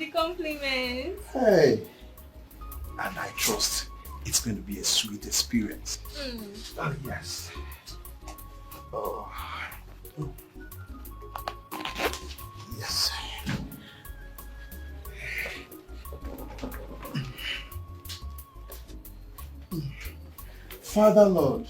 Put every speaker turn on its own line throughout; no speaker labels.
the compliments.
Hey. And I trust it's going to be a sweet experience. Oh, yes. Oh. Yes. Father Lord.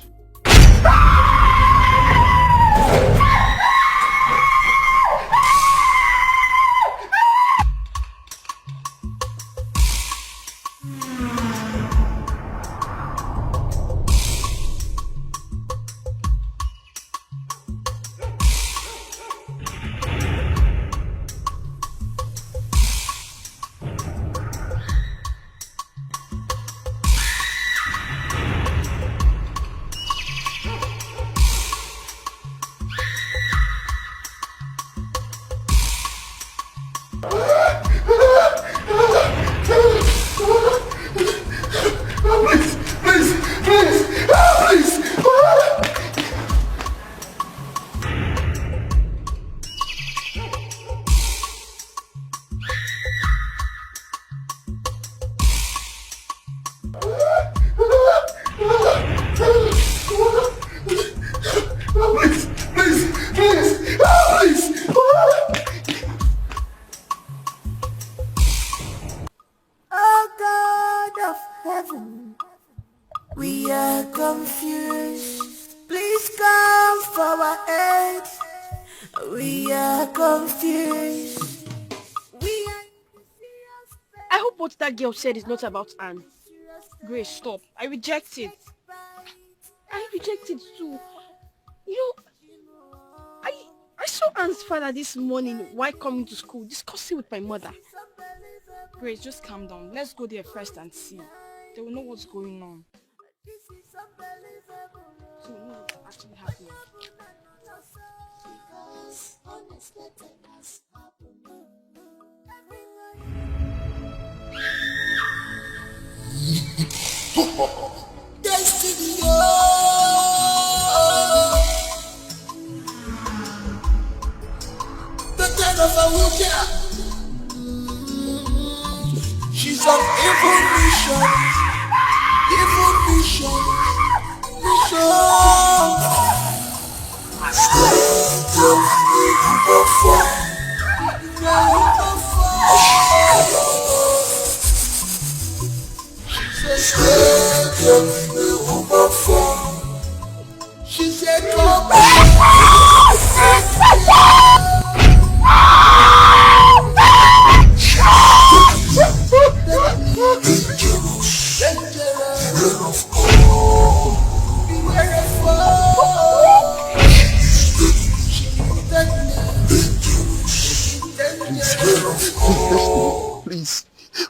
Girl said it's not about Anne. Grace, stop. I reject it. I reject it too. You know, I saw Anne's father this morning while coming to school discussing with my mother. Grace, just calm down. Let's go there first and see. They will know what's going on. So we know what's actually happening.
Destiny, the death of a wheelchair. She's on evil mission. She said, come back.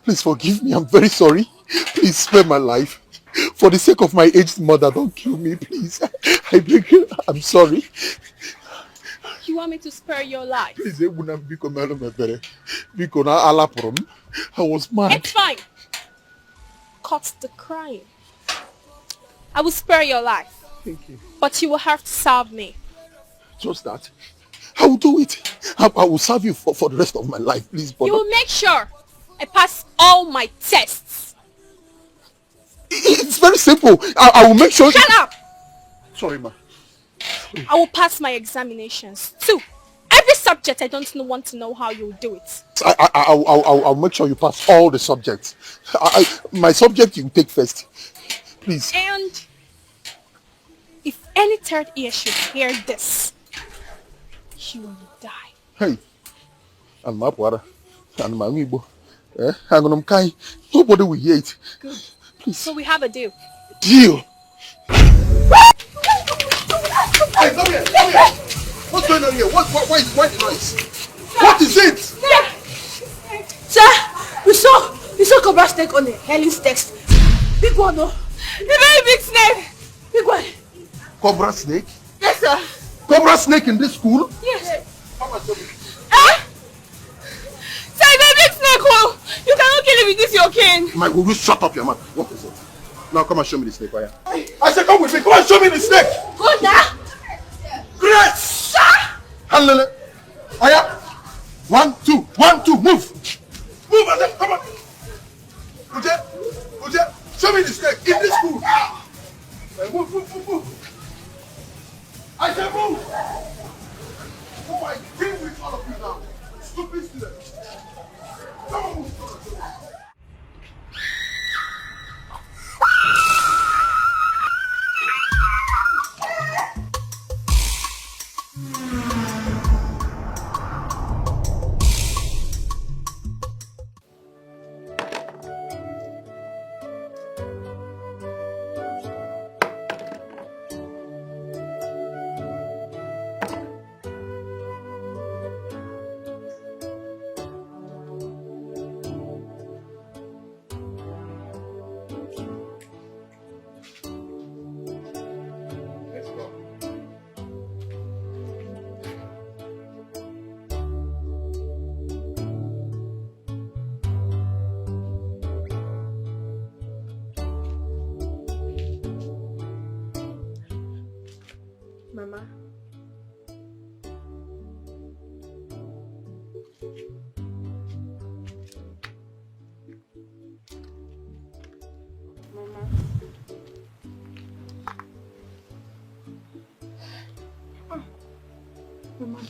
Please forgive me. I'm very sorry. Please spare my life. For the sake of my aged mother, don't kill me, please. I beg you. I'm sorry.
You want me to spare your life?
Please, I was mad.
It's fine. Cut the crying. I will spare your life.
Thank you.
But you will have to serve me.
Just that. I will do it. I will serve you for the rest of my life, please.
You will make sure I pass all my tests.
It's very simple. I will make sure.
Shut up!
Sorry, ma.
I will pass my examinations too. Every subject, I don't want to know how you will do it.
I'll make sure you pass all the subjects. My subject you take first. Please.
And if any third ear should hear this, you will die.
Hey. And my brother. And my Igbo. Nobody will hear it.
Good.
Please.
So we have a deal.
Deal? Hey, come here. What's going on here? Why the noise? What is it?
Sir, we saw Cobra snake on the Helen's text. Big one, no? A very big snake. Big one.
Cobra snake?
Yes, sir.
Cobra snake in this school?
Yes.
How much of it?
Sir, a very big snake, oh! You cannot kill him with this, your cane.
Mike, will you shut up your mouth? What is it? Now come and show me the snake, Waya. I said come with me. Come and show me the snake.
Go now.
Great! Sir! Handle it. Aya. 1, 2. 1, 2. Move. Move, I said, come on. Uche, show me the snake in this school. Move. I said move. Oh, I deal with all of you now. Stupid students. Come on, move.
Mama. Mama. Mama.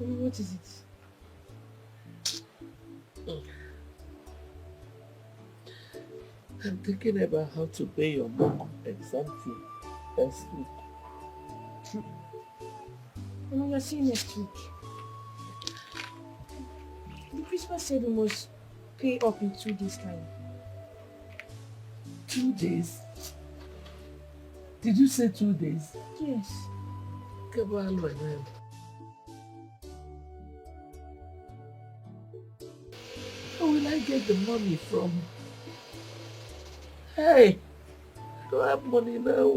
What is it?
I'm thinking about how to pay your book exam fee next week.
Mama, you're seeing next week. The principal said we must pay up in 2 days' time.
2 days? Did you say 2 days?
Yes.
Come on, my man. How will I get the money from? Hey! I don't have money now.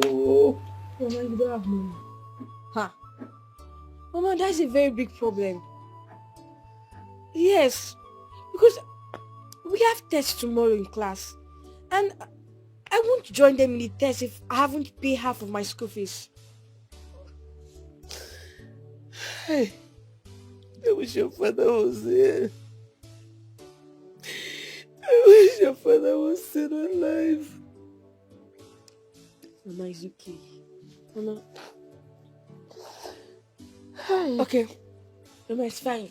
Mama, you don't have money. Ha! Mama, that's a very big problem. Yes, because we have tests tomorrow in class, and I won't join them in the test if I haven't paid half of my school fees.
Hey! I wish your father was here. I wish your father was still alive.
Mama, it's okay. Mama. Hi. Okay. Mama, it's fine.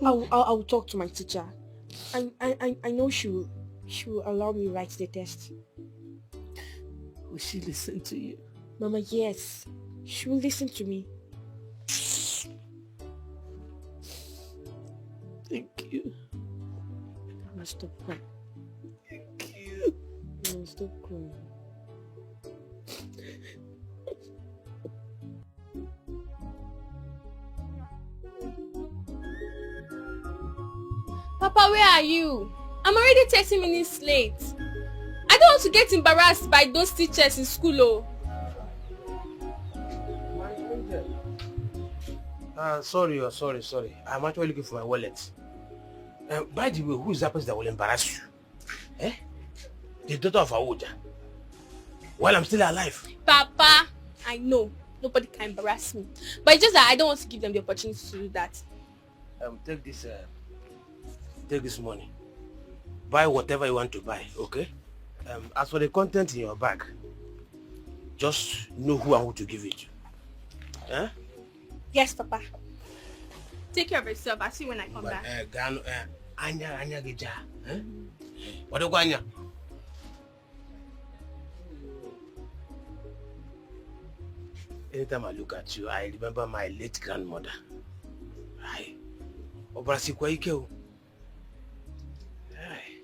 I'll talk to my teacher. I know she will allow me to write the test.
Will she listen to you?
Mama, yes. She will listen to me.
Thank you.
Mama, stop crying.
Thank you.
Mama, stop crying.
Papa, where are you? I'm already 30 minutes late. I don't want to get embarrassed by those teachers in school, oh.
Sorry. I'm actually looking for my wallet. By the way, who is that person that will embarrass you? Eh? The daughter of Awoja. While I'm still alive.
Papa, I know. Nobody can embarrass me. But it's just that I don't want to give them the opportunity to do that.
Take this money. Buy whatever you want to buy, okay? As for the content in your bag, just know who and who to give it to. Eh?
Yes, Papa. Take care of yourself. I'll see you when I come back.
Anya geja. Eh? What do you Anya? Anytime I look at you, I remember my late grandmother. Aye. Obrasi kwa ike o. Aye.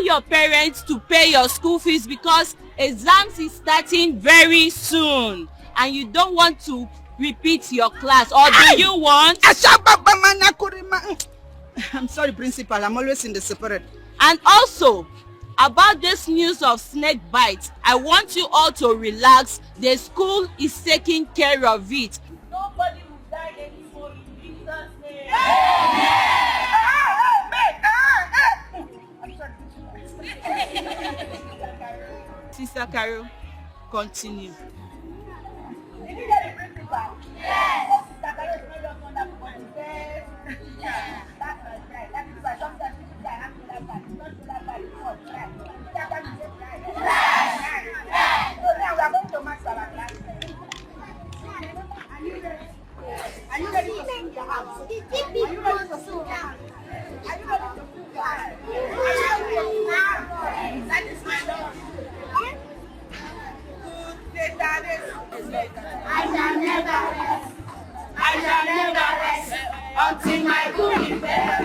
your parents to pay your school fees because exams is starting very soon and you don't want to repeat your class, or do you want?
I'm sorry, principal. I'm always in the separate.
And also, about this news of snake bites, I want you all to relax. The school is taking care of it. Nobody will die anymore in Jesus' name. Sister Carol, continue.
Did you get the principal? Yes. Sister Carol is not just wonderful, but the best. That's right. That is why sometimes people say I have to that bad. It's not to that bad. It's not right. That bad is just right. So now we are going to max our class. Are you ready? Are you ready to sing your house? Are you ready to sing your house? Are you ready to sing your house? That is my love. I shall never rest. I shall never rest until my good is better.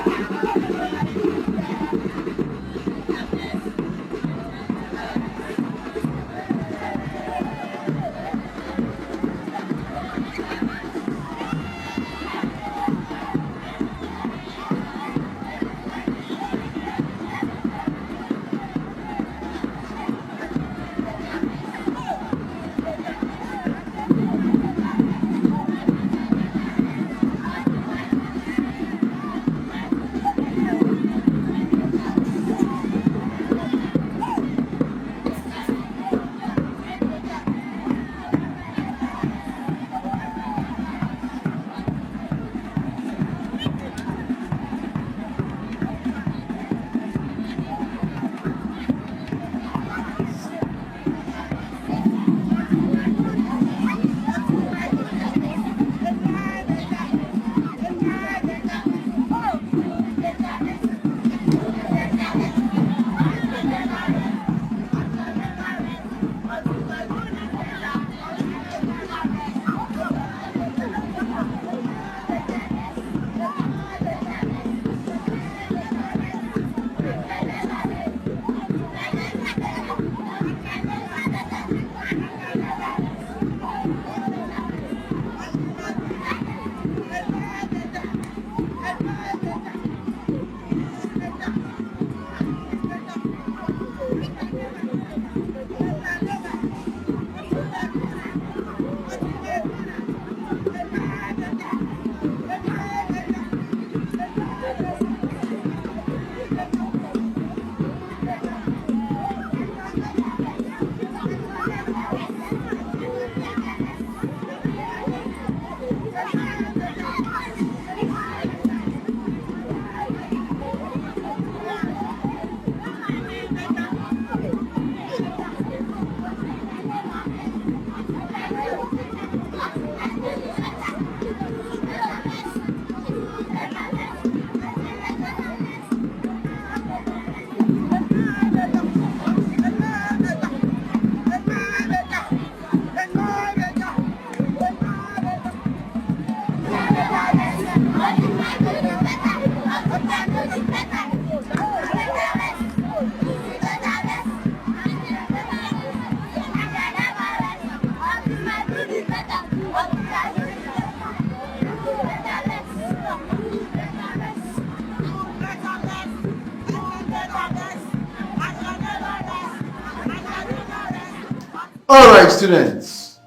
All right, students.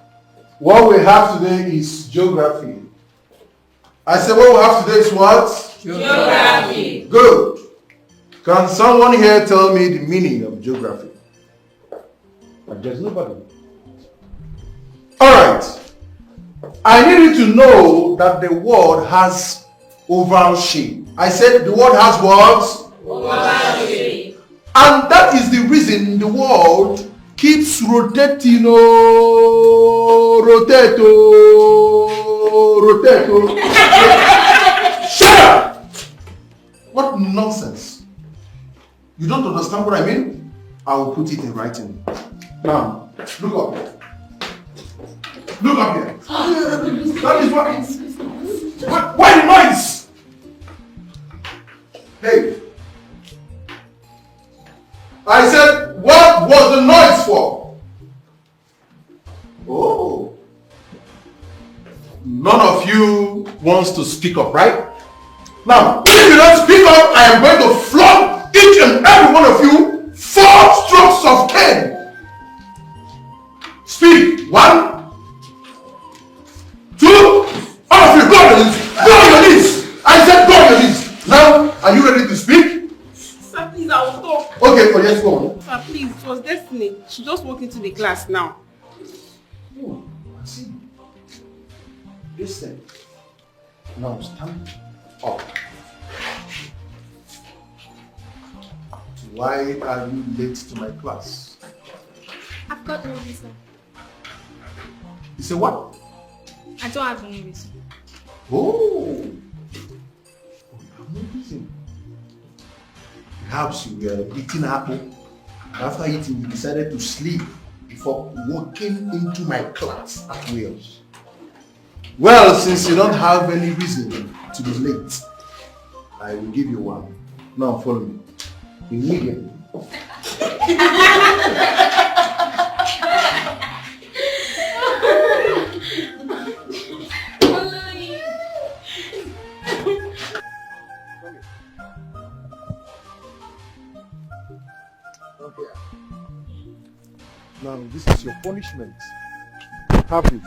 What we have today is geography. I said what we have today is what?
Geography.
Good. Can someone here tell me the meaning of geography? There's nobody. All right. I need you to know that the world has oval shape. I said the world has what?
Oval shape.
And that is the reason the world keeps rotating, rotato. Shut up! What nonsense. You don't understand what I mean? I will put it in writing. Now, look up. Look up here. That is why the noise? Hey. none of you wants to speak up, right? Now, if you don't speak up, I am going to flog each and every one of you 4 strokes of cane. Speak. 1, 2, all of you, go on your knees. Go on your knees. I said go on your knees. Now, are you ready to speak?
Sir, please, I will talk.
Okay, so let's go on.
Sir, please, it was Destiny. She just walked into the class now.
Oh, I see. Listen. Now stand up. Why are you late to my class?
I've got no reason.
You say what?
I don't have any reason.
Oh, you have no reason. Perhaps you were eating apple. After eating, you decided to sleep before walking into my class at Wales. Well, since you don't have any reason to be late, I will give you one. Now follow me. Immediately. Okay. Now this is your punishment. Have this.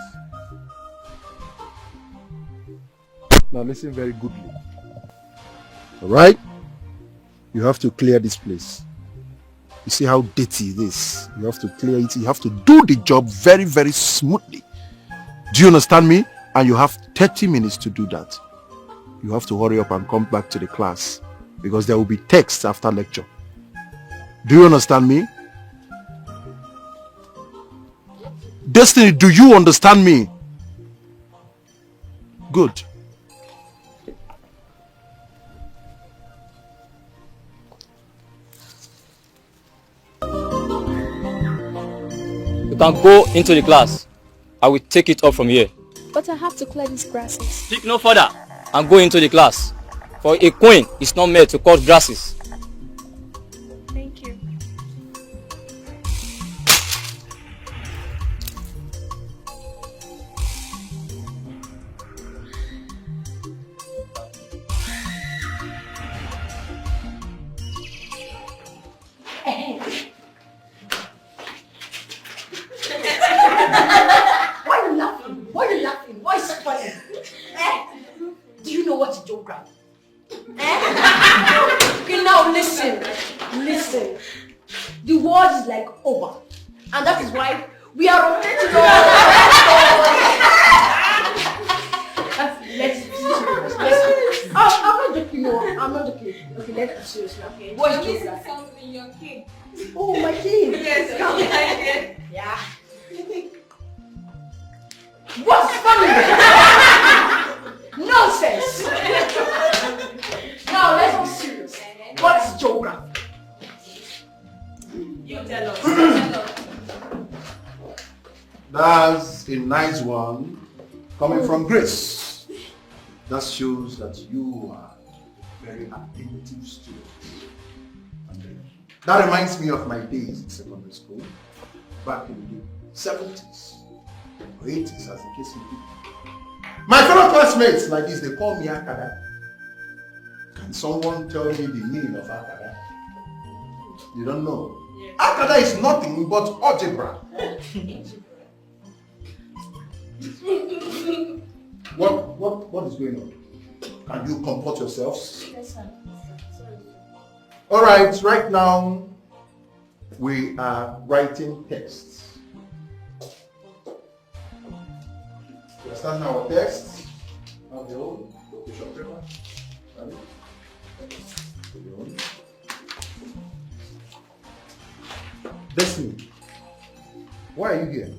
Now listen very goodly. Alright? You have to clear this place. You see how dirty it is. You have to clear it. You have to do the job very, very smoothly. Do you understand me? And you have 30 minutes to do that. You have to hurry up and come back to the class because there will be text after lecture. Do you understand me? Destiny, do you understand me? Good.
You can go into the class. I will take it up from here.
But I have to clear these grasses.
Speak no further and go into the class. For a queen is not made to cut grasses.
Thank you.
Why are you laughing? Why are you laughing? Why is it funny? Do you know what is geography? Okay, now listen. Listen. The world is like over. And that is why we are rotating Let's I'm not joking, no. I'm not joking. Okay, let's be serious now, okay? What is geography?
Something, your kid.
Oh, my kid.
Yes, come here.
Yeah. What's funny? Nonsense. Now let's be serious. What's geography?
You tell us.
That's a nice one coming from Grace. That shows that you are a very attentive student. That reminds me of my days in secondary school, back in the 70s or 80s, as the case may be. My fellow classmates like this, they call me Akada. Can someone tell me the meaning of Akada? You don't know? Yes. Akada is nothing but algebra. What is going on? Can you comport yourselves?
Yes, sir.
Alright, right now we are writing texts. We are starting our text. Have your own location paper. Have it? Your own. Destiny, why are you here?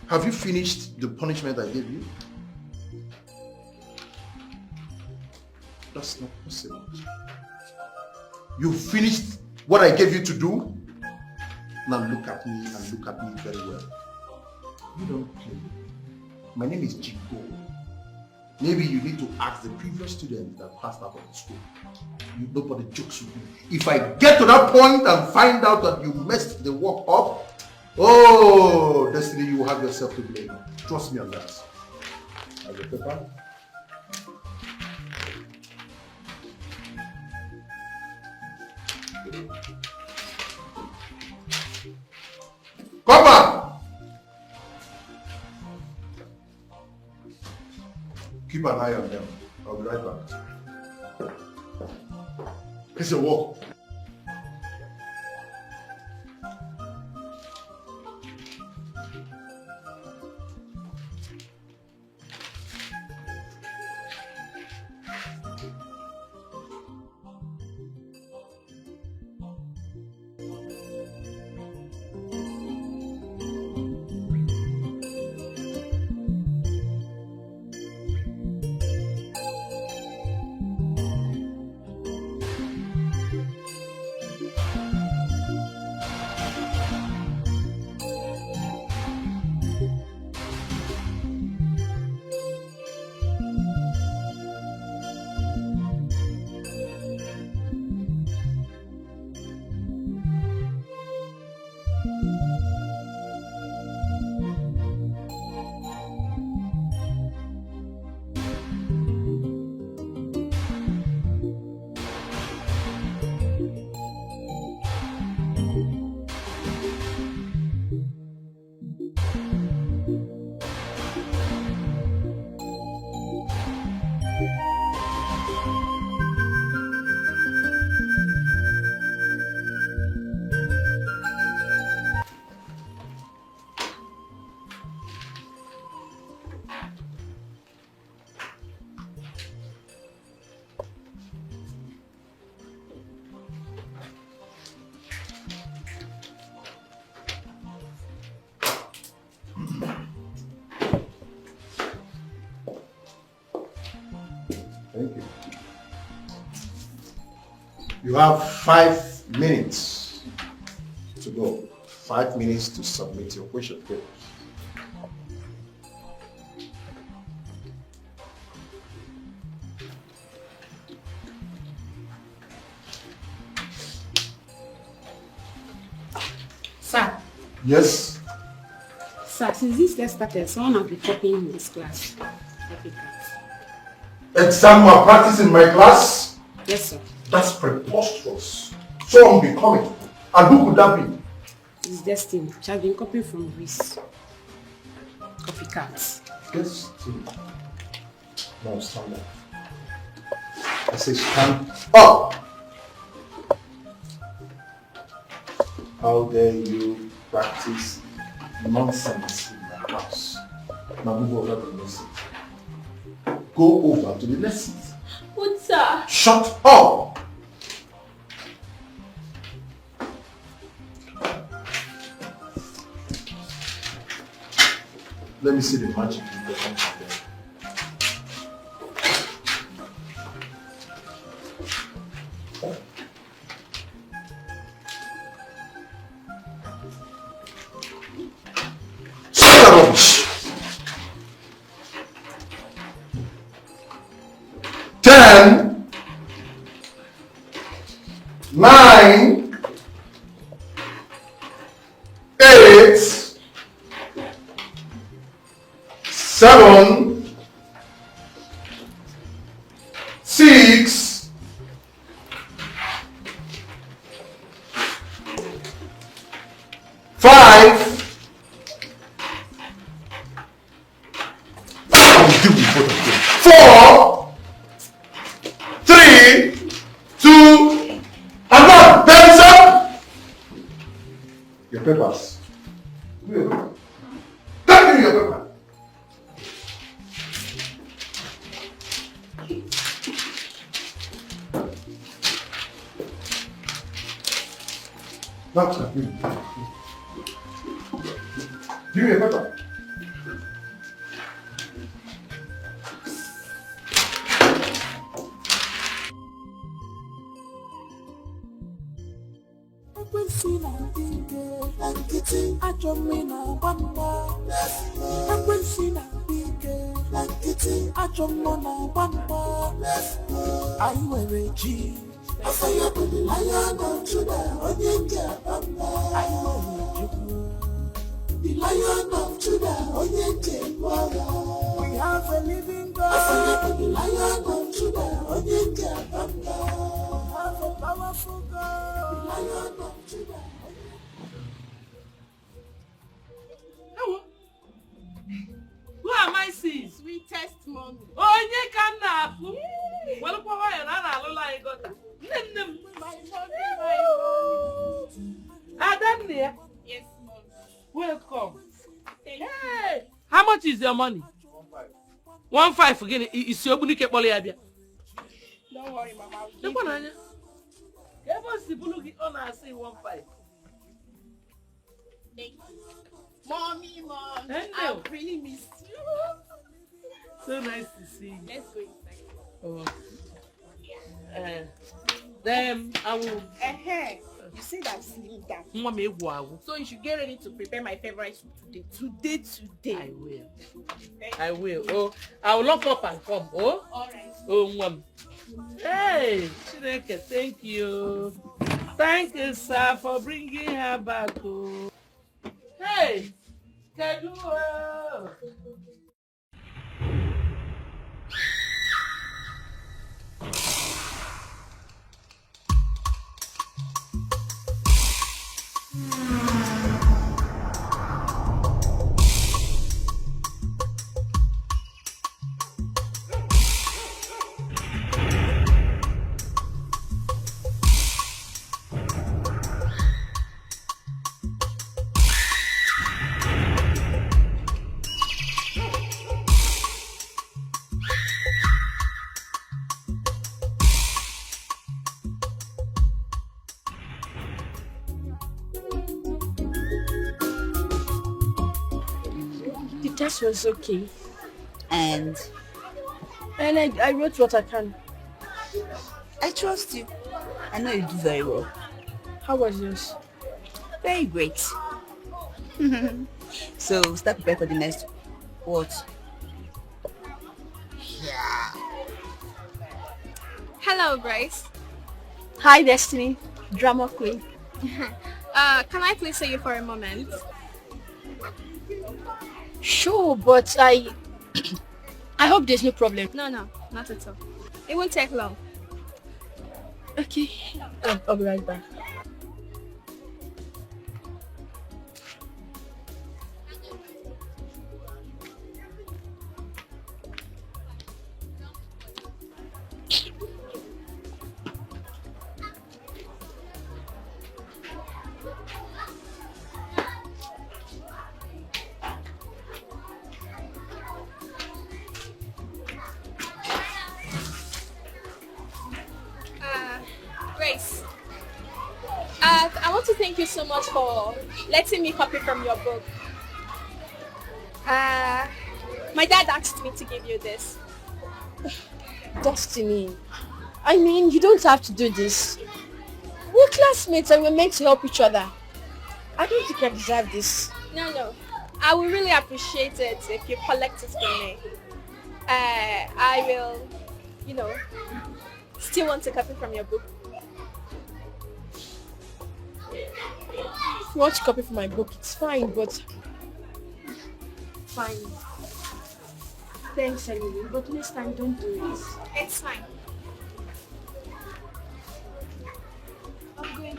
Have you finished the punishment I gave you? That's not possible. You finished what I gave you to do? Now look at me and look at me very well. You don't play. My name is Jingo. Maybe you need to ask the previous student that passed out of the school. Nobody jokes with me. If I get to that point and find out that you messed the work up, oh, Destiny, you will have have yourself to blame. Trust me on that. Have your paper? Come on! Keep an eye on them. I'll be right back. It's a walk. Thank you. You have 5 minutes to go. 5 minutes to submit your question papers.
Sir.
Yes?
Sir, since this test started, someone has been copying in this class.
Exam malpractice in my class?
Yes, sir.
That's preposterous. So unbecoming. And who could that be?
It's Destiny. She has been copying from Greece. Copycats.
Destiny. No, stand up. I say stand up! How dare you practice nonsense in my house? Now move over to the lesson. Go over to the lessons.
What, sir?
Shut up! Let me see the magic in the hands of them. Rubbish. 10, 9, 8, 7, 6, 5. Deal with both of them. 4, 3, 2, and 1. Hands up! Your papers. Tell me your paper. That's not me. Give me your paper.
The Lion of Judah.
Who am I seeing?
Sweetest mommy.
Onye ka m na-afụ. Welụkwa nwayọ na a na-alụla anyị gọta. Nne m.
My mommy.
Adanne ya.
Yes, mommy.
Welcome.
Thank you.
Hey, how much is your money? 1.5 gịnị? Isi ogbunike kpọrọ ya bịa.
Don't worry, mama. I'll give
Lekwa
you.
n'anya. Ka ebe o si bụrụ gị ọ na-asị 1.5.
Thank you. Mommy, mom.
Hey,
I
no.
really missed you.
So nice to see you.
Let's go inside.
Oh. Then I will.
You said I'm sitting down.
Nwa m egwu agwụ.
So you should get ready to prepare my favorite soup today. Today.
I will. I will. Oh, I will lock up and come. Oh.
Alright.
Oh, nwa m. Hey, Chineke, thank you. Thank you, sir, for bringing her back. Oh. Hey, Kedu.
The test was okay.
And
I wrote what I can.
I trust you. I know you do very well.
How was yours?
Very great. So start preparing for the next what?
Hello, Grace.
Hi, Destiny. Drama queen.
Can I please see you for a moment?
Sure, but I hope there's no problem.
No, not at all. It won't take long.
Okay. I'll be right back.
Grace, I want to thank you so much for letting me copy from your book. My dad asked me to give you this.
Destiny, I mean, you don't have to do this. We're classmates and we're meant to help each other. I don't think I deserve this.
No. I would really appreciate it if you collect it for me. I will, still want to copy from your book.
If you want to copy from my book, it's fine, but... Fine. Thanks anyway, but next time don't do it.
It's fine. I'm going.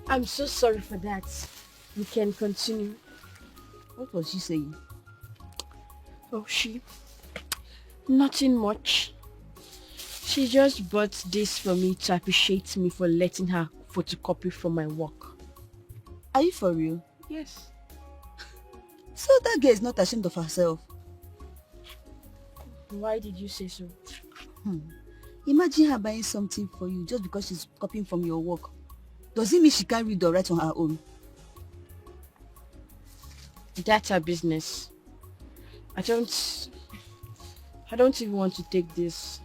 I'm so sorry for that. We can continue.
What was she saying?
Oh, nothing much. She just bought this for me to appreciate me for letting her photocopy from my work.
Are you for real?
Yes.
So that girl is not ashamed of herself.
Why did you say so?
Imagine her buying something for you just because she's copying from your work. Does it mean she can't read or write on her own?
That's her business. I don't even want to take this.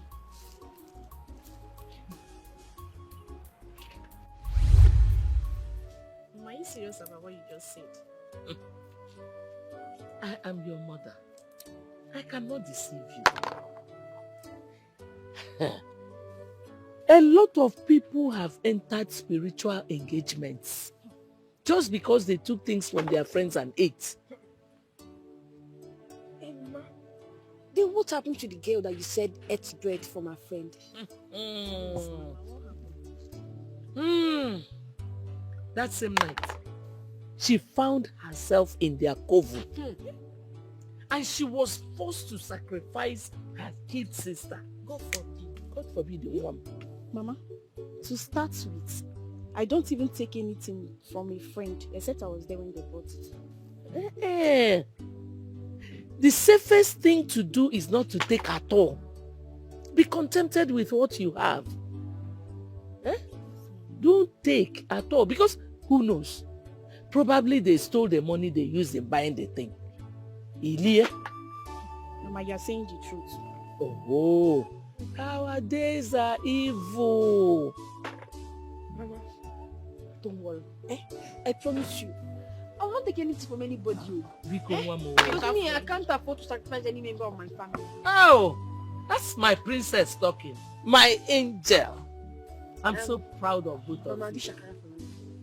Are you serious about what you just said? I am your mother. I cannot deceive you. A lot of people have entered spiritual engagements just because they took things from their friends and ate.
Emma, then what happened to the girl that you said ate bread from her friend?
That same night, she found herself in their coven. And she was forced to sacrifice her kid sister. God forbid the woman.
Mama, to start with, I don't even take anything from a friend, except I was there when they bought it.
The safest thing to do is not to take at all. Be contented with what you have. Don't take at all, because who knows? Probably they stole the money they used in buying the thing. Ilie?
Mama, you're saying the truth.
Oh, our days are evil.
Mama, don't worry. I promise you, I won't take anything from anybody. Because me, I can't afford to sacrifice any member of my family.
Oh, that's my princess talking. My angel. I'm so proud of both of you.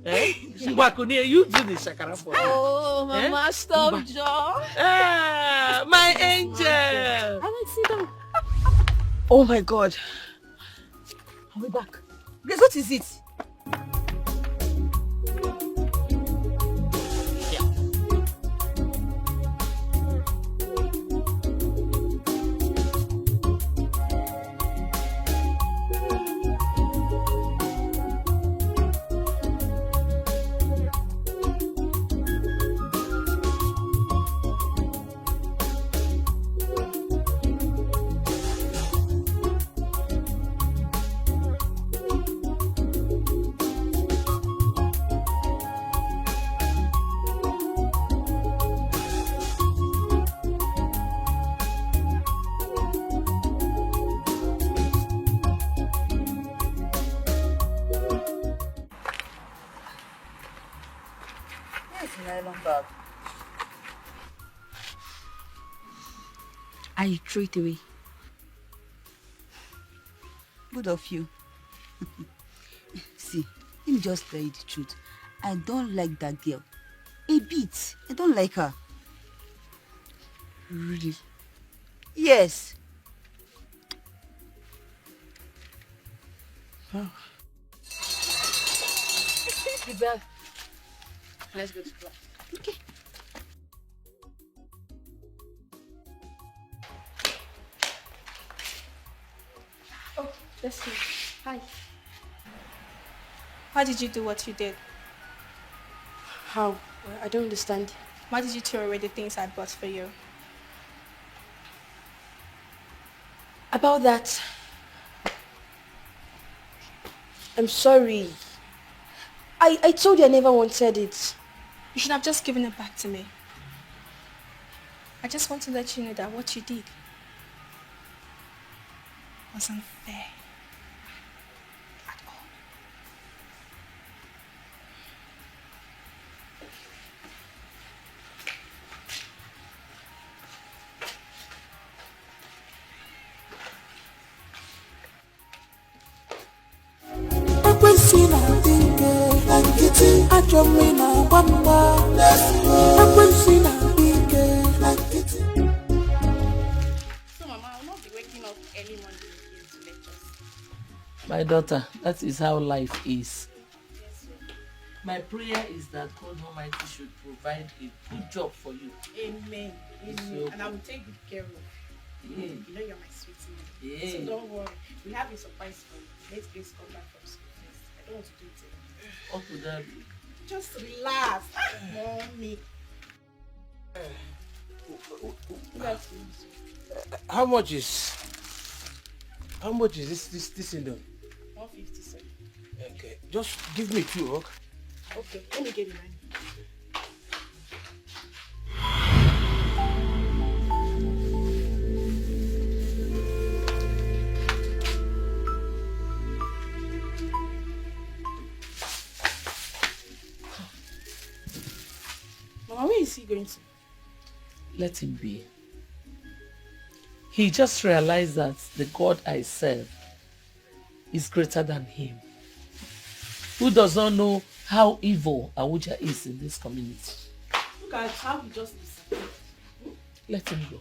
You do the shakara for me.
Oh, Mama, stop, Joe.
My angel.
I like sit down. Oh my God. I'll be back.
Grace, what is it? I threw it away. Good of you. See, let me just tell you the truth. I don't like that girl. A bit. I don't like her.
Really?
Yes.
Wow. The bell. Let's go to class. Okay. Oh, that's me. Hi.
Why did you do what you did?
How? I don't understand.
Why did you throw away the things I bought for you?
About that, I'm sorry. I told you I never wanted it.
You should have just given it back to me. I just want to let you know that what you did was unfair. At all.
So Mama, I will not be waking up early Monday again to lectures.
My daughter, that is how life is. My prayer is that God Almighty should provide a good job for you.
Amen. Amen. And I will take good care of you.
Yeah.
You know you're my sweetie.
Yeah.
So don't worry. We have a surprise for you. Let Grace come back from school first. I don't want to do it alone.
What would that be?
Just relax. Mommy.
How much is this thing done?
150, sir.
Okay, just give me 2, okay?
Okay, let me get it, man. Mama, where is he going to?
Let him be. He just realized that the God I serve is greater than him. Who does not know how evil Abuja is in this community?
Look at how he just disappeared.
Let him go.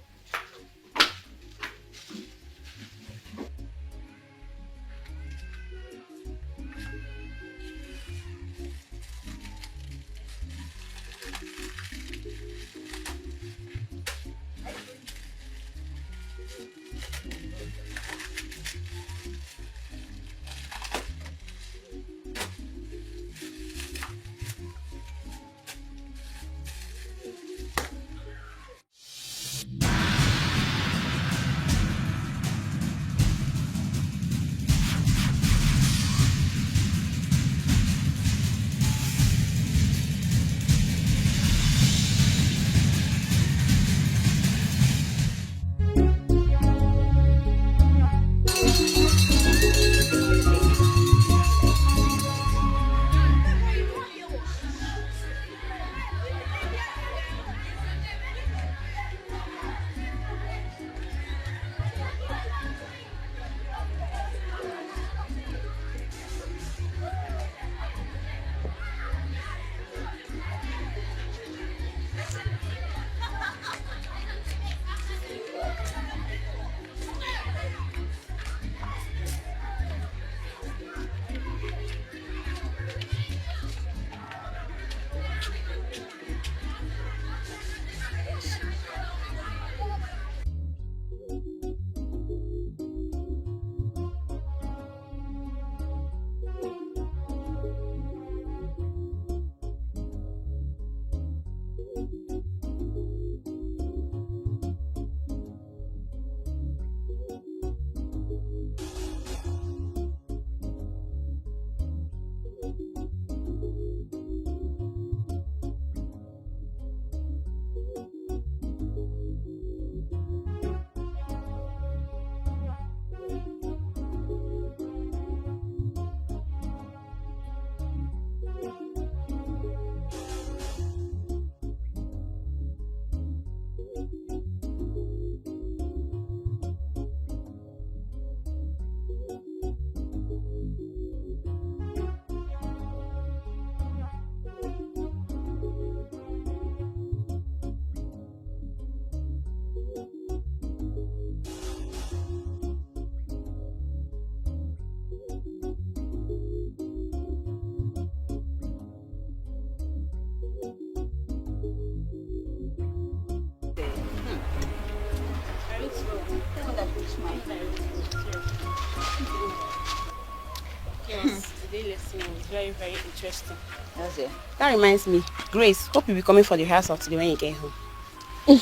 Yes, today lesson was very, very interesting.
That's it.
That reminds me, Grace, hope you'll be coming for the rehearsal today when you get home.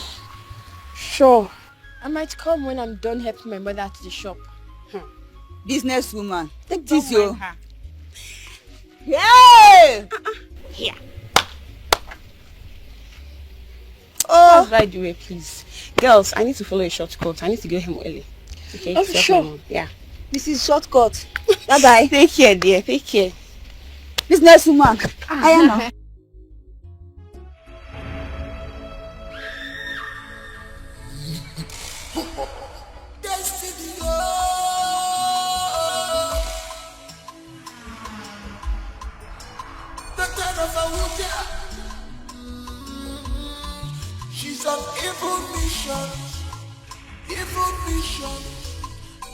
Sure. I might come when I'm done helping my mother at the shop.
Businesswoman. Take
Don't
this, yo.
mind her.
Hey!
Here.
Oh,
That's right the way, please. Girls, I need to follow a shortcut. I need to get home early. Okay?
Oh,
to help
sure.
my mom. Yeah.
this is shortcut. Bye-bye.
Take care, dear. Take care.
Businesswoman. I am now.
Destiny, oh. The turn of a witcher. She's on evil mission. Evil mission.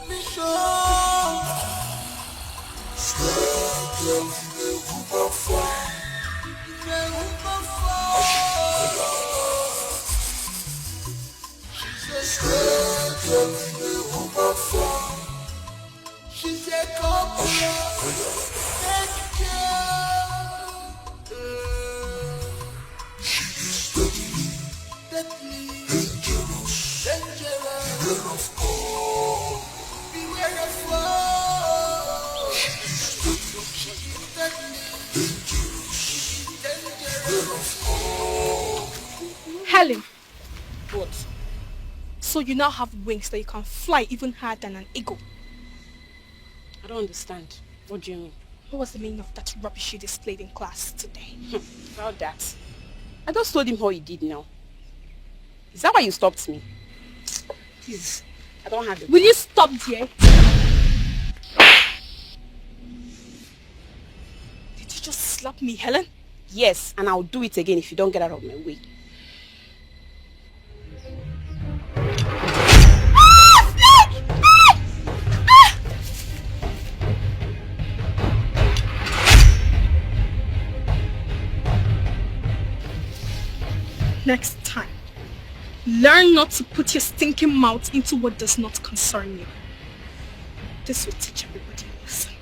Mission. Stand down in the room of fire. In the room of fire. She said, stand down in the room of fire. She said, come here. Take care. She is deadly. Deadly. Dangerous. Dangerous. Beware of God. Beware of God.
Helen,
What?
so you now have wings that you can fly even higher than an eagle.
I don't understand. What do you mean?
What was the meaning of that rubbish you displayed in class today?
About that. I just told him how he did now. Is that why you stopped me? Please, I don't have it.
Will you stop there? Did you just slap me, Helen?
Yes, and I'll do it again if you don't get out of my way.
Next time, learn not to put your stinking mouth into what does not concern you. This will teach everybody a lesson.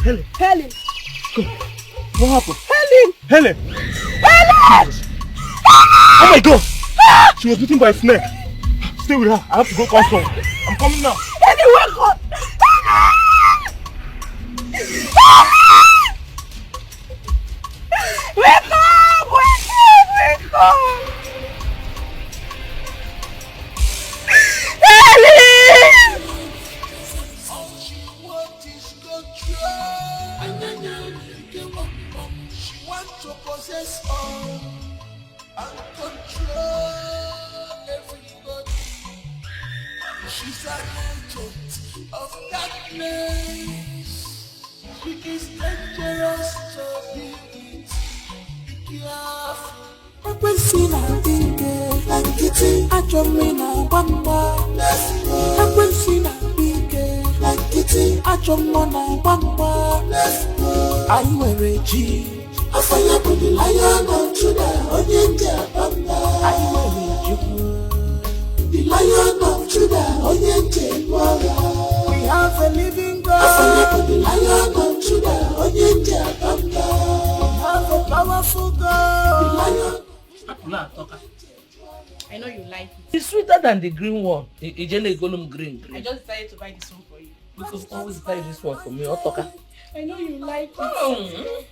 Helen.
Helen!
Come. What happened?
Helen!
Helen!
Helen!
Oh my God! She was bitten by a snake. Stay with her. I have to go consult. I'm coming now.
Helen, wake up! Wake up! Wake up! Helen!
She wants to possess all and control everybody. She's an agent of darkness. She is dangerous to be with. Be careful. Ekwensina bige lankiti ajomina bamba. Ekwensina bige lankiti ajomona bamba. I wear a G. I fire with the lion of Judah, Onyente bamba. I wear a G. The lion of Judah, Onyente bamba. We have a living God. I fire with the lion of Judah, Onyente bamba. We have a powerful God. The lion.
I know you like it.
It's sweeter than the green one. The Golem green.
I just decided to buy this one for you.
You could always buy this one for me. Otoka.
I know you like it.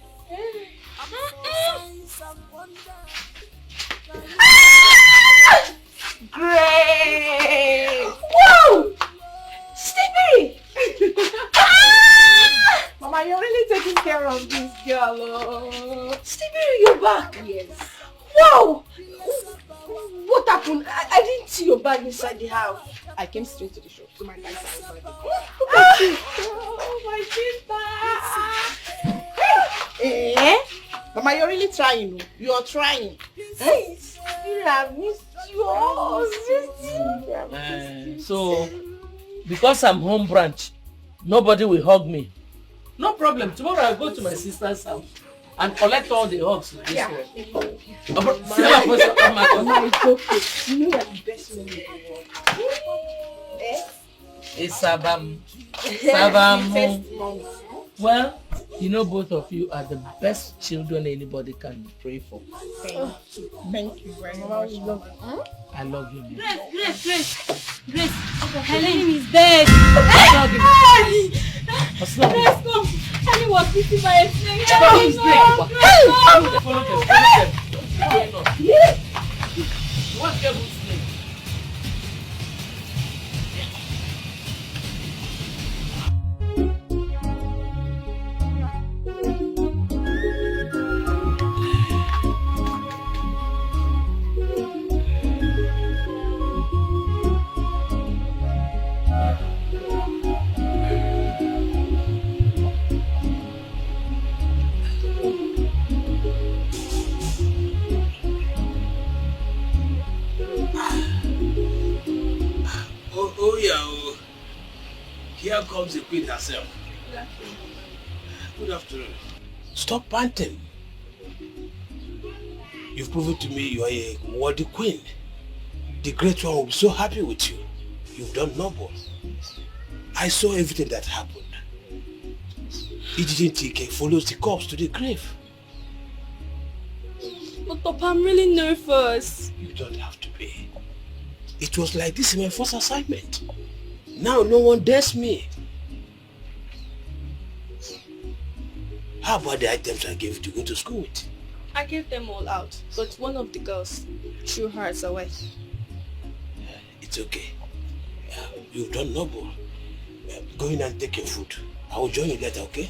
Great! Wow! Stevie! Mama, you're really taking care of this girl. Oh. Stevie, you're back. Yes. Wow! What happened? I didn't see your bag inside the house. I came straight to the shop, so my bags are inside. Oh, my sister! Eh? Mama, you're really trying. You're trying. Yes. I missed you.
So, because I'm home branch, nobody will hug me. No problem. Tomorrow I'll go to my sister's house and collect all the hugs with this one.
It's okay. You know that the best moment in the world.
It's Sabam. Well, you know both of you are the best children anybody can pray for.
Thank you very much.
I love you.
Grace. Helen is dead.
What's wrong?
Grace, come. Helen was bitten by a snake.
Follow them. Follow them. You want to get who's snake?
Here comes the queen herself. Good afternoon. Stop panting. You've proven to me you are a worthy queen. The great one will be so happy with you. You've done noble. I saw everything that happened. Ijijintike follows the corpse to the grave.
But Papa, I'm really nervous.
You don't have to be. It was like this in my first assignment. Now no one dares me. How about the items I gave you to go to school with?
I gave them all out, but one of the girls threw hers away.
It's okay. You've done noble. Go in and take your food. I will join you later, okay?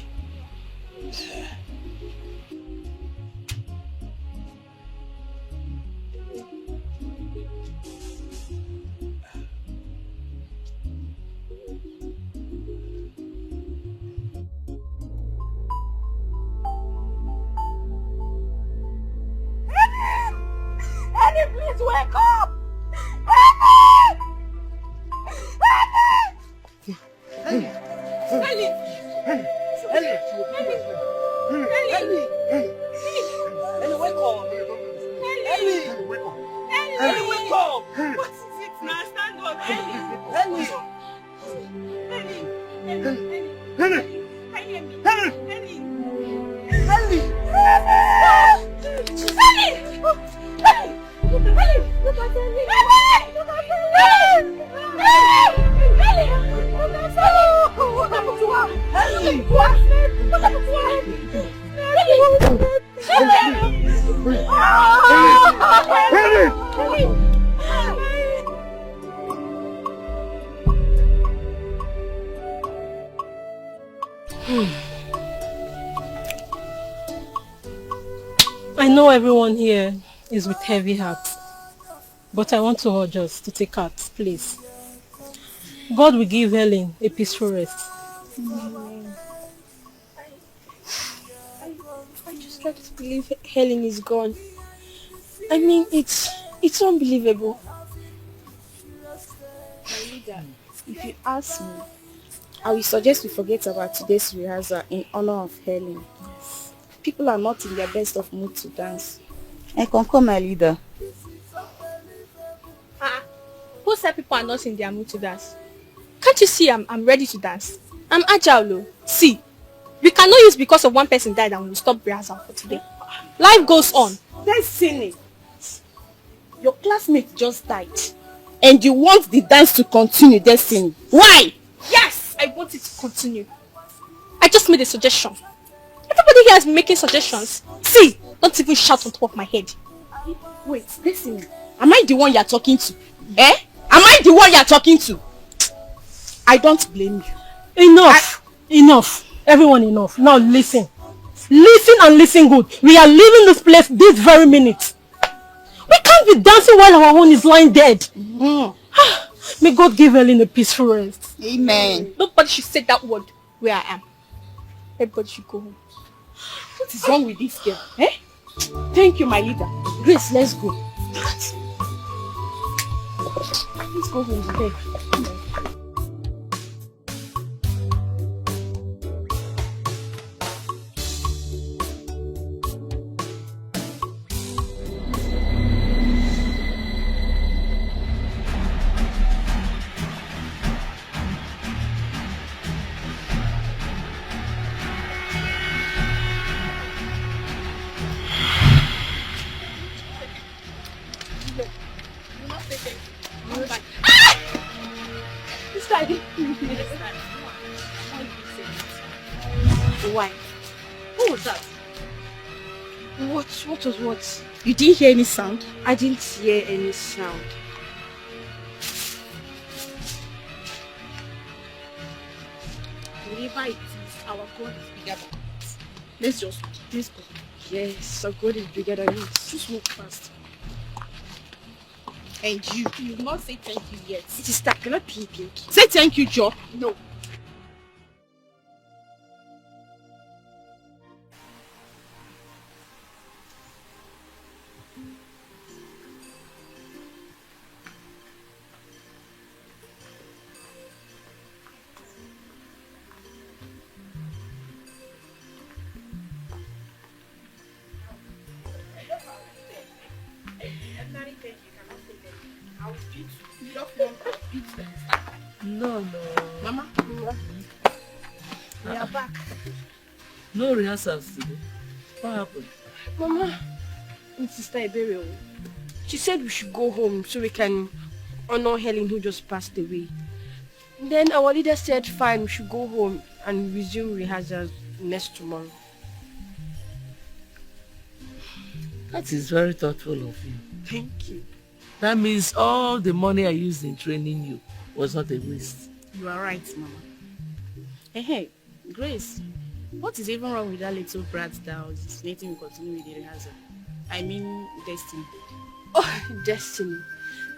Annie, please wake up! Annie! Annie!
Ellie!
Ellie, wake up! Ellie, wake up! Ellie, wake up!
What is it now? Stand up, Ellie!
Ellie!
I know everyone here is with heavy hearts, but I want to urge us to take heart, please. God will give Helen a peaceful rest.
I just try to believe Helen is gone. I mean, it's unbelievable.
My leader, if you ask me, I will suggest we forget about today's rehearsal in honor of Helen. Yes. People are not in their best of mood to dance. I concur, my leader.
Who said people are not in their mood to dance? Can't you see I'm ready to dance? I'm agile. See, we cannot use because of one person died and we'll stop rehearsal for today. Life goes on.
Destiny, your classmate just died. And you want the dance to continue, Destiny. Why?
Yes, I want it to continue. I just made a suggestion. Everybody here is making suggestions. See, don't even shout on top of my head.
Wait, Destiny, am I the one you're talking to? Eh? Am I the one you're talking to? I don't blame you.
Enough! Enough! Everyone enough. Now listen. Listen and listen good. We are leaving this place this very minute. We can't be dancing while our own is lying dead. Mm-hmm. May God give Helen a peaceful rest.
Amen.
Nobody should say that word where I am. Everybody should go home.
What is wrong with this girl? Eh? Thank you, my leader. Grace, let's go. Let's go home today.
Why?
Who was that?
What was what?
You didn't hear any sound?
I didn't hear any sound.
Whatever it is, our God is bigger than us. Let's go.
Yes, our God is bigger than us.
Just walk fast. And you've not said thank you yet.
It is that cannot be pink.
Say thank you, Joe.
No.
No.
Mama, we are back.
No rehearsals today. What happened?
Mama, it's Sister Iberial. She said we should go home so we can honor Helen who just passed away. Then our leader said fine, we should go home and resume rehearsals next tomorrow.
That is very thoughtful of you.
Thank you.
That means all the money I used in training you was not a waste.
You are right, Mama. Hey, Grace, what is even wrong with that little brat that was letting me continue with the rehearsal? I mean, Destiny.
Oh, Destiny.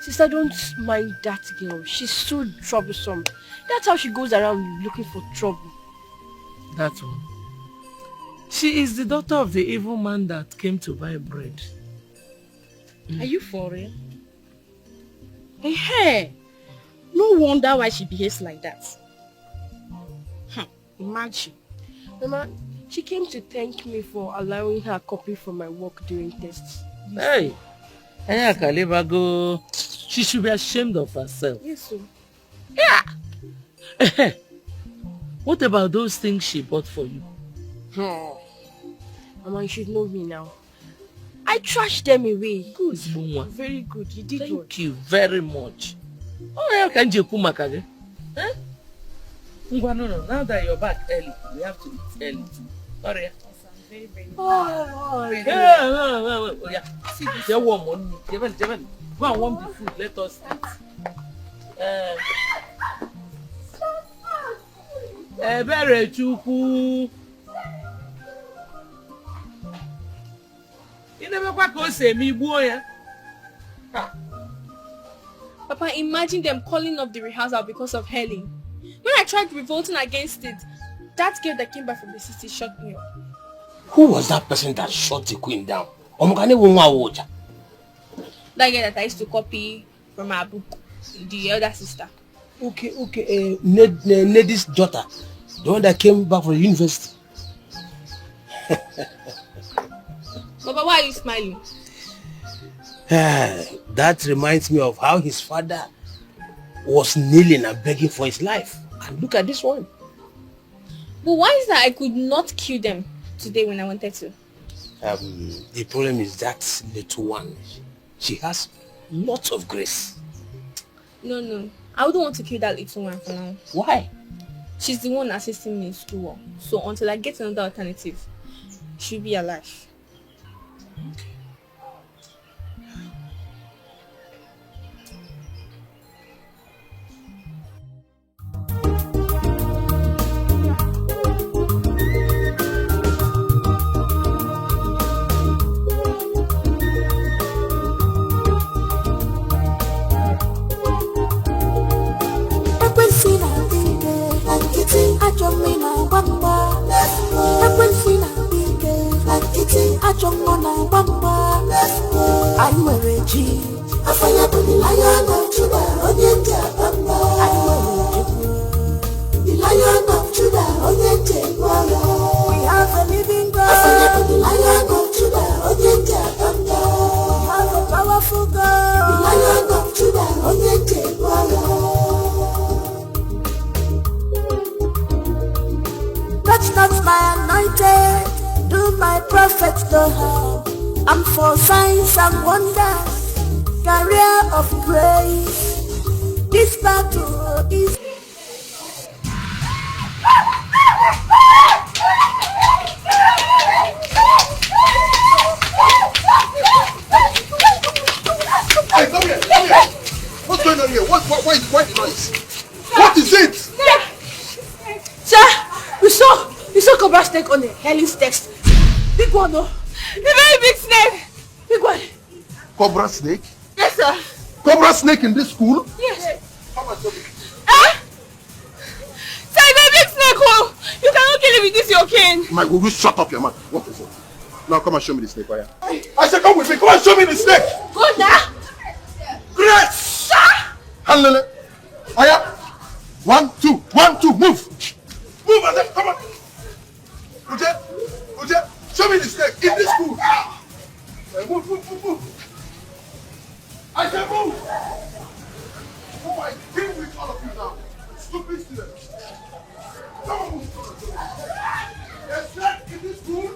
Sister, don't mind that girl. She's so troublesome. That's how she goes around looking for trouble.
That one. She is the daughter of the evil man that came to buy bread.
Are you for real? Hey, no wonder why she behaves like that.
Imagine. Mama, she came to thank me for allowing her copy from my work during tests.
Hey, she should be ashamed of herself.
Yes, sir.
Yeah. What about those things she bought for you?
Mama, you should know me now. I trashed them away.
Good, Mama.
Very good. You did
Thank you very much. Oh, yeah, can you come back again? Huh? No. Now that you're back early, we have to eat early too. Sorry.
Yes, I'm very, very
Yeah. See, they're warm on me. Jeven. Go and warm the food. Let us eat. Ebere Chukwu. You never quite go say me, boy.
Papa, imagine them calling off the rehearsal because of Helen. When I tried revolting against it, that girl that came back from the city shut me up.
Who was that person that shot the queen down?
That girl that I used to copy from our book, the elder sister.
Okay. Neddy's daughter. The one that came back from the university.
Papa, why are you smiling?
That reminds me of how his father was kneeling and begging for his life. And look at this one.
But why is that I could not kill them today when I wanted to?
The problem is that little one. She has lots of grace.
No. I wouldn't want to kill that little one for now.
Why?
She's the one assisting me in school. So until I get another alternative, she'll be alive.
Okay.
Touch not my anointed, do my prophets no harm. I'm for signs and wonders, career of grace. This battle is.
Hey, come here. What's going on here? Why the noise? What is it?
Sir, we saw Cobra snake on the Helen's text. Big one, no? A very big snake. Big one.
Cobra snake?
Yes, sir.
Cobra snake in this school?
Yes.
Come and show me.
Sir, a very big snake, oh! You cannot kill him with this, your cane.
Mike, will you shut up your mouth? What is it? Now come and show me the snake, Waya. I said come with me. Come and show me the snake.
Go now.
Great. Handle it. Aya. 1, 2. 1, 2. Move. Move, and then come on. Uje, show me the snake in this school. Move. I I said move! Oh, I deal with all of you now. Stupid students. Someone move. There's that in this school.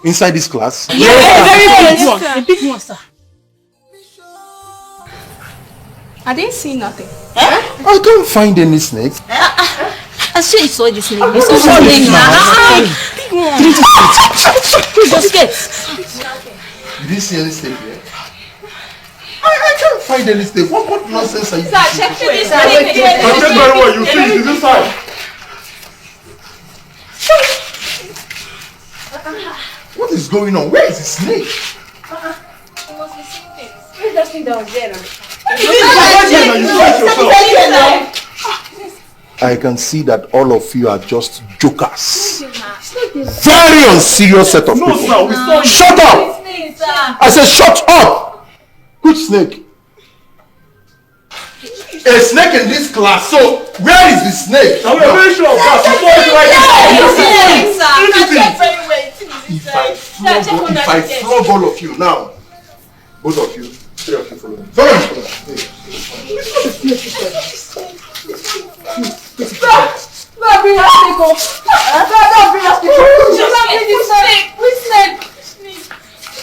Inside this class?
A big one, sir.
I didn't see nothing.
I can't find any snakes.
I sure you saw this snake. You saw something. Big one. Just get.
You didn't see any snake here? I can't find any snake. What nonsense are you doing?
Check for this.
I check very well. You see it is inside. What is going on? Where is the snake?
It was the same thing. Where's that thing that was there now?
I can see that all of you are just jokers. Very unserious set of people. Shut up! I said shut up! Which snake? A snake in this class. So where is the snake? I'm very sure of that. If I flog all of you now, both of you, three of you follow me. Follow me.
Don't bring us snake. Don't bring us snake. Which snake?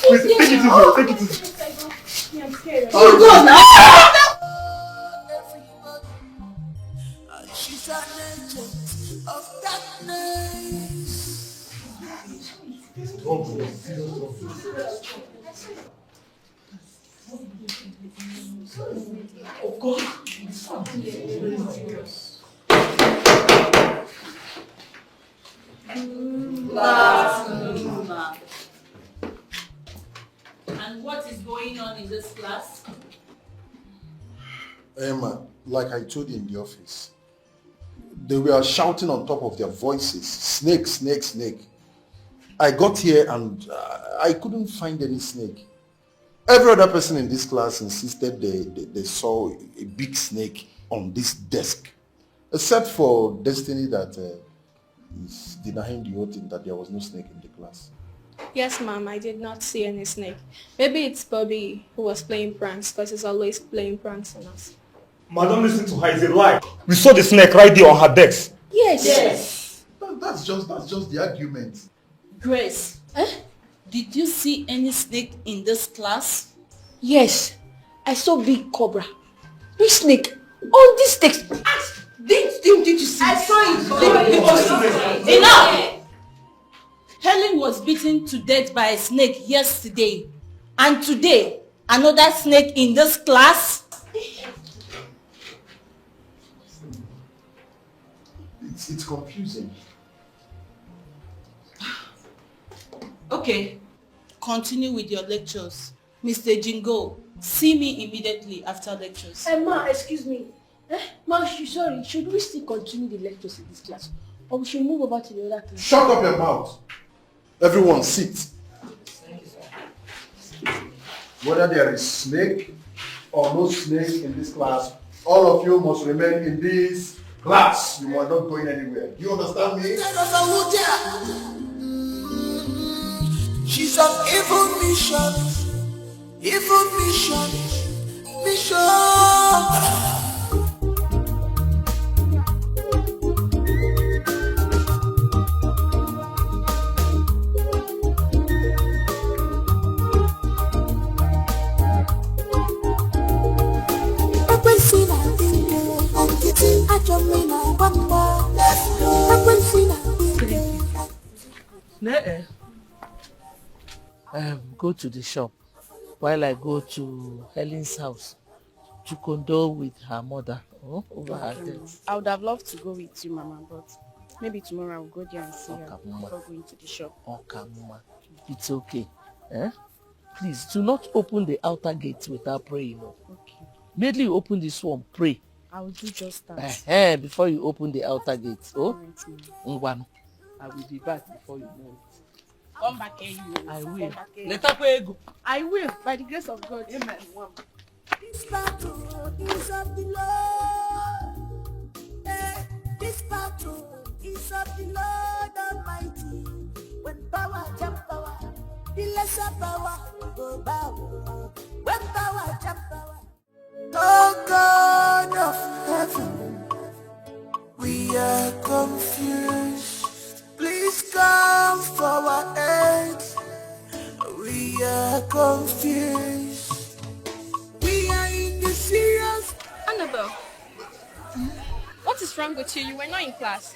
Take it easy. Take it easy.
I'm scared.
Oh, go now.
She's an agent of darkness.
Oh God.
And what is going on in this class?
Emma, like I told you in the office, they were shouting on top of their voices, snake, snake, snake. I got here and I couldn't find any snake. Every other person in this class insisted they saw a big snake on this desk, except for Destiny that is denying the whole thing that there was no snake in the class.
Yes, ma'am, I did not see any snake. Maybe it's Bobby who was playing pranks because he's always playing pranks on us.
Madam, listen to her, it's a lie. We saw the snake right there on her desk.
Yes.
That's just the argument.
Grace, did you see any snake in this class?
Yes, I saw big cobra. Big snake. On this text. Did you see?
I saw it. Enough! Helen was beaten to death by a snake yesterday. And today, another snake in this class?
It's confusing.
Okay, continue with your lectures. Mr. Jingo, see me immediately after lectures.
Ma, excuse me. Ma, sorry, should we still continue the lectures in this class? Or we should move over to the other class?
Shut up your mouth. Everyone sit. Whether there is snake or no snake in this class, all of you must remain in this class. You are not going anywhere. Do you understand me?
She's on evil mission. Evil mission. Mission.
Go to the shop while I go to Helen's house to condole with her mother over her death.
I would have loved to go with you, Mama, but maybe tomorrow I will go there and see her before going to the shop.
It's okay. Please, do not open the outer gate without praying.
Okay.
Immediately you open this one, pray.
I will do just that.
Before you open the outer gate.
Right,
I will be back before you know it.
come back here, you.
I will.
Let her go. I will, by the grace of God. Amen.
This battle is of the Lord. This battle is of the Lord Almighty. When power jump power, the lesser power go bow. When power jump power. Oh God of heaven, we are confused. Please come for our aid. We are confused. We are in the serious.
Annabelle, what is wrong with you? You were not in class.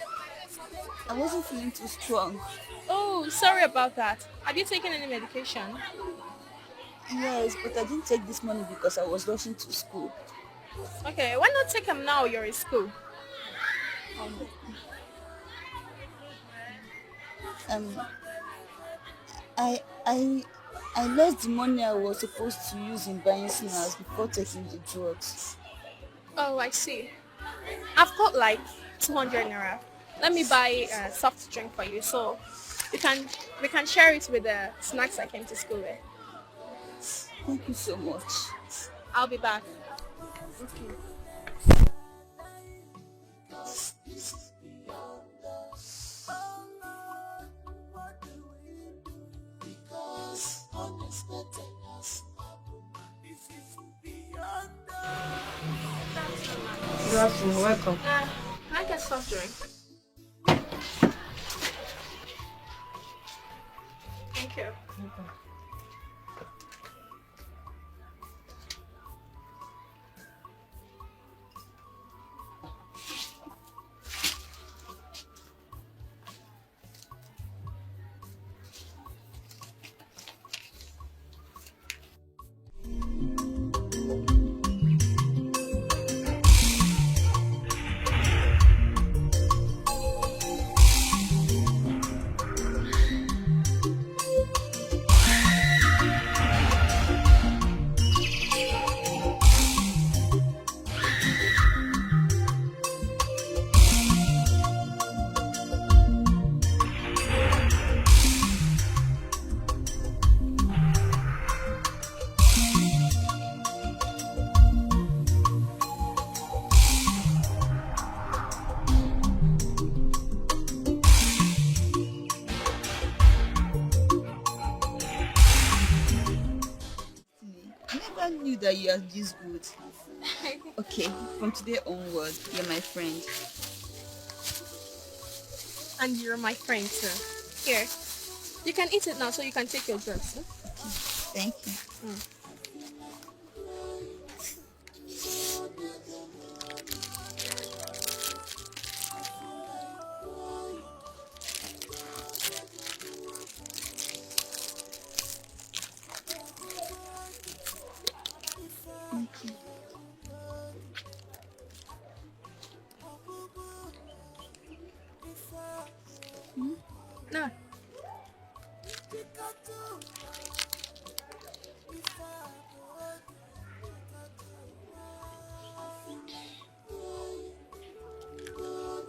I wasn't feeling too strong.
Oh, sorry about that. Have you taken any medication?
Yes, but I didn't take this morning because I was rushing to school.
Okay, why not take them now you're in school?
I lost the money I was supposed to use in buying snacks before taking the drugs.
Oh, I see. I've got like 200 naira. Let me buy a soft drink for you, so we can share it with the snacks I came to school with.
Thank you so much.
I'll be back.
Okay.
Good afternoon, welcome.
Can I get soft drink? Thank you.
That you are this good. Okay, from today onward, you're my friend.
And you're my friend too. Here, you can eat it now so you can take your drugs. Huh?
Thank you.
No.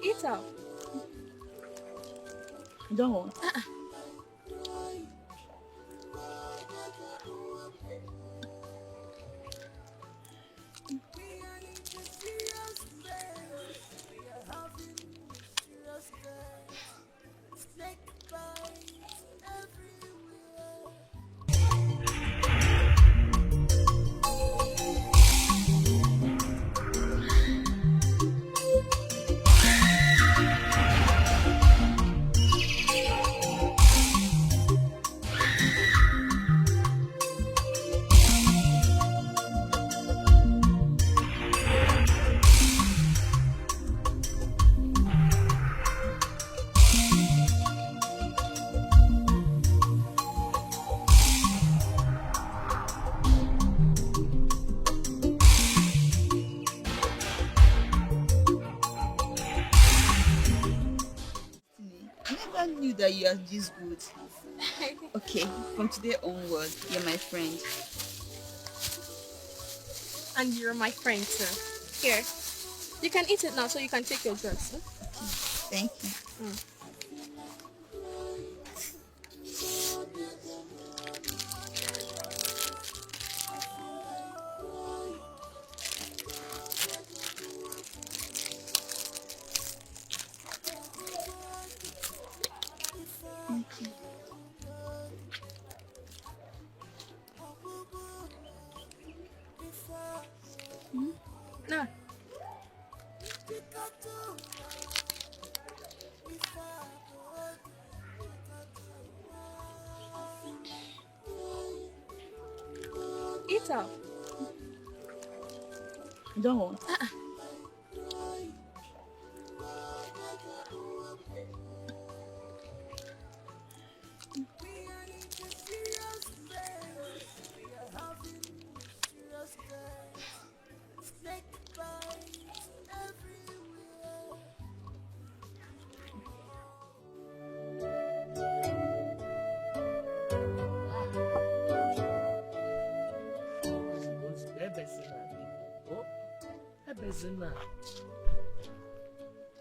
Eat up.
Don't want. never knew that you are this good. Okay, from today onward, you're my friend.
And you're my friend too. Here, you can eat it now so you can take your drugs. Huh?
Thank you.
No. Eat up.
Don't want.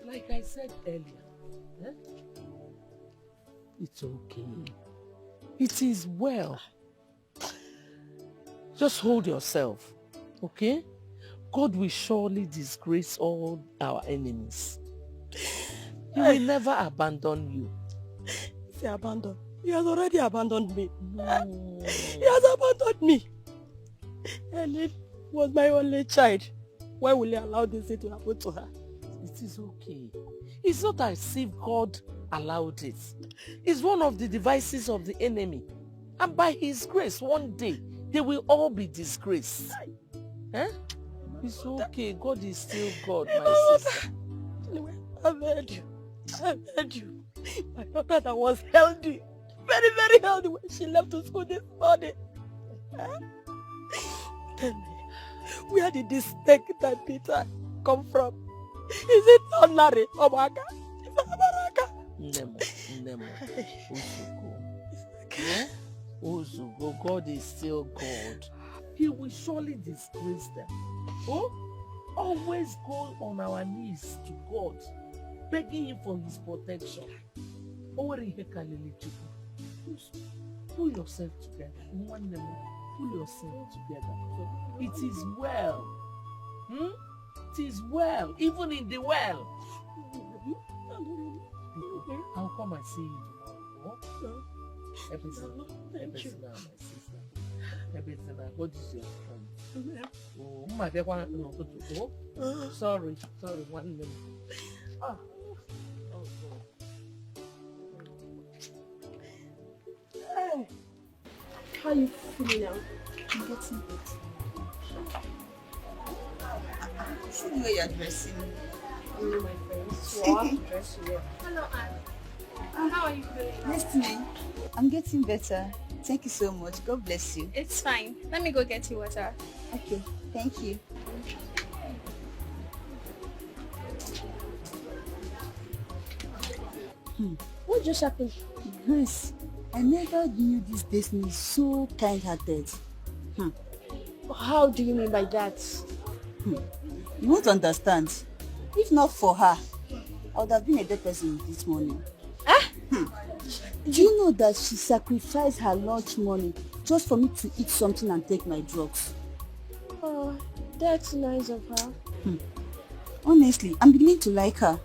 Like I said earlier, it's okay. It is well. Just hold yourself, okay? God will surely disgrace all our enemies. He will never abandon you.
If he abandoned, he has already abandoned me.
No.
He has abandoned me. Ellen was my only child. Why will he allow this thing to happen to her?
It is okay. It's not as if God allowed it. It's one of the devices of the enemy. And by his grace, one day, they will all be disgraced. Eh? It's okay. God is still God, my sister.
Anyway, I've heard you. I've heard you. My daughter that was healthy, very, very healthy when she left to school this morning. Tell me, where did this snake that Peter come from? Is it ordinary? Omaga?
Nemo, Uzugo. Yeah? Uzugo, God is still God. He will surely disgrace them. Oh? Always go on our knees to God, begging him for his protection. Pull yourself together. Pull yourself together. It is well. It is well, even in the well. I'll come and see you tomorrow. My sister. God is your friend. Sorry, one minute. Oh,
Hey, how are you feeling now?
I'm getting better. See the way you're dressing.
Hello, my friends. So I dress you well.
Hello, Anne. How are you feeling?
Nice to meet you. I'm getting better. Thank you so much. God bless you.
It's fine. Let me go get you water.
Okay, thank you.
What just happened?
Grace, I never knew this Destiny is so kind-hearted.
How do you mean by that?
You won't understand. If not for her, I would have been a dead person this morning. Do you know that she sacrificed her lunch money just for me to eat something and take my drugs?
Oh, that's nice of her.
Honestly, I'm beginning to like her.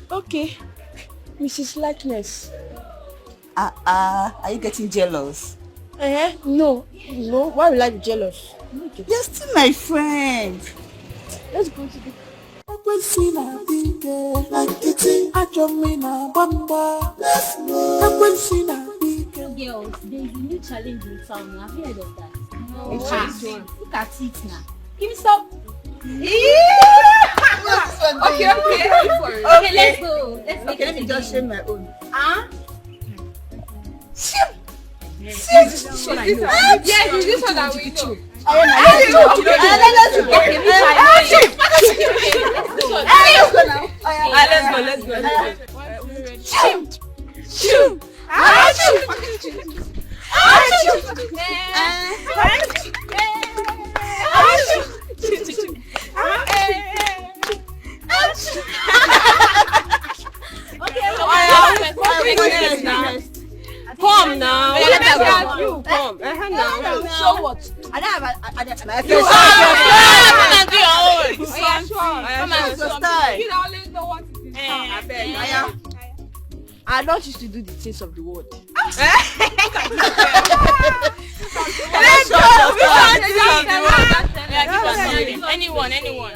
Okay, Mrs. Likeness.
Are you getting jealous?
No. Why will I be jealous?
You're still my friend.
Let's go to the...
Girls, there's a new challenge in town. Have you heard of that?
No.
Look at it now. Give me some.
Okay.
Okay, let's go.
Let me just share my own.
Yes, this one that we know.
Let's go.
Come now. You come.
So what? I don't have I don't used to do the things of the world.
Anyone.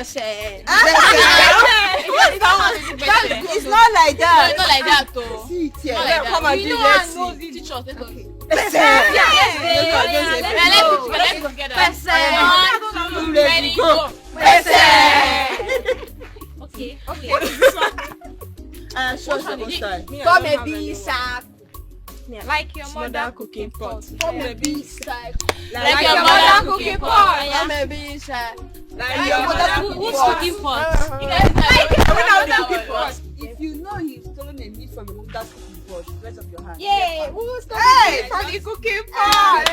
It's not like that.
It's not like that though.
Come and do let's see.
Teach us. Let's go.
Let's Come and be sack.
Like your mother cooking pot.
Come and be sack.
Like your mother cooking pot.
Come and be sack.
Like your mother cooking pot.
If you know you've stolen a meat from your mother's cooking pot, raise up your hand.
Yay! Who stole
Hey,
from the cooking pot?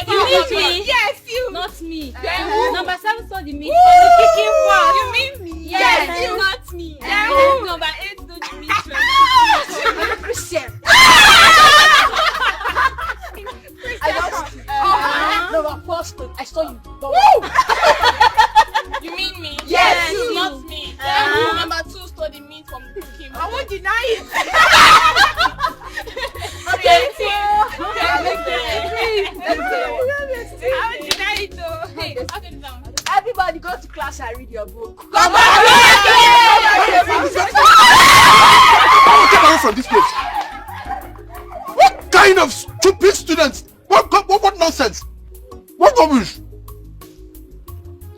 You mean me?
Yes, you.
Not me.
Then
Number 7 saw the meat from the cooking pot.
You mean me?
Yes,
you.
not me.
Then who?
Number 8 saw the meat from
Christian. I don't. No, apostle. I saw you.
You mean me?
Yes,
It's
you.
not me. Then who? Number 2 stole the meat from the cooking pot.
I won't deny it.
Everybody go to class and read your book.
Get away from this place. What kind of stupid students? What nonsense? What rubbish?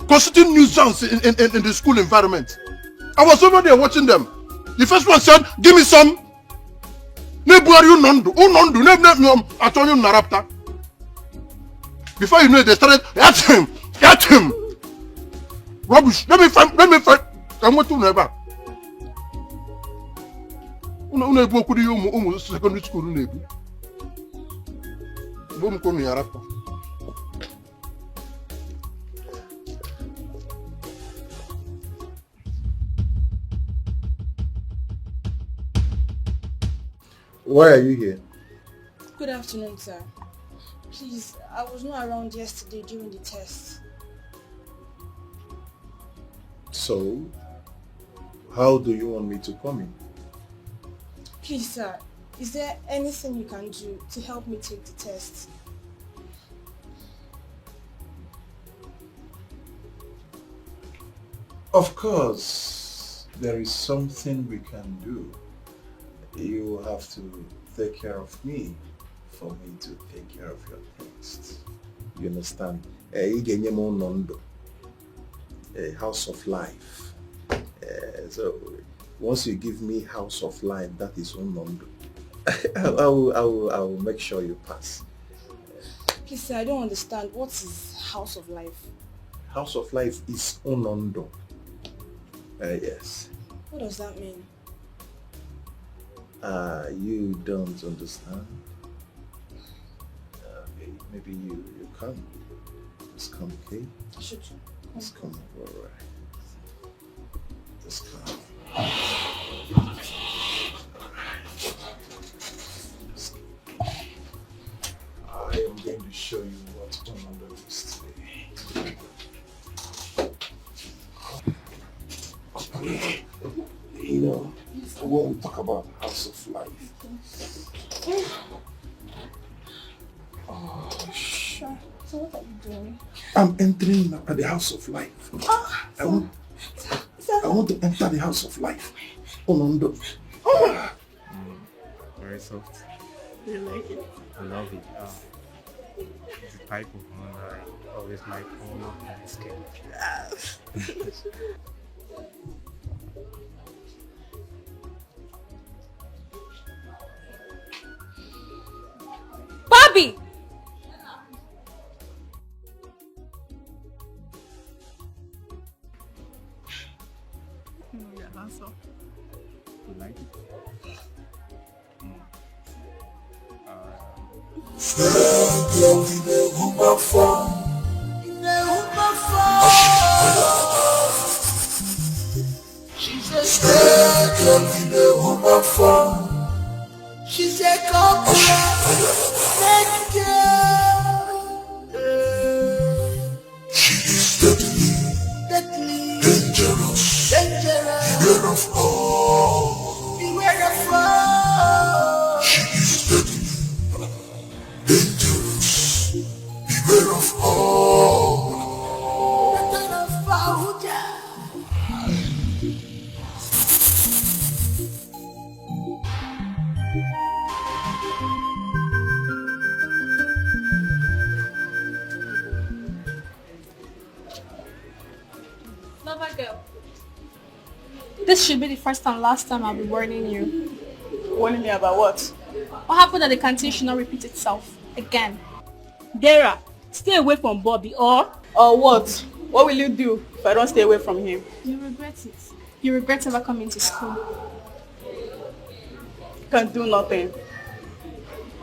Constituting nuisance in the school environment. I was over there watching them. The first one said, "Give me some." Before you know it, they started at him. Rubbish. Let me find. I'm going to never. Secondary school.
Why are you here?
Good afternoon, sir. Please, I was not around yesterday during the test.
So, how do you want me to come in?
Please, sir, is there anything you can do to help me take the test?
Of course, there is something we can do. You have to take care of me for me to take care of your test. You understand? A house of life. So once you give me house of life, that is unondo. I will make sure you pass.
Please, sir, I don't understand. What is house of life?
House of life is unondo. Yes.
What does that mean?
You don't understand? Maybe you come. Just come, okay?
Should you?
Just come, alright. Just come. I am going to show you what's going on under this today. You know, when we talk about house of life. Oh,
Sure. So what are you doing?
I'm entering at the house of life. I want to enter the house of life. Onondo.
Very soft.
You like it?
I love it. It's the type of one that I always like all of my skin.
Bobby!
You're handsome.
You like it?
She's a girl in the woman form. She's a compliment, she is deadly, dangerous, beware of all, beware of all. She is deadly, dangerous, beware of all.
Lover girl. This should be the first and last time I'll be warning you.
Warning me about what?
What happened at the canteen should not repeat itself again.
Dara, stay away from Bobby or what? What will you do if I don't stay away from him?
You regret it. You regret ever coming to school.
Can't do nothing.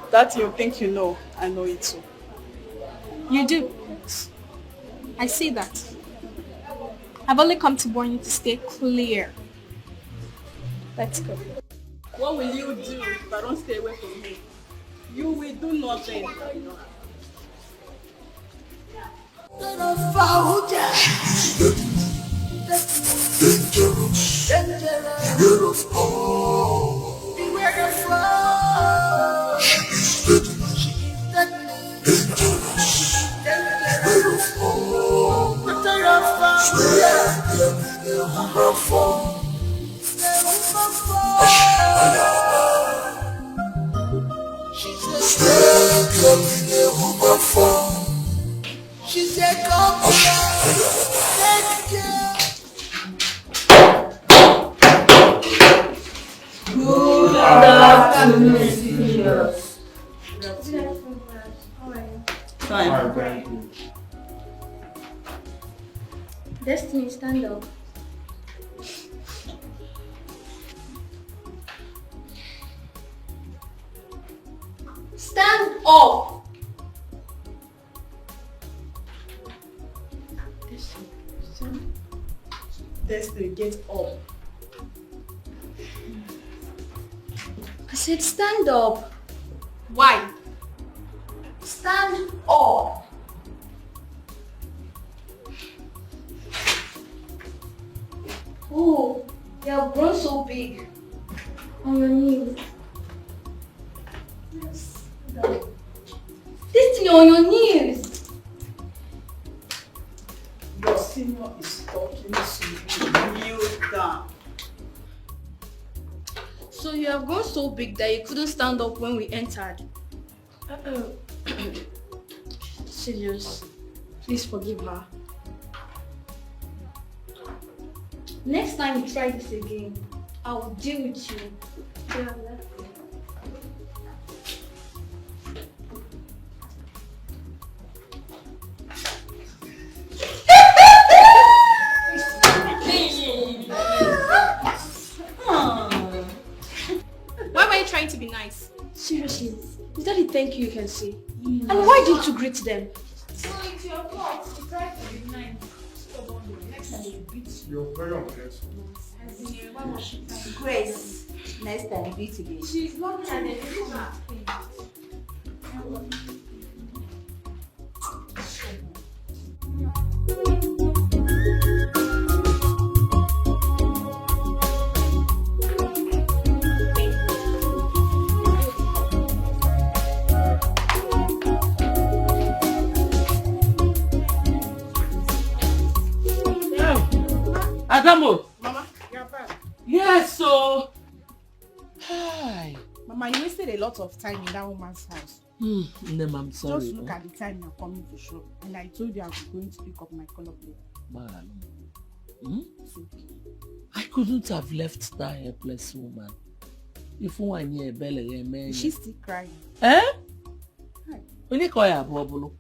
That you think you know, I know it too.
You do. I see that. I've only come to warn you to stay clear. Let's go.
What will you do if I don't stay away from him? You will do nothing.
Dangerous, beware of all, beware of all. She is deadly, dangerous, beware of all. She's a good afternoon, seniors.
Fine.
Destiny, stand up. Stand up!
Destiny, get up.
I said stand up.
Why?
Stand up. Oh, you have grown so big. On your knees. Yes. This thing on your knees.
Your senior is talking to you. Kneel down.
So you have grown so big that you couldn't stand up when we entered. Serious. Please forgive her. Next time you try this again, I will deal with you. Yeah,
Why were you trying to be nice?
seriously, is that the thank you can say? And why didn't you greet them?
So it's your fault. You tried to be nice. Next time you beat
You're very ungrateful.
Grace, next time beat again.
She's looking at the
Adamo!
Mama, you're back.
Yes, so. Hi.
Mama, you wasted a lot of time in that woman's house.
Nem, I'm sorry.
Just look at the time you're coming to shop. And I told you I was going to pick up my color plate.
Man.
It's okay.
I couldn't have left that helpless woman. If one year belly, man.
Is she still crying?
Eh?
Hi.
When you call her bubble.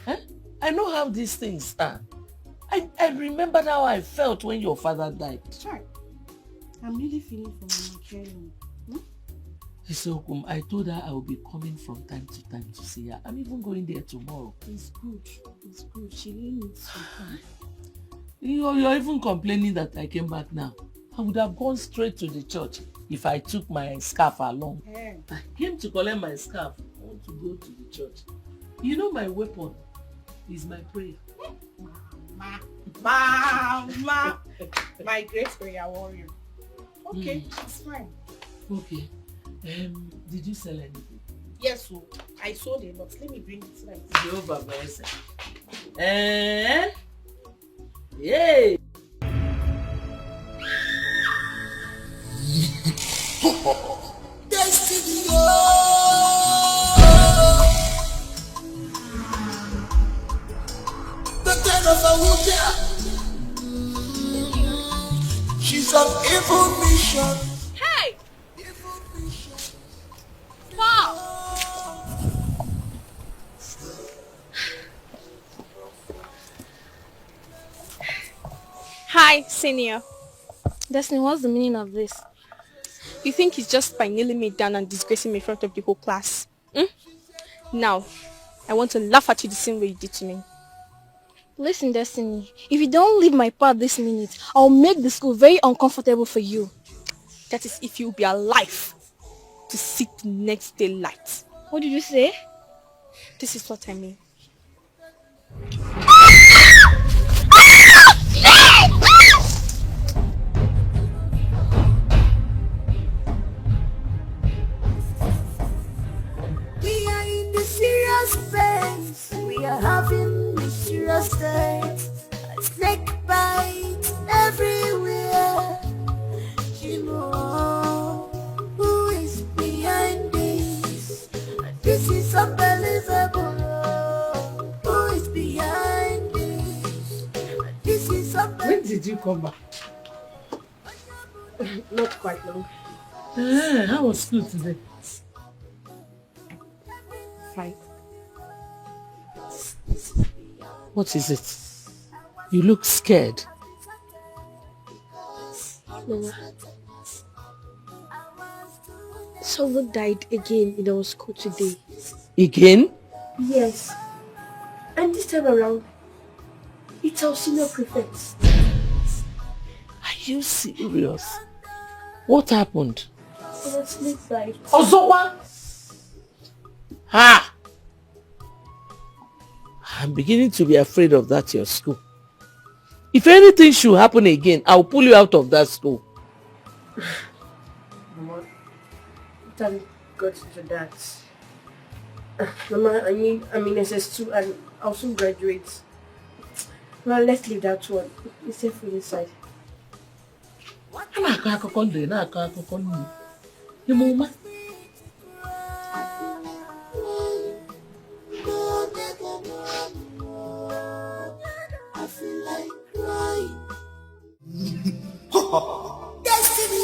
Eh? I know how these things are. I remembered how I felt when your father died.
Sure. I'm really feeling for Mama Karen.
So I told her I will be coming from time to time to see her. I'm even going there tomorrow.
It's good. It's good. She really needs some time.
You're even complaining that I came back now. I would have gone straight to the church if I took my scarf along.
Yeah.
I came to collect my scarf. I want to go to the church. You know my weapon is my prayer.
Mama, my great prayer warrior. Okay, it's fine.
Okay. Did you sell anything?
Yes, so I sold a lot. Let me bring it right.
Jehovah bless. Yay!
Destiny, the kind of a woman. She's on evil mission.
Hey! Wow! Hi, senior. Destiny, what's the meaning of this? You think it's just by kneeling me down and disgracing me in front of the whole class? Now, I want to laugh at you the same way you did to me.
Listen, Destiny, if you don't leave my path this minute, I'll make the school very uncomfortable for you.
That is if you'll be alive to see the next day light.
What did you say?
This is what I mean.
We are in the serious phase. We are having mysterious states. Snake bites everywhere. You know who is behind this? This is unbelievable. Who is behind this? This is unbelievable.
When did you come back?
Not quite long.
How was school today?
Fine.
What is it? You look scared.
Mama, someone died again in our school today.
Again?
Yes. And this time around, it's our senior prefect.
Are you serious? What happened?
It was snake bite.
Ozowa! Ha! I'm beginning to be afraid of that your school. If anything should happen again, I'll pull you out of that school.
Mama, thank God for that. Mama, I'm in SS2 and I'll soon graduate. Well, let's leave that one. It's safe inside.
A na-akọ akụkọ ndụ, na-akọ akụkọ nnu. Ime ụma.
I feel like crying. Destiny,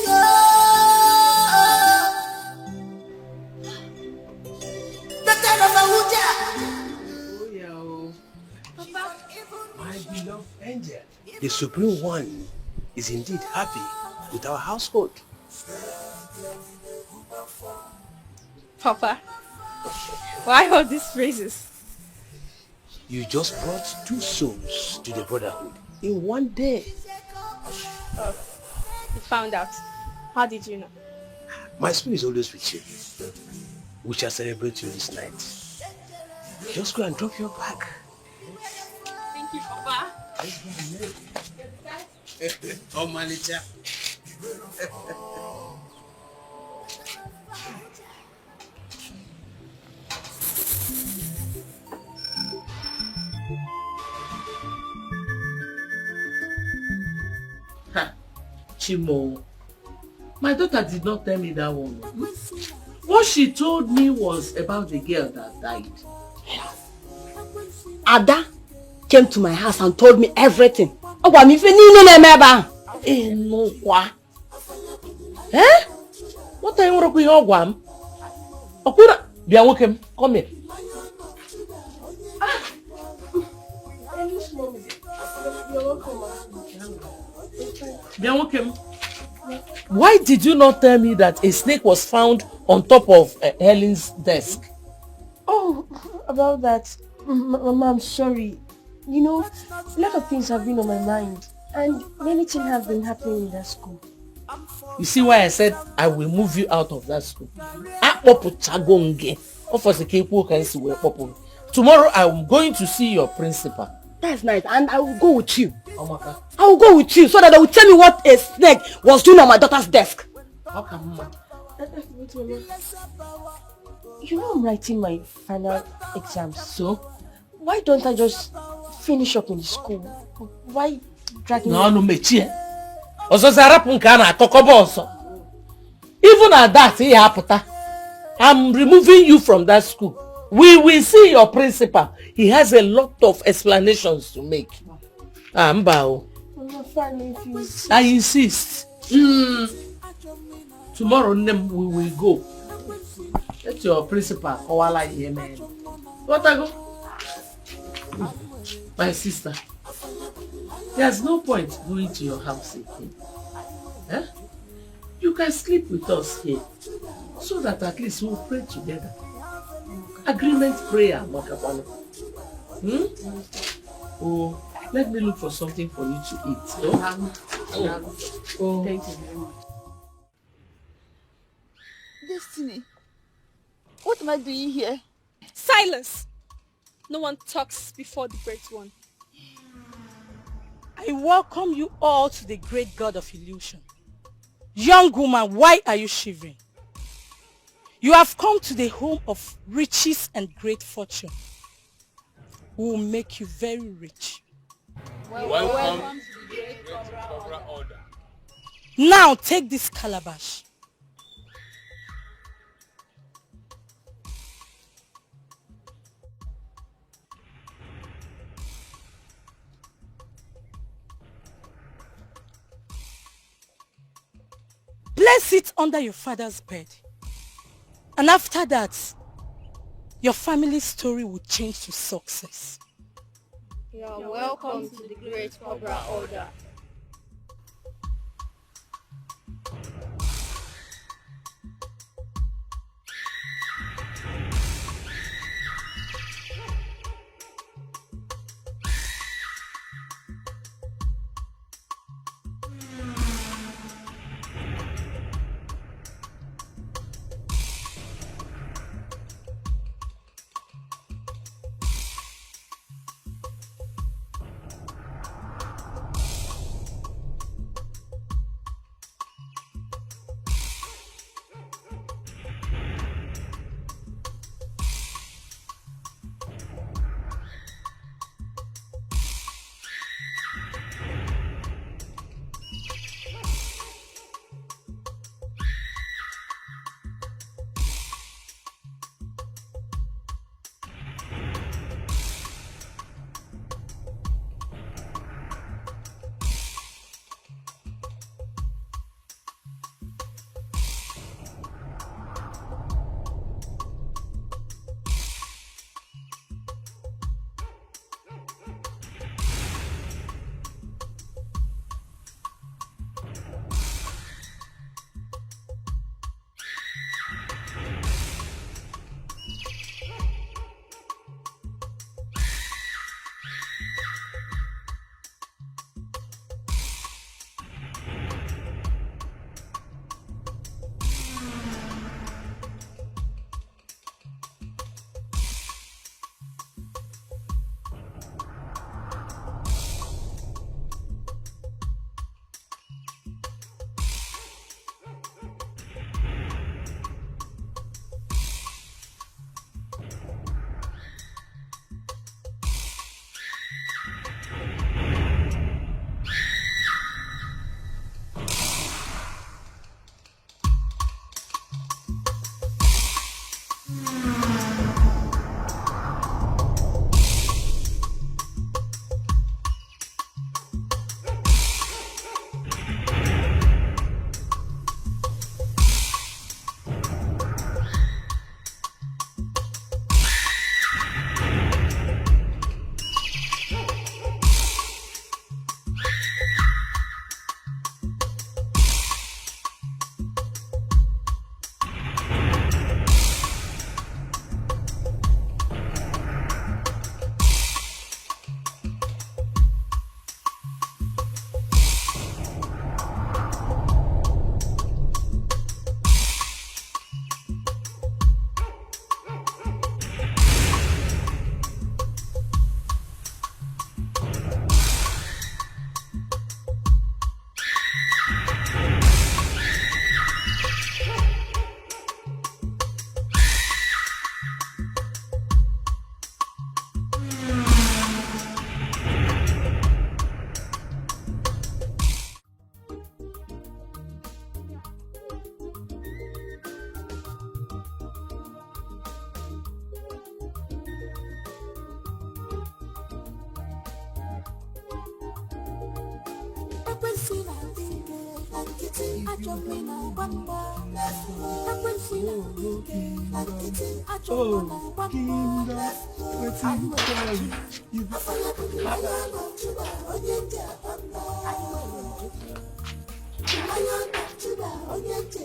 the kind of a wuja.
Oh yeah, my beloved angel, the Supreme One is indeed happy with our household.
Papa, why all these phrases?
You just brought 2 souls to the brotherhood in one day.
Oh, you found out. How did you know?
My spirit is always with you. We shall celebrate you this night. Just go and drop your bag.
Thank you, Papa.
Oh, manager.
Chimo, my daughter did not tell me that one. What she told me was about the girl that died.
Ada came to my house and told me everything.
Eh? What are you working on? Okura, be a welcome. Come here.
You're welcome.
Why did you not tell me that a snake was found on top of Helen's desk?
Oh, about that. Mama, I'm sorry. You know, a lot of things have been on my mind. And many things have been happening in that school.
You see why I said I will move you out of that school? Tomorrow I am going to see your principal.
That's nice, and I will go with you. I will go with you so that they will tell me what a snake was doing on my daughter's desk.
Okay, Mama. You know I'm writing my final exams, so why don't I just finish up in the school? Why drag me?
No, mechie. Even at that, I'm removing you from that school. We will see your principal. He has a lot of explanations to make. Mbao. I insist. Tomorrow we will go. Let your principal Kowala here, man. What I go? My sister. There's no point going to your house again. Eh? You can sleep with us here. So that at least we'll pray together. Agreement prayer, Makapano. Oh, let me look for something for you to eat. Oh.
Thank you very much.
Destiny, what am I doing here?
Silence! No one talks before the great one.
I welcome you all to the great god of illusion. Young woman, why are you shivering? You have come to the home of riches and great fortune. We will make you very rich.
Welcome to the great Cobra Order.
Now take this calabash. Place it under your father's bed. And after that, your family's story will change to success.
You're welcome to the great Cobra Order.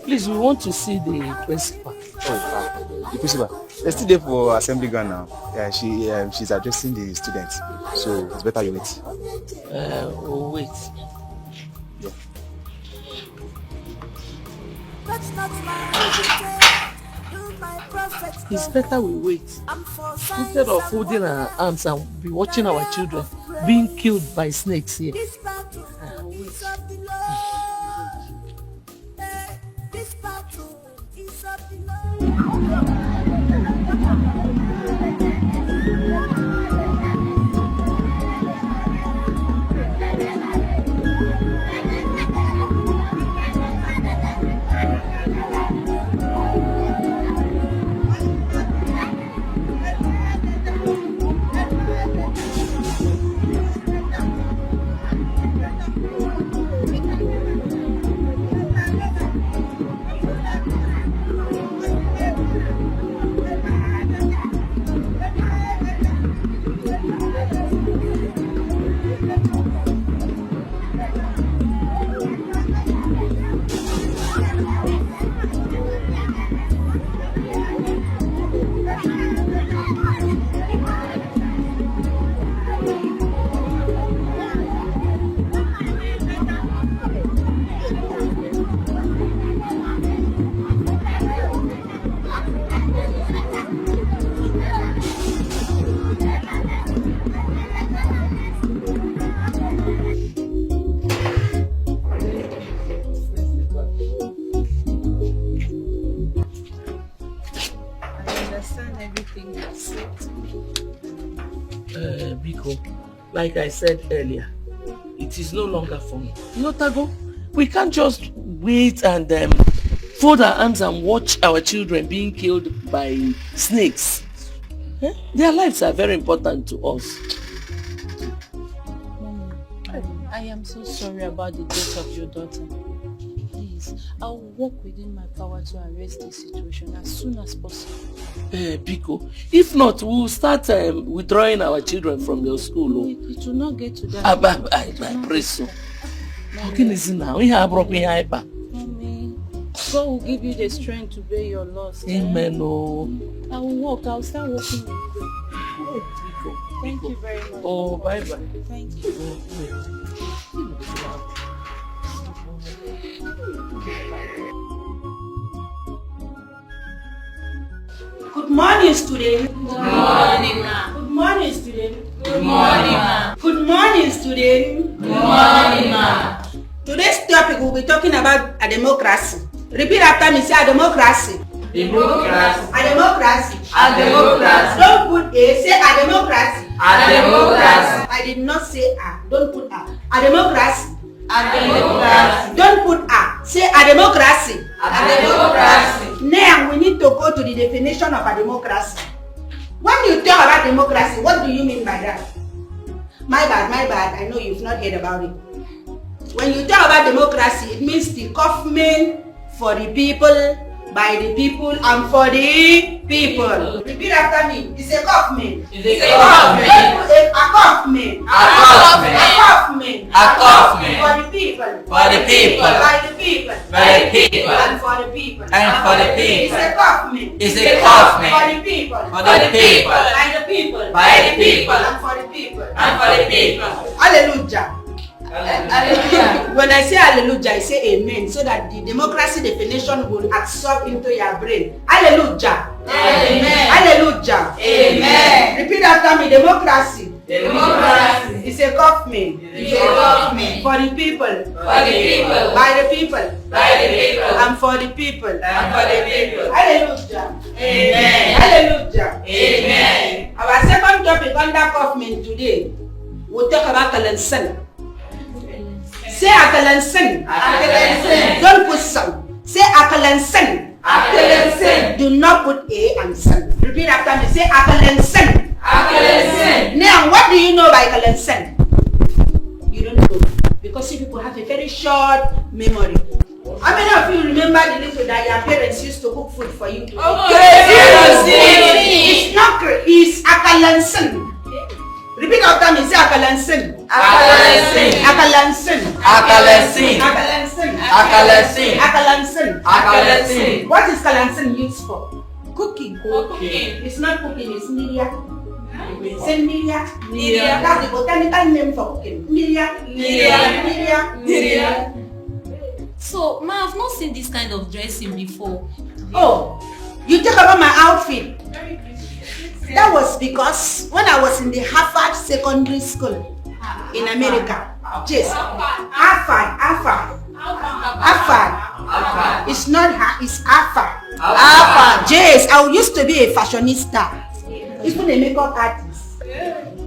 Please, we want to see the principal.
The principal. They're still there for assembly ground now. Yeah, she's addressing the students. So it's better you wait.
We'll wait.
Yeah.
It's better we wait. Instead of holding our arms and be watching our children being killed by snakes here. Like I said earlier, it is no longer funny. Tago, we can't just wait and fold our arms and watch our children being killed by snakes. Their lives are very important to us.
Mommy, I am so sorry about the death of your daughter. Please, I will work within my power to arrest this situation as soon as possible.
Biko, if not, we'll start withdrawing our children from your school.
It will not get to that.
I pray so. How can you now? We have brought me hyper.
Mommy, God will give you the strength to bear your loss.
Amen.
I will walk. I will start walking. Thank you very much.
Oh, bye bye.
Thank you.
Good morning, student.
Good morning, ma'am.
Good morning, student.
Good morning, ma'am.
Good morning, student.
Good morning, ma'am.
Today's topic will be talking about a democracy. Repeat after me, say a democracy.
Democracy.
A democracy.
A democracy.
Don't put a, say a democracy.
A democracy.
I did not say a, don't put a. A democracy.
A democracy.
Don't put a, say a democracy.
A democracy.
Now we need to go to the definition of a democracy. When you talk about democracy, what do you mean by that? My bad, I know you've not heard about it. When you talk about democracy, it means the government for the people, by the people, and for the people. Repeat after me. It's a government.
It's a government.
A government.
A government.
A government.
A government.
For the people.
For the people.
By the people.
By the people.
And for the people.
And for the people.
It's a government.
It's a government.
For the people.
For the people.
By the people.
By the people.
And for the people.
And for the people.
Hallelujah.
Hallelujah.
When I say hallelujah, I say amen, so that the democracy definition will absorb into your brain. Hallelujah.
Amen.
Hallelujah.
Amen.
Repeat after me. Democracy.
Democracy.
It's a government.
It's a government.
For the people.
For the people.
By the people.
By the people.
And for the people.
And for the people.
Hallelujah.
Amen.
Hallelujah.
Amen.
Our second topic under government today, we'll talk about Kalensen. Say Akalensen.
Akalensen.
Don't put some. Say Akalensen.
Akalensen.
Do not put a and sen. Repeat after me. Say Akalensen.
Akalensen.
Now, what do you know by Akalensen? You don't know. Because you people have a very short memory. How many of you remember the little that your parents used to cook food for you? It's not it's akalansin. Repeat after me, say akalansin. Akalansin. Akalansin. Akalansin. Akalansin. Akalansin. Akalansin. What is kalansin used for? Cooking. Cooking. It's not cooking, it's media. Say media. Media. That's the botanical name for cooking. Media. Media. Media.
So, ma, I've not seen this kind of dressing before.
Oh, you talk about my outfit. That was because when I was in the Harvard Secondary School in America, yes, Harvard. It's not it's Harvard. Yes, I used to be a fashionista, even a makeup artist.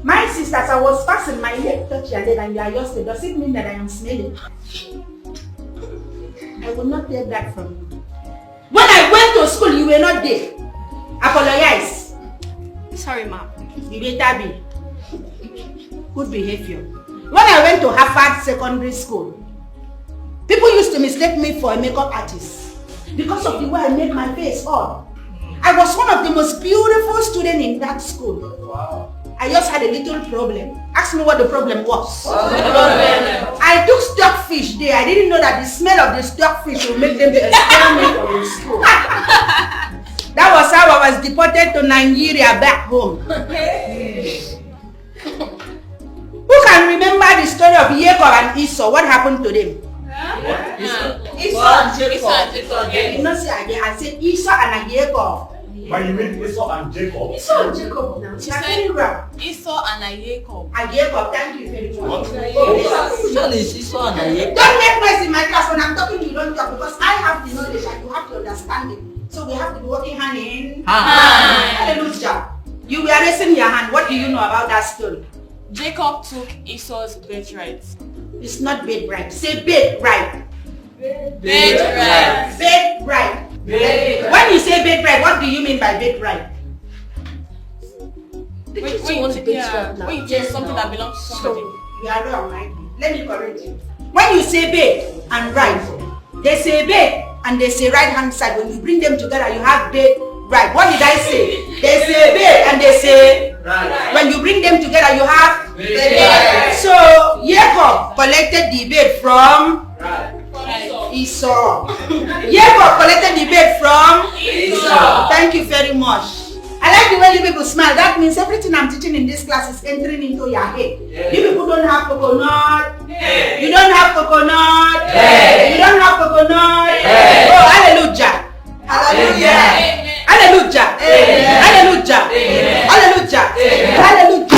My sisters, I was fastened my leg touch your leg and you are yours. Does it mean that I am smelling? I will not take that from you. When I went to school, you were not there. Apologize.
Sorry, ma'am.
You better be. Good behavior. When I went to Harvard Secondary School, people used to mistake me for a makeup artist because of the way I made my face up. I was one of the most beautiful students in that school. Wow. I just had a little problem. Ask me what the problem was. I took stockfish there. I didn't know that the smell of the stockfish would make them expel me from the school. That was how I was deported to Nigeria back home. Who can remember the story of Jacob and Esau? What happened to them? Esau and Jacob. I did not say again. I said Esau and Jacob.
But you mean Esau and Jacob?
Esau and Jacob now.
She said Esau and Jacob.
Jacob, thank you very much.
Esau and Jacob.
Don't make noise in my class. When I'm talking, you don't talk because I have the knowledge and you have to understand it. So we have to be working hand in hand. Hallelujah. You were raising your hand. What do you know about that story?
Jacob took Esau's birthright.
It's not birthright. Say birthright.
Birthright.
Birthright. When you say birthright, what do you mean by birthright?
When you take something that belongs to somebody.
You are wrong, right? Let me correct you. When you say bed and right, they say bed and they say right hand side. When you bring them together, you have bed, right. What did I say? They say bed and they say right. When you bring them together, you have bed. So Jacob collected the bed from Esau. Jacob collected the bed from Esau. Thank you very much. I like the way you people smile. That means everything I'm teaching in this class is entering into your head. You people don't have coconut. You don't have coconut. You don't have coconut. Oh, hallelujah. Hallelujah. Hallelujah. Hallelujah. Hallelujah. Hallelujah.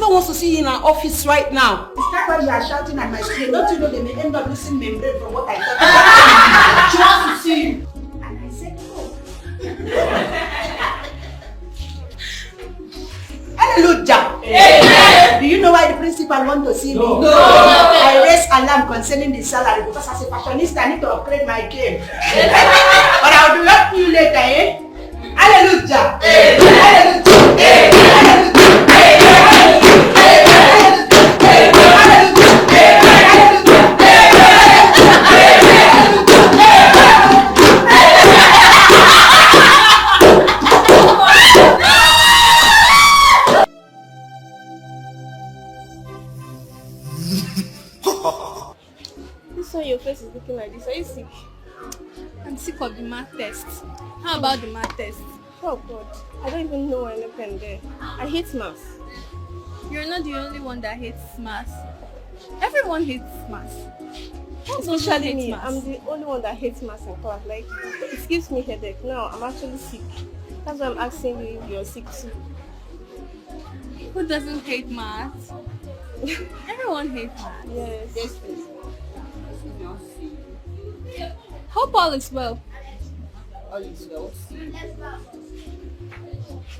Wants to see you in our office right now.
Is that why you are shouting at my screen? Don't you know they may end up losing membrane from what I thought about?
She wants to see you.
And I said, oh. Hallelujah. Do you know why the principal want to see me? No. I raised alarm concerning the salary because as a fashionista I need to upgrade my game. But I will do that to you later, eh? Hallelujah. Hallelujah. Hallelujah.
This why your face is looking like this. Are you sick? I'm sick of the math test. How about the math test? Oh God, I don't even know where I pen there. I hate math.
You're not the only one that hates math. Everyone hates math.
Especially me. I'm the only one that hates math in class. Like, it gives me headache. Now I'm actually sick. That's why I'm asking you if you're sick too.
Who doesn't hate math? Everyone hates math.
Yes.
Hope all is well.
All is well.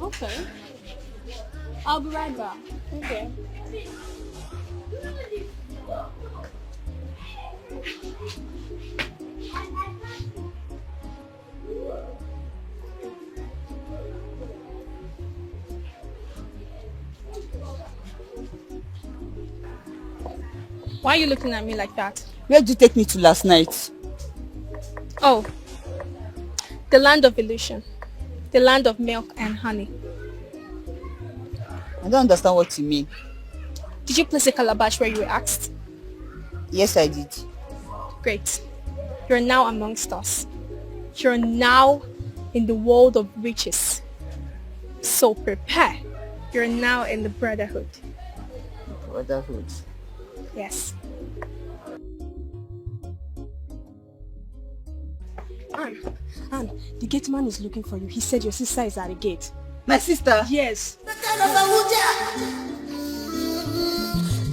Okay. I'll be right back.
Okay. Why are you looking at me like that?
Where did you take me to last night?
Oh, the land of illusion. The land of milk and honey.
I don't understand what you mean.
Did you place a calabash where you were asked?
Yes, I did.
Great. You're now amongst us. You're now in the world of riches. So prepare. You're now in the brotherhood.
Brotherhood?
Yes.
Anne, the gate man is looking for you. He said your sister is at the gate.
My sister?
Yes.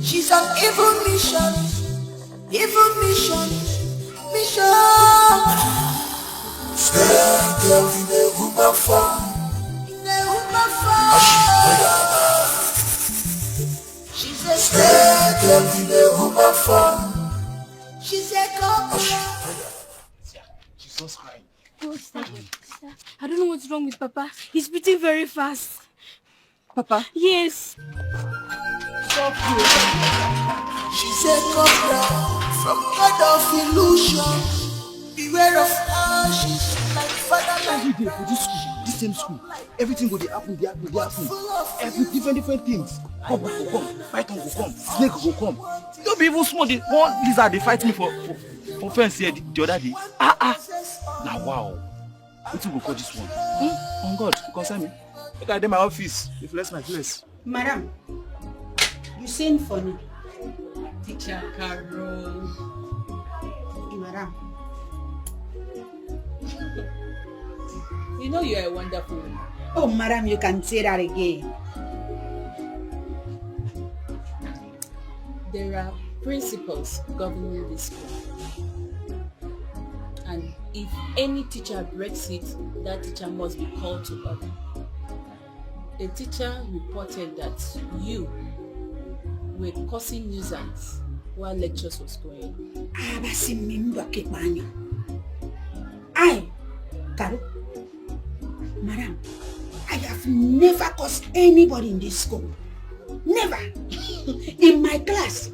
She's on evil mission. Evil mission. Mission. Stay girl in the woman farm. In the woman farm. She's a stay girl in the woman farm. She's a couple.
She's just crying.
Oh, stop. I don't know what's wrong with Papa. He's beating very fast.
Papa?
Yes.
She's a cobra from God of illusion. Beware of her, she's like fatherland.
Every day for this school, this same school, everything go dey happen. Every different things. Cobra go come, python go come, snake go come. Don't be even small. The one lizard they fight me for fence here the other day. Now wow. Wetin go call this one? On God, concern me. Look at them my office. They flex my place.
Madam, you sing funny.
Teacher Carol.
Madam.
You know you are a wonderful woman.
Oh, madam, you can say that again.
There are principles governing this school. And if any teacher breaks it, that teacher must be called to order. A teacher reported that you were causing nuisance while lectures was going.
Karo, madam, I have never caused anybody in this school. Never. In my class,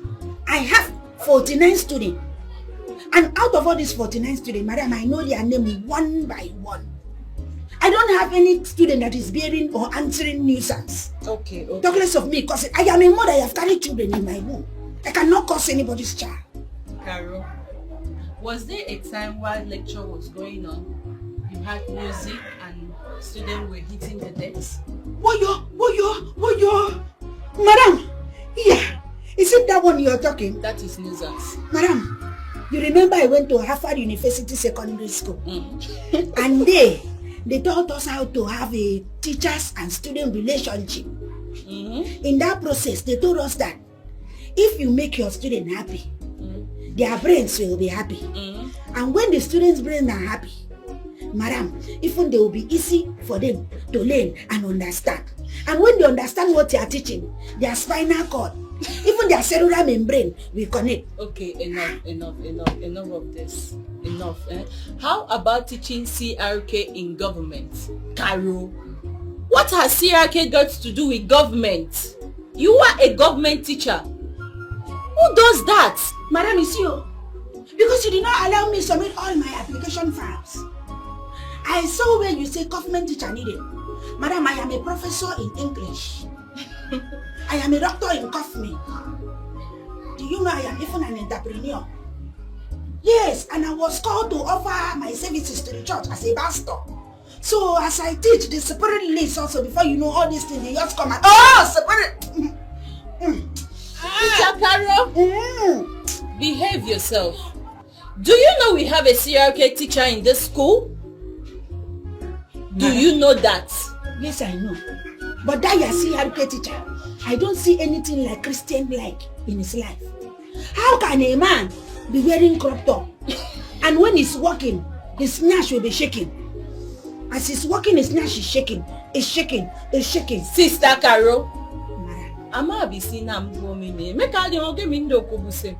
I have 49 students. And out of all these 49 students, madam, I know their name one by one. I don't have any student that is bearing or answering nuisance.
Okay.
Talk less of me, because I am a mother. I have carried children in my womb. I cannot cause anybody's child.
Carol, was there a time while lecture was going on, you had music and students were hitting the decks?
Woyo! Madam, yeah. Is it that one you are talking?
That is nuisance.
Madam, you remember I went to Harvard University Secondary School. And they taught us how to have a teachers and student relationship. In that process, they told us that if you make your student happy, their brains will be happy. And when the students' brains are happy, madam, even they will be easy for them to learn and understand. And when they understand what you are teaching, their spinal cord, even their cellular membrane will connect.
Okay, enough of this. Enough. How about teaching CRK in government? Carol, what has CRK got to do with government? You are a government teacher. Who does that?
Madam, it's you. Because you did not allow me to submit all my application files. I saw where you say government teacher needed. Madam, I am a professor in English. I am a doctor in coffee. Do you know I am even an entrepreneur? Yes, and I was called to offer my services to the church as a pastor. So as I teach the separate list also, before you know all these things, they just come and separate.
Teacher Carol, behave yourself. Do you know we have a CRK teacher in this school? Do you know that?
Yes, I know. But that your CRK teacher, I don't see anything like Christian-like in his life. How can a man be wearing crop top? And when he's walking, his snatch will be shaking. As he's walking, his snatch is shaking. It's shaking. It's shaking.
Sister Carol, Ama be seen am go me. Make all the okay me ndo kubuse.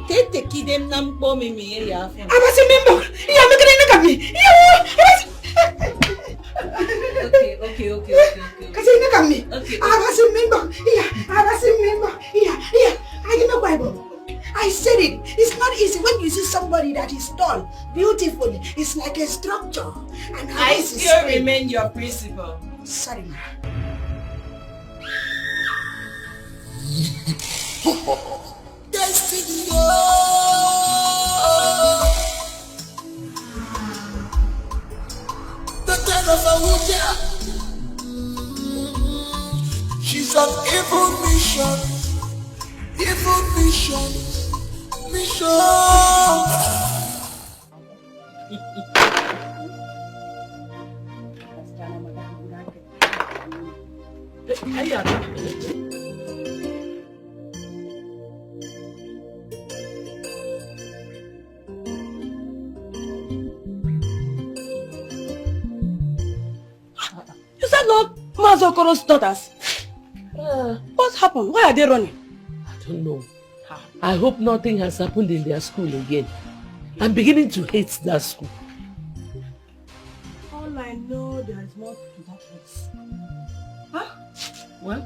Tete kidem nam pomi mi ya.
Abasi member. Yeah, make it look at me.
Okay.
Kasi look at me. Abasi member. Yeah, Abasi member. Yeah. I know Bible. I said it. It's not easy when you see somebody that is tall, beautiful. It's like a structure. And
I still remain your principal.
Sorry, ma.
Destiny. The kind of a woman. She's on evil mission.
Is that not Mazokoro's daughters? What happened? Why are they running?
I don't know. I hope nothing has happened in their school again. I'm beginning to hate that school.
All I know, there is more to that place. Huh?
Well,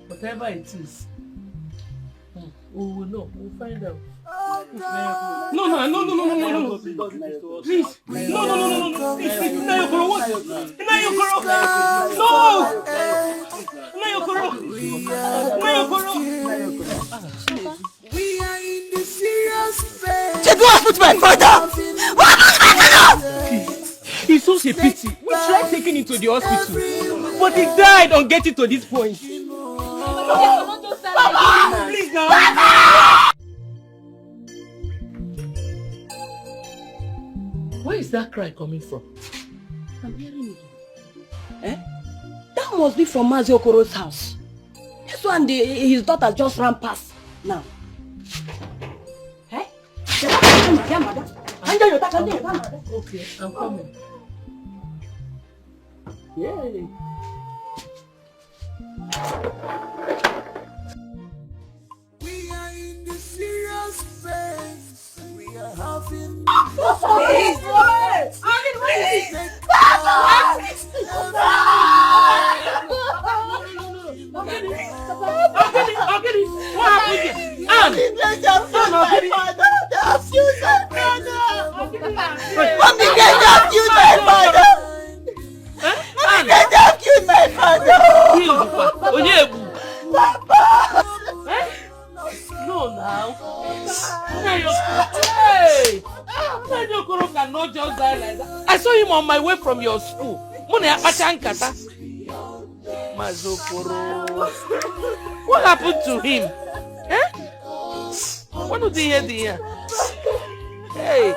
whatever it is, we will know. We'll find out.
No. Please. No. Please. Nayokoro, what? Nayokoro. No. Nayokoro.
We are in the serious phase.
Take what happened to my father? What happened?
It's such a pity. We tried taking him to the hospital, but he died on getting to this point.
Papa!
Please now.
Where is that cry coming from?
I'm hearing it. That must be from Maziokoro's house. This one, his daughter just ran past now.
Okay, I'm coming. Yay!
We are in the serious phase. We are having.
Please!
I'll get it. What happened here?
Mommy, get up, you my father! Mommy, get up, you my father!
No, now. Hey! Nayokoro cannot just die like that. I saw him on my way from your school. Mazokoro. What happened to him? What did he hear there? Hey!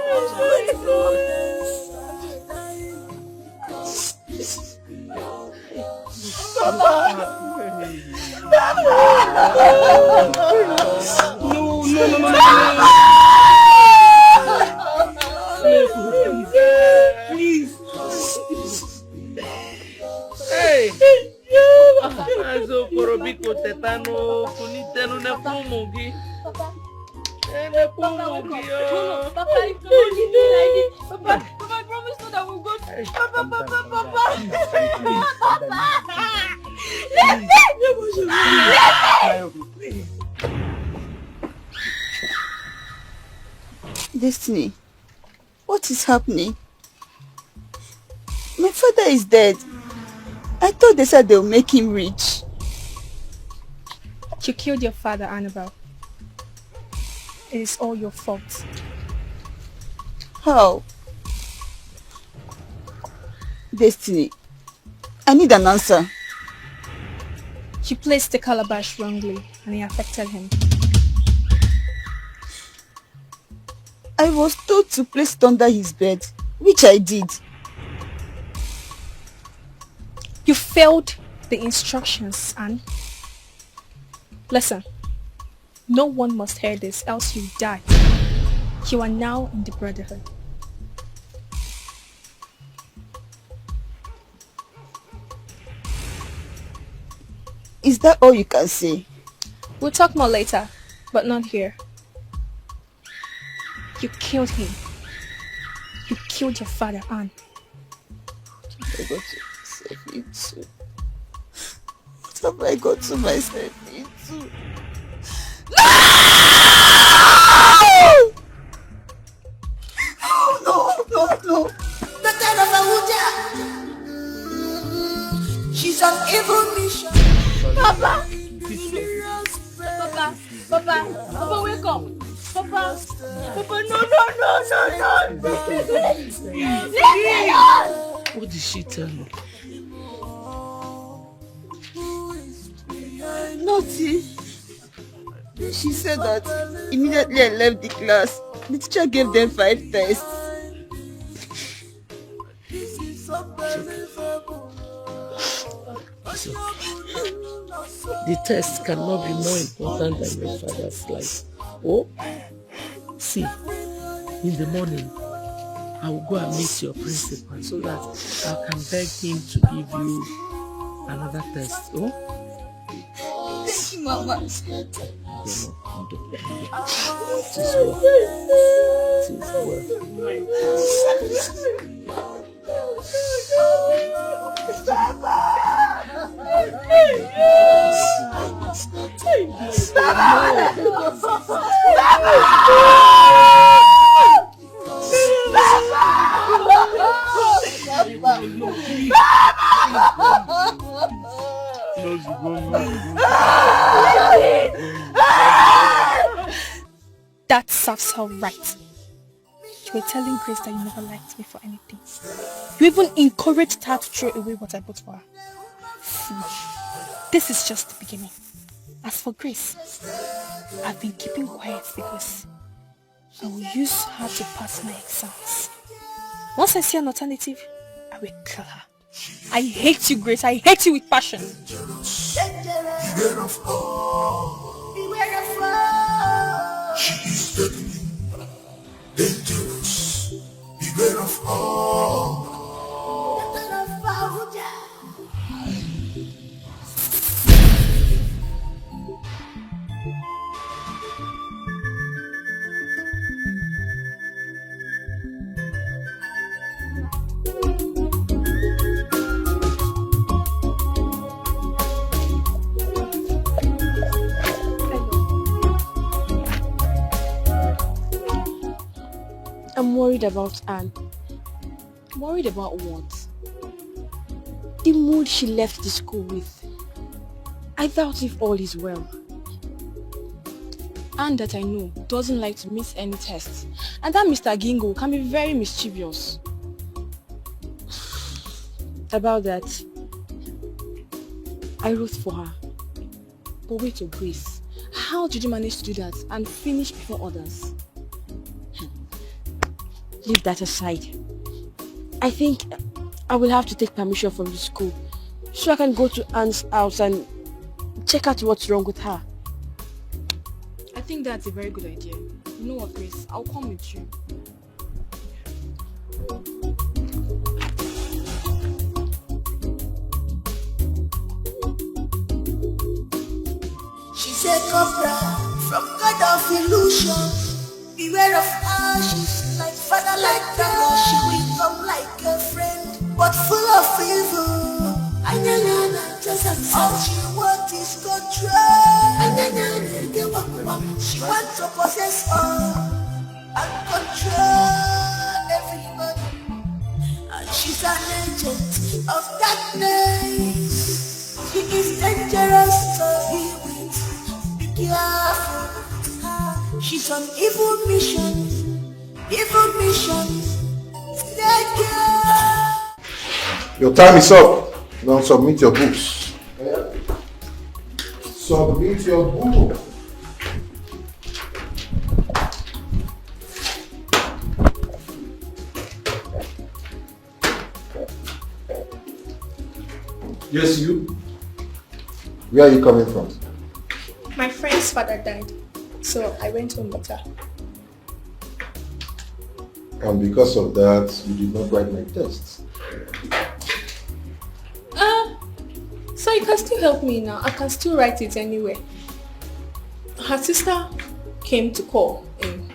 Please.
Hey! Azokoro biko tetano kunitenu ne pumugi. Ne pumugi yo.
Papa, if you give me like this, Papa, I promise you that we'll go to
Destiny, what is happening? My father is dead. I thought they said they'll make him rich.
You killed your father, Annabelle. It is all your fault.
How? Destiny, I need an answer.
You placed the calabash wrongly and it affected him.
I was told to place it under his bed, which I did.
You failed the instructions, Anne. Listen, no one must hear this, else you die. You are now in the Brotherhood.
Is that all you can say?
We'll talk more later, but not here. You killed him. You killed your father, Anne.
I got myself into? What have I got to myself into? No! No.
The kind of Abuja. She's on evil mission.
Papa, wake up. Papa, no.
What did she tell you?
Nothing. She said that immediately I left the class, the teacher gave them 5 tests.
So, the test cannot be more important than your father's life. Oh, see, in the morning, I will go and meet your principal so that I can beg him to give you another test. Oh?
Thank you, Mama.
That serves her right. You were telling Grace that you never liked me for anything. You even encouraged her to throw away what I bought for her. This is just the beginning. As for Grace, I've been keeping quiet because I will use her to pass my exams. Once I see an alternative, I will kill her. I hate you, Grace. I hate you with passion.
Beware of all. Beware of all. She is deadly, dangerous. Beware of all. Beware of Abuja.
I'm worried about Anne. Worried about what? The mood she left the school with. I doubt if all is well. Anne that I know doesn't like to miss any tests. And that Mr. Gingo can be very mischievous. About that, I wrote for her. But wait, Grace, how did you manage to do that and finish before others? Leave that aside. I think I will have to take permission from the school so I can go to Anne's house and check out what's wrong with her. I think that's a very good idea. You know what, Grace? I'll come with you.
She's a cobra from God of illusion. Beware of her, she's like father, like daughter. She will come like a friend, but full of evil. Just all she wants is control. She wants to possess all and control everybody. And she's an agent of darkness. She is dangerous to be with. Be careful. She's on evil mission. Evil mission.
Your time is up. Now submit your books. Submit your book. Yes, you. Where are you coming from?
My friend's father died, so I went home with her.
And because of that, you did not write my tests.
So you can still help me now. I can still write it anyway. Her sister came to call in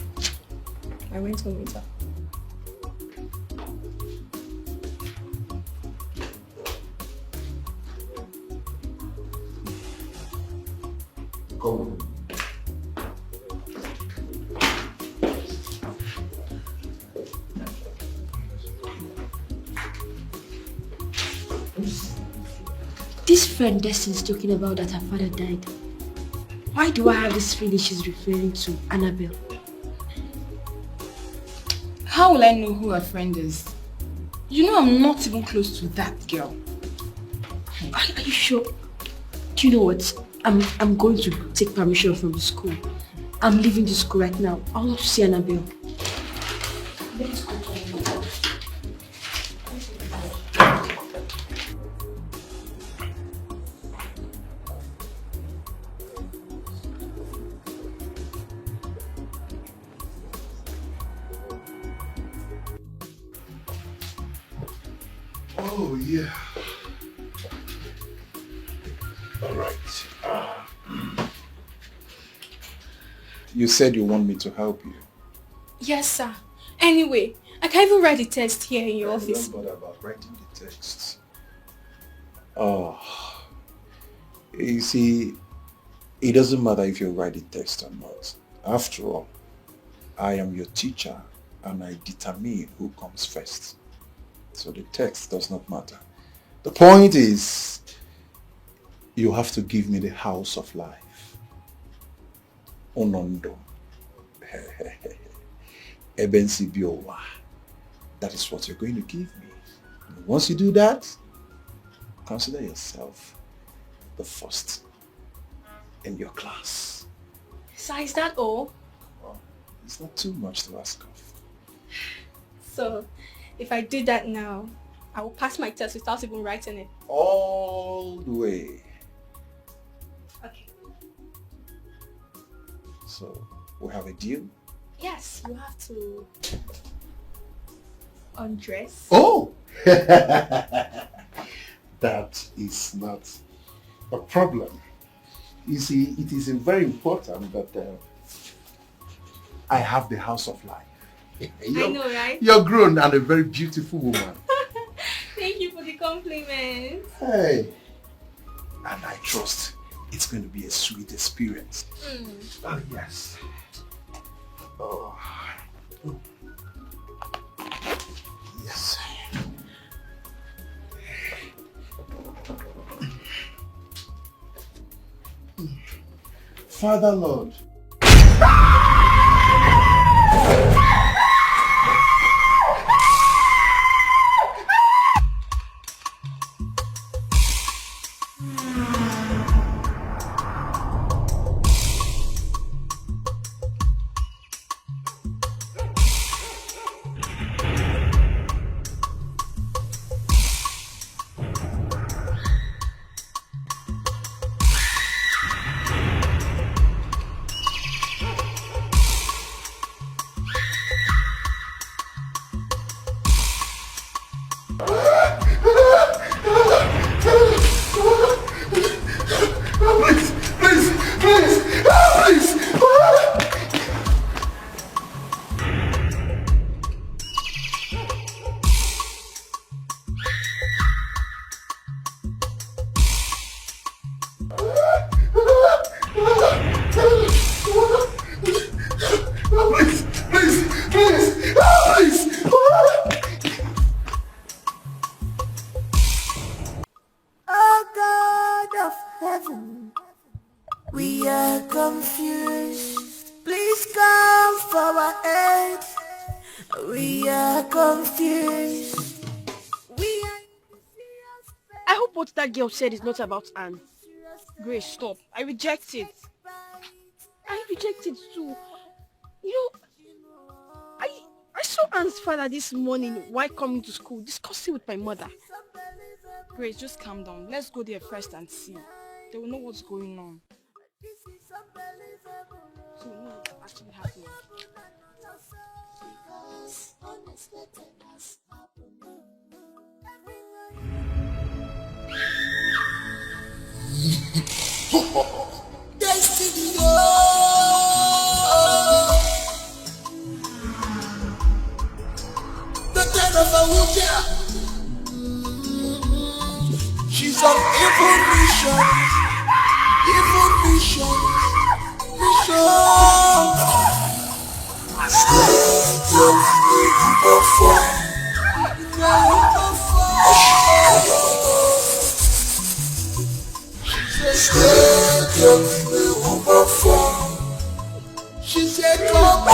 I went home with her.
Come.
This friend Destiny's talking about that her father died. Why do I have this feeling she's referring to Annabelle?
How will I know who her friend is? You know I'm not even close to that girl.
Are you sure? Do you know what? I'm going to take permission from the school. I'm leaving the school right now. I want to see Annabelle. Let's go.
Oh, yeah. All right. You said you want me to help you.
Yes, sir. Anyway, I can't even write the test here in your office.
Don't bother about writing the text. Oh, you see, it doesn't matter if you write the text or not. After all, I am your teacher and I determine who comes first. So the text does not matter. The point is, you have to give me the house of life. Onondo. Ebensi Biowa. That is what you're going to give me. And once you do that, consider yourself the first in your class.
Sir, is that all?
Well, it's not too much to ask of.
So, if I do that now, I will pass my test without even writing it.
All the way.
Okay.
So, we have a deal?
Yes, you have to undress.
Oh! That is not a problem. You see, it is very important that I have the house of life.
I know, right?
You're grown and a very beautiful woman.
Thank you for the compliment.
Hey. And I trust it's going to be a sweet experience. Oh, yes. Oh. Yes. Father Lord.
Girl said it's not about Anne. Grace, stop. I reject it. I reject it too. You know, I saw Anne's father this morning while coming to school discussing with my mother. Grace, just calm down. Let's go there first and see. They will know what's going on. So we know what's actually happening.
Destiny, of a wheelchair. She's on evil mission. Evil mission. She said, come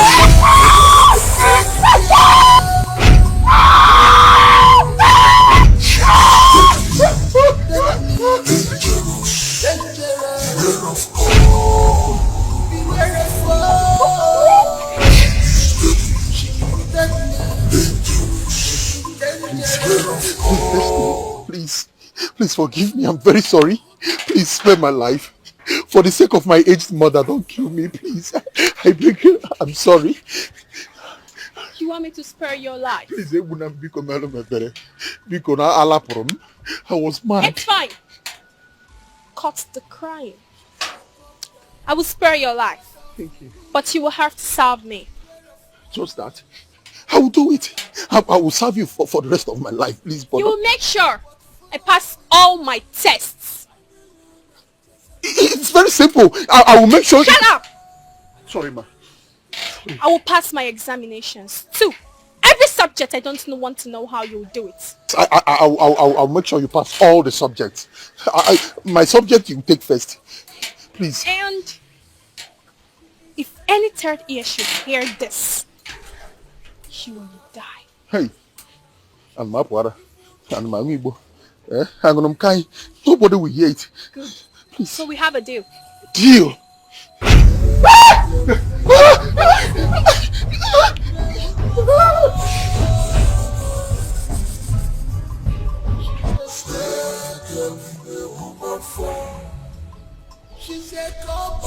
Please forgive me. I'm very sorry. Please spare my life. For the sake of my aged mother, don't kill me, please. I beg you. I'm sorry.
You want me to spare your life?
Please, I was mad.
It's fine. Cut the crying. I will spare your life.
Thank you.
But you will have to serve me.
Just that? I will do it. I will serve you for the rest of my life, please.
You will make sure I pass all my tests.
It's very simple. I will make sure.
Shut up!
Sorry, ma.
I will pass my examinations too. Every subject, I don't want to know how you will do it.
I'll make sure you pass all the subjects. My subject you take first. Please.
And if any third ear should hear this, you will die.
Hey. And my brother. And my amiibo. Nobody will hear it.
Good. Please. So we have a deal.
Deal?
She said, come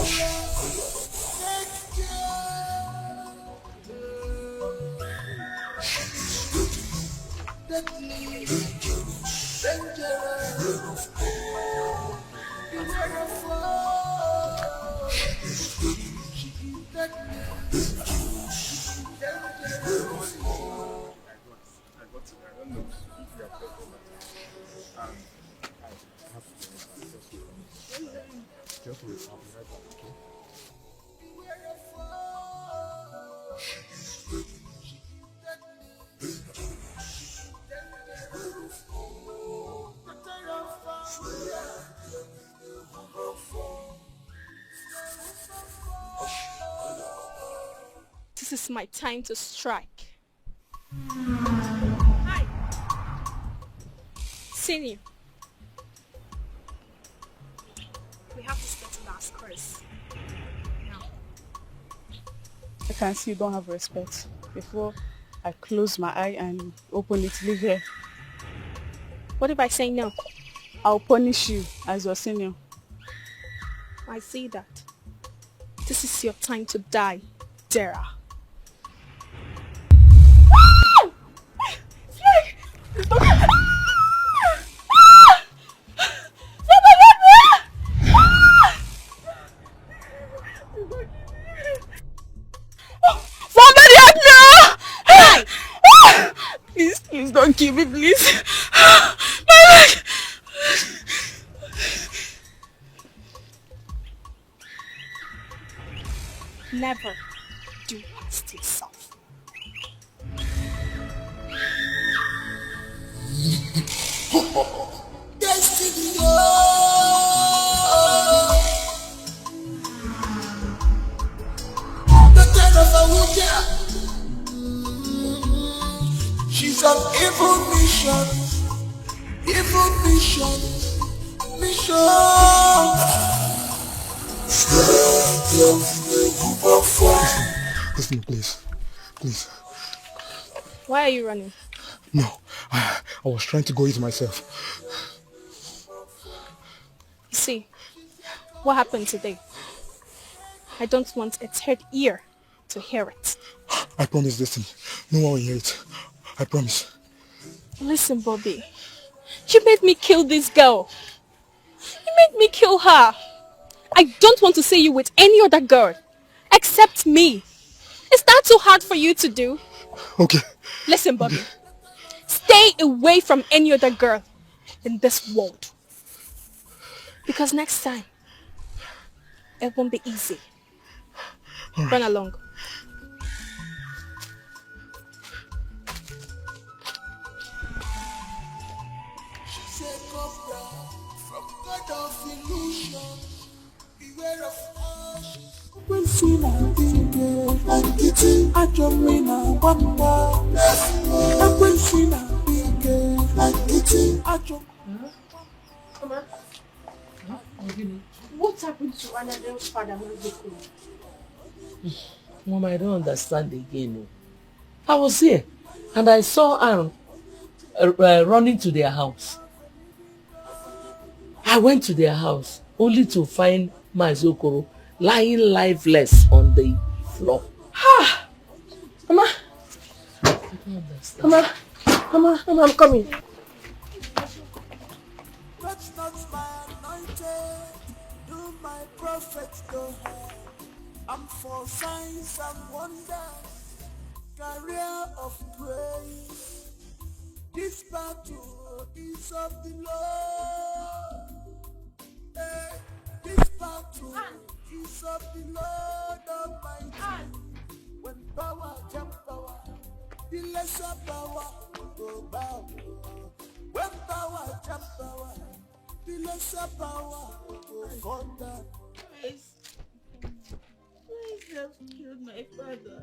This is my time to strike. Hi. Senior. We have to settle our scores. Now.
I can see you don't have respect. Before I close my eye and open it, leave here.
What if I say no?
I'll punish you as your senior.
I see that. This is your time to die, Dara.
Somebody help me! Please don't kill me, please. My leg!
Never do hasty self.
Destiny. The turn of a wheelchair. She's on evil mission. Evil mission.
Listen, please. Please.
Why are you running?
No. I was trying to go eat myself.
You see, what happened today? I don't want a third ear to hear it.
I promise, Destiny. No one will hear it. I promise.
Listen, Bobby. You made me kill this girl. You made me kill her. I don't want to see you with any other girl except me. Is that too hard for you to do?
Okay.
Listen, Bobby. Stay away from any other girl in this world. Because next time, it won't be easy. Run along.
When sin and big Ajomina Wamba. When sin and big
Mama. What happened to Annabelle's father, Wazico? Mom, I don't understand again. I was here and I saw Aaron running to their house. I went to their house only to find Mazokoro lying lifeless on the floor.
Ah! Mama! Mama! Mama, I'm coming.
Touch not my anointed, do my prophets go ahead. I'm for signs and wonders, career of praise. This battle is of the Lord. Hey, this battle is of the Lord Almighty. When power jump power, the lesser power go bow. When power jump power, the lesser power go fall down.
Please have killed my father.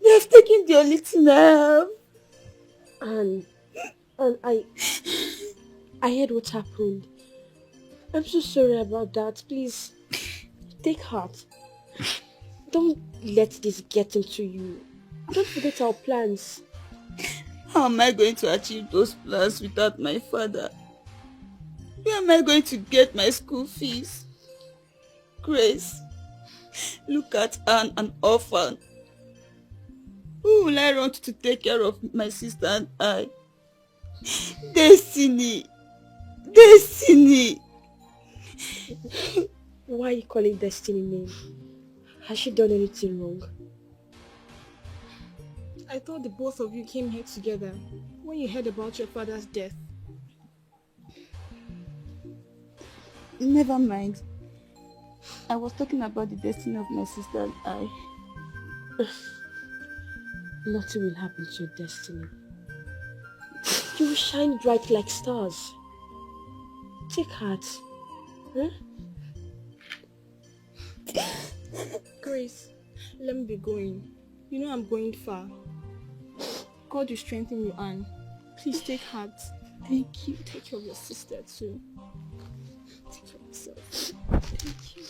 They have taken the only thing I have.
And I heard what happened. I'm so sorry about that. Please, take heart. Don't let this get into you. Don't forget our plans.
How am I going to achieve those plans without my father? Where am I going to get my school fees? Grace, look at Anne, an orphan. Who will I run to take care of my sister and I? Destiny! Destiny!
Why are you calling Destiny name? Has she done anything wrong?
I thought the both of you came here together when you heard about your father's death.
Never mind. I was talking about the destiny of my sister and I.
Nothing will happen to your destiny. You will shine bright like stars. Take heart. Huh?
Grace, let me be going. You know I'm going far. God will strengthen you, Anne. Please take heart.
Thank you.
Take care of your sister too. Take care of yourself.
Thank you.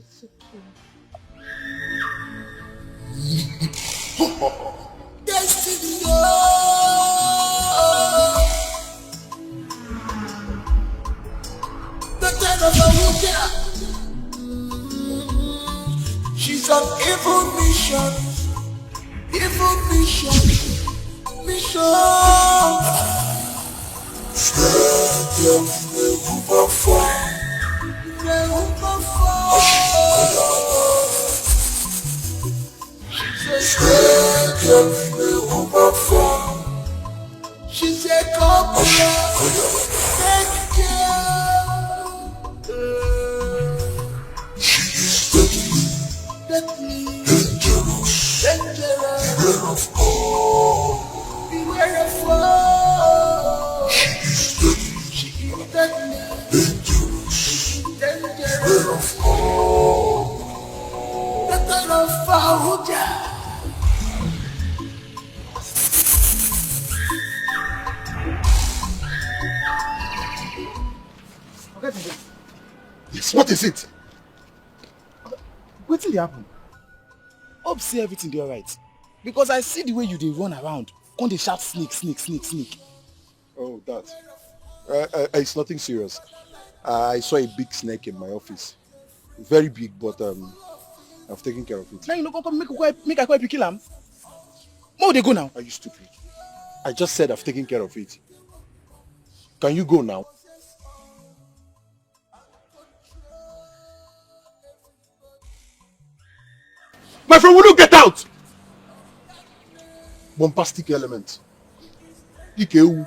It's okay. It's okay.
Destiny, the dead of a witcher. She's on evil mission. Evil mission. Mission. She's a couple. Thank you. She is deadly, dangerous, beware of all. Beware of all. She is deadly, dangerous, beware of all. The kind of Fahuja.
Yes, what is it?
What did happen? Hope say everything dey alright. Because I see the way you dey run around. Come dey shout snake, snake, snake, snake.
Oh, that. It's nothing serious. I saw a big snake in my office. Very big, but I've taken care of it.
Now you no come make I go kill am. Where they go now?
Are you stupid? I just said I've taken care of it. Can you go now? bombastic element. Ikewu.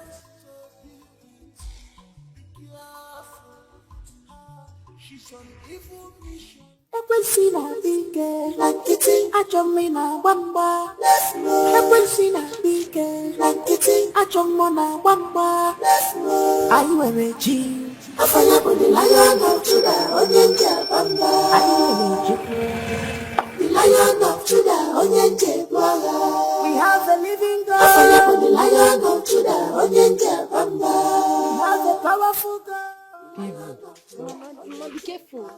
Ekwensi na-abịa na nkịtị ajọ mmiri na-agba mgba. Ekwensi na-abịa ike na nkịtị ajọ mmụọ na-agba mgba. Anyị nwere ji afọ ya bụ the lion of Judah, onye nje agba mgba. Anyị nwere ji the lion of Judah, onye nje ebu agha. We have a living God. Afọ ya bụ the lion of Judah, onye nje agba mgba. We have a powerful God.
Mama, be careful.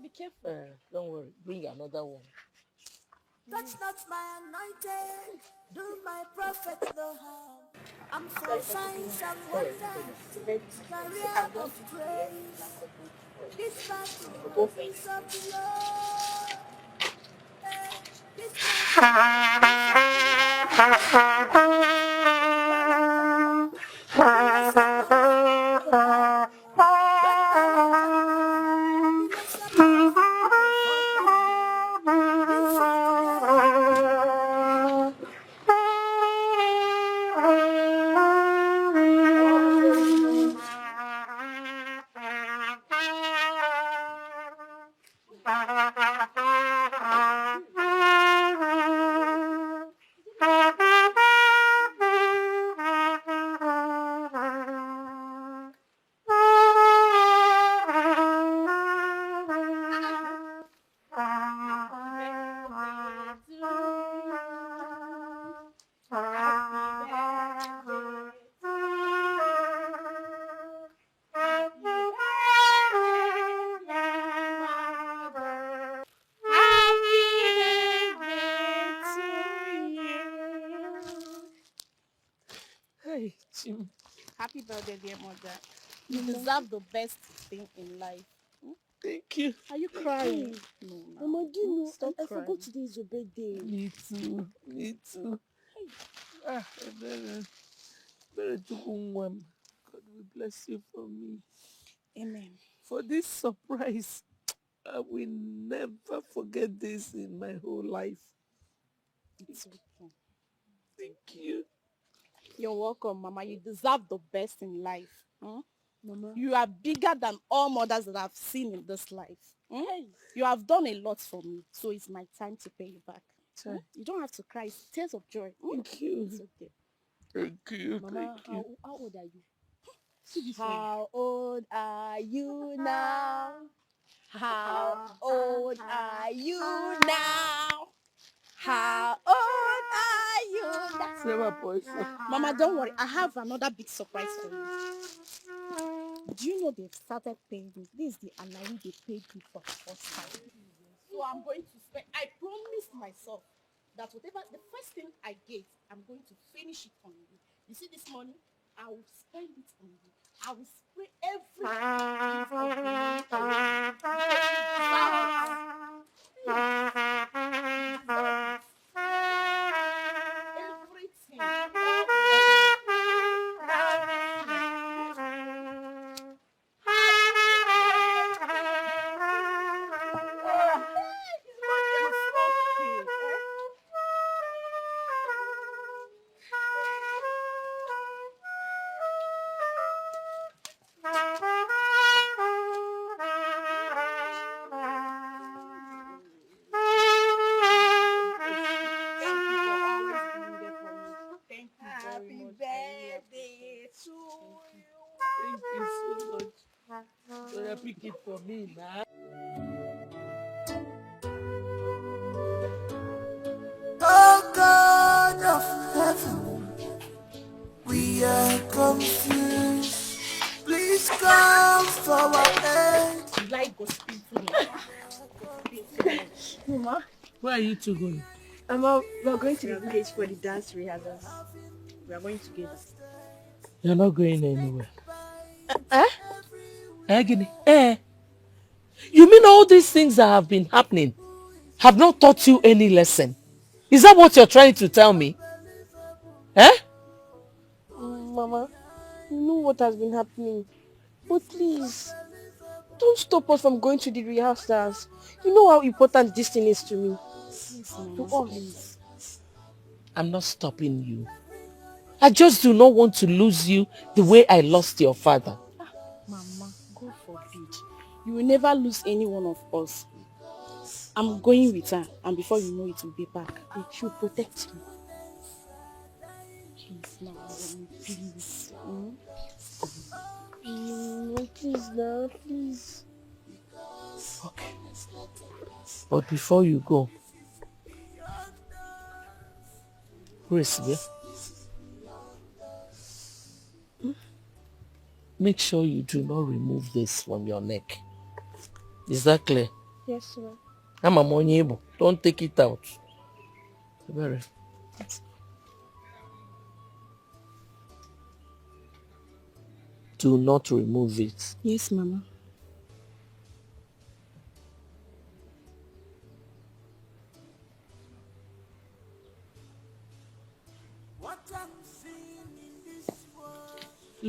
Be careful. Don't worry. Bring another one.
Touch not my anointed. Do my prophet no harm. I'm for signs and wonders. Career of praise. This battle is of the Lord. This
Happy birthday, dear mother. You deserve the best thing in life.
Thank you.
Are you crying?
No, Mama, do you know? I forgot today is your birthday.
Me too. Me too. Very God will bless you for me.
Amen.
For this surprise, I will never forget this in my whole life.
It's okay.
Thank you.
You're welcome, Mama. You deserve the best in life.
Mama.
You are bigger than all mothers that I've seen in this life. You have done a lot for me, so it's my time to pay you back. You don't have to cry. It's tears of joy.
Thank you.
It's okay.
Thank you.
Mama,
Thank you.
how old are you?
How old are you now? How old are you now? How old are you now? Mama, don't worry. I have another big surprise for you. Do you know they've started paying me? This is the allowance they paid me for the first time. So I'm going to spend. I promised myself that whatever the first thing I get, I'm going to finish it on you. You see this money? I will spend it on you. I will spray every bit of the money on you.
Pick it for me now.
Oh God of heaven, we are confused. Please come for our aid.
Like go speak to me.
Mama,
where are you two going?
Mama, we're going to the village for the dance rehearsals. We are going together.
You're not going anywhere.
Eh?
You mean all these things that have been happening have not taught you any lesson? Is that what you're trying to tell me?
Mama, you know what has been happening. But please, don't stop us from going to the rehearsals. You know how important this thing is to me.
Please,
to us.
Please.
I'm not stopping you. I just do not want to lose you the way I lost your father.
Mama, God forbid. You will never lose any one of us. I'm going with her, and before you know it, we'll be back. She'll protect you. Please, Mama, please.
No, please, now, please. Okay. But before you go, Grace, yeah? Make sure you do not remove this from your neck. Is that clear?
Yes, sir.
I'm able. Don't take it out. Very. Do not remove it.
Yes, Mama.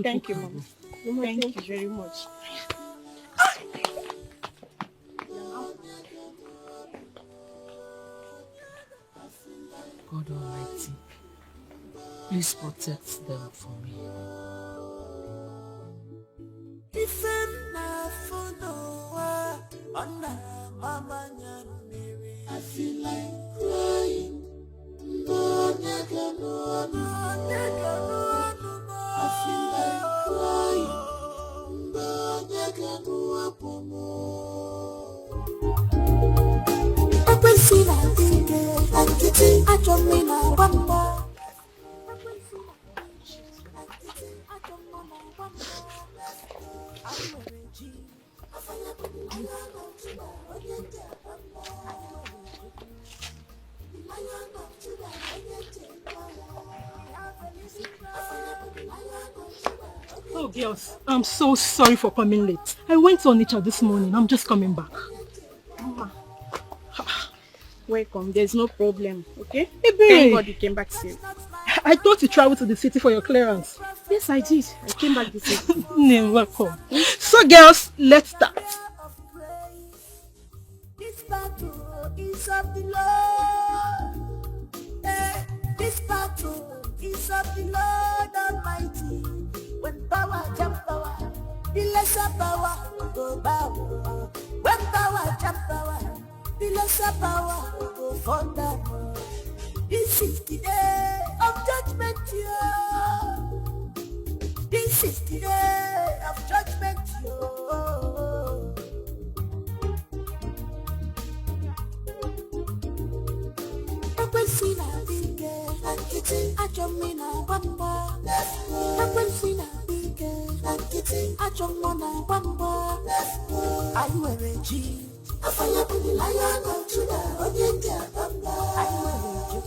Thank you, Mama. Thank you very much.
God Almighty, please protect them for me.
I feel like crying. I feel like crying.
Oh, girls, I'm so sorry for coming late. I went on nature this morning. I'm just coming back.
Mama. Welcome. There's no problem, okay?
Hey,
thank God you came back safe.
I thought you traveled to the city for your clearance.
Yes, I did. I came back this evening.
Welcome. So, girls, let's start.
This battle is of the Lord. This battle is of the Lord Almighty. When power jump power, the lesser power go bow. When power jump power, the lesser power go fall down. This is the day of judgment, yeah. This is the day of judgment, yeah. I wear a jean. I fire to the lion of Judah, Onyente Abamba. I wear a jean.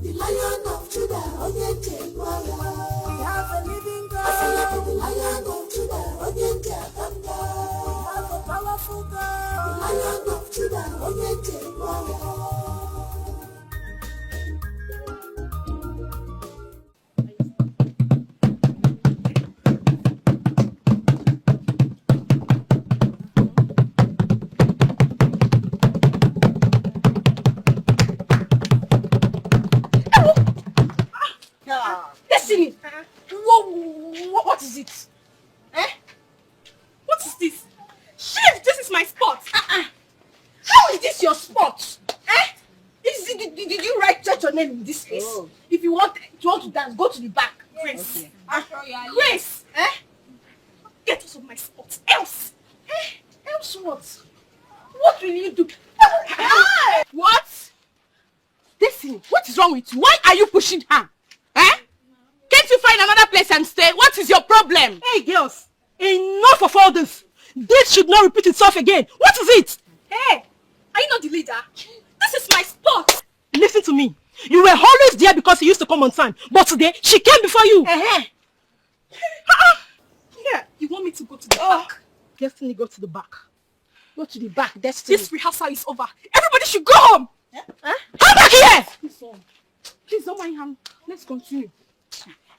The lion of Judah, Onyente Abamba. We have a living God. I fire to the lion of Judah, Onyente Abamba. We have a powerful God. The lion of Judah, Onyente Abamba.
Destiny! What is it? Eh? What is this? Chief, this is my spot! How is this your spot? Eh? Did you write your name in this place? Oh. If you want to dance, go to the back. Grace. Okay. Grace! Eh? Get out of my spot. Else! Eh? Else what? What will you do? What? Destiny, what is wrong with you? Why are you pushing her? Eh? Can't you find another place and stay? What is your problem?
Hey, girls, enough of all this. This should not repeat itself again. What is it?
Hey, are you not the leader? This is my spot.
Listen to me. You were always there because you used to come on time. But today, she came before you.
Yeah, you want me to go to the back?
Destiny, go to the back.
Go to the back, Destiny. This rehearsal is over. Everybody should go home.
Come back here!
Please don't mind him. Let's continue.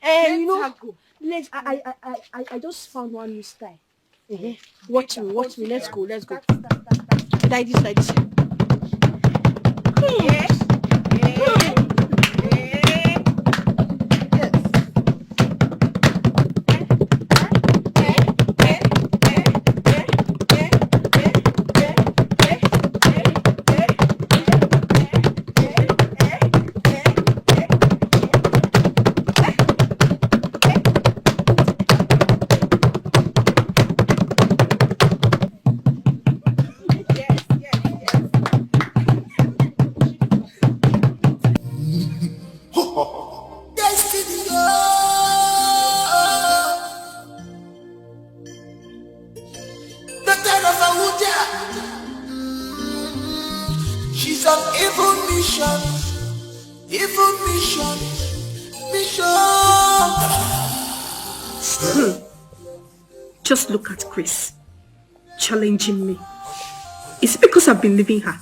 I just found one new style. Watch me. Let's go. Die this.
of a Uja. She's on evil mission. Evil mission.
Just look at Chris, challenging me. Is it because I've been leaving her?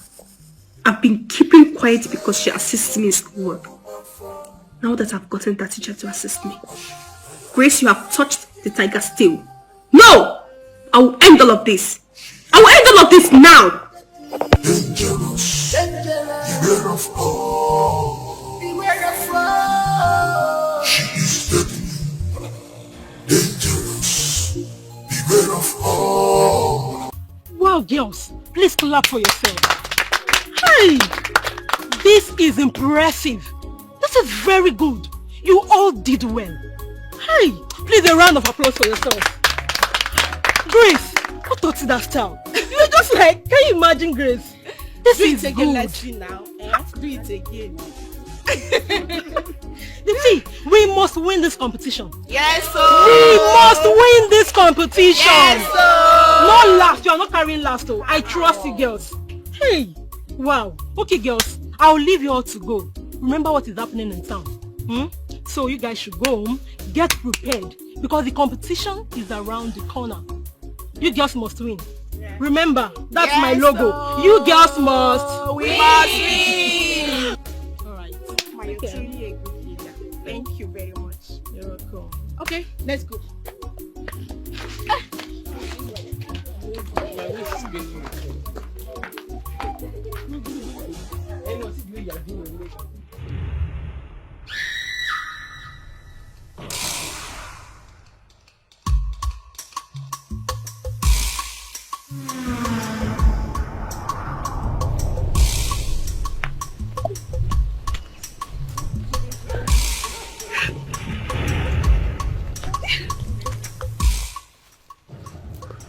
I've been keeping quiet because she assists me in schoolwork. Now that I've gotten that teacher to assist me. Grace, you have touched the tiger's tail. No! I will end all of this. I will end all of this now!
Dangerous. Beware of all. Beware of all. She is deadly. Dangerous. Beware of all.
Wow, girls, please clap for yourself. Hey, this is impressive. This is very good. You all did well. Hey, please a round of applause for yourself. Grace, who taught you that style? You're just like, can you imagine, Grace? This is
again,
good.
let's see now. Do it again.
You see, we must win this competition.
Yes, sir.
We must win this competition.
Yes, sir.
No last, you are not carrying last though. I trust you girls. Hey, wow. Okay girls, I'll leave you all to go. Remember what is happening in town. So you guys should go home, get prepared because the competition is around the corner. You girls must win. Yeah. Remember, that's my logo. Sir. You girls must
win. Must win.
Alright.
You're truly a good leader. Thank you very much.
You're welcome.
Okay, let's go.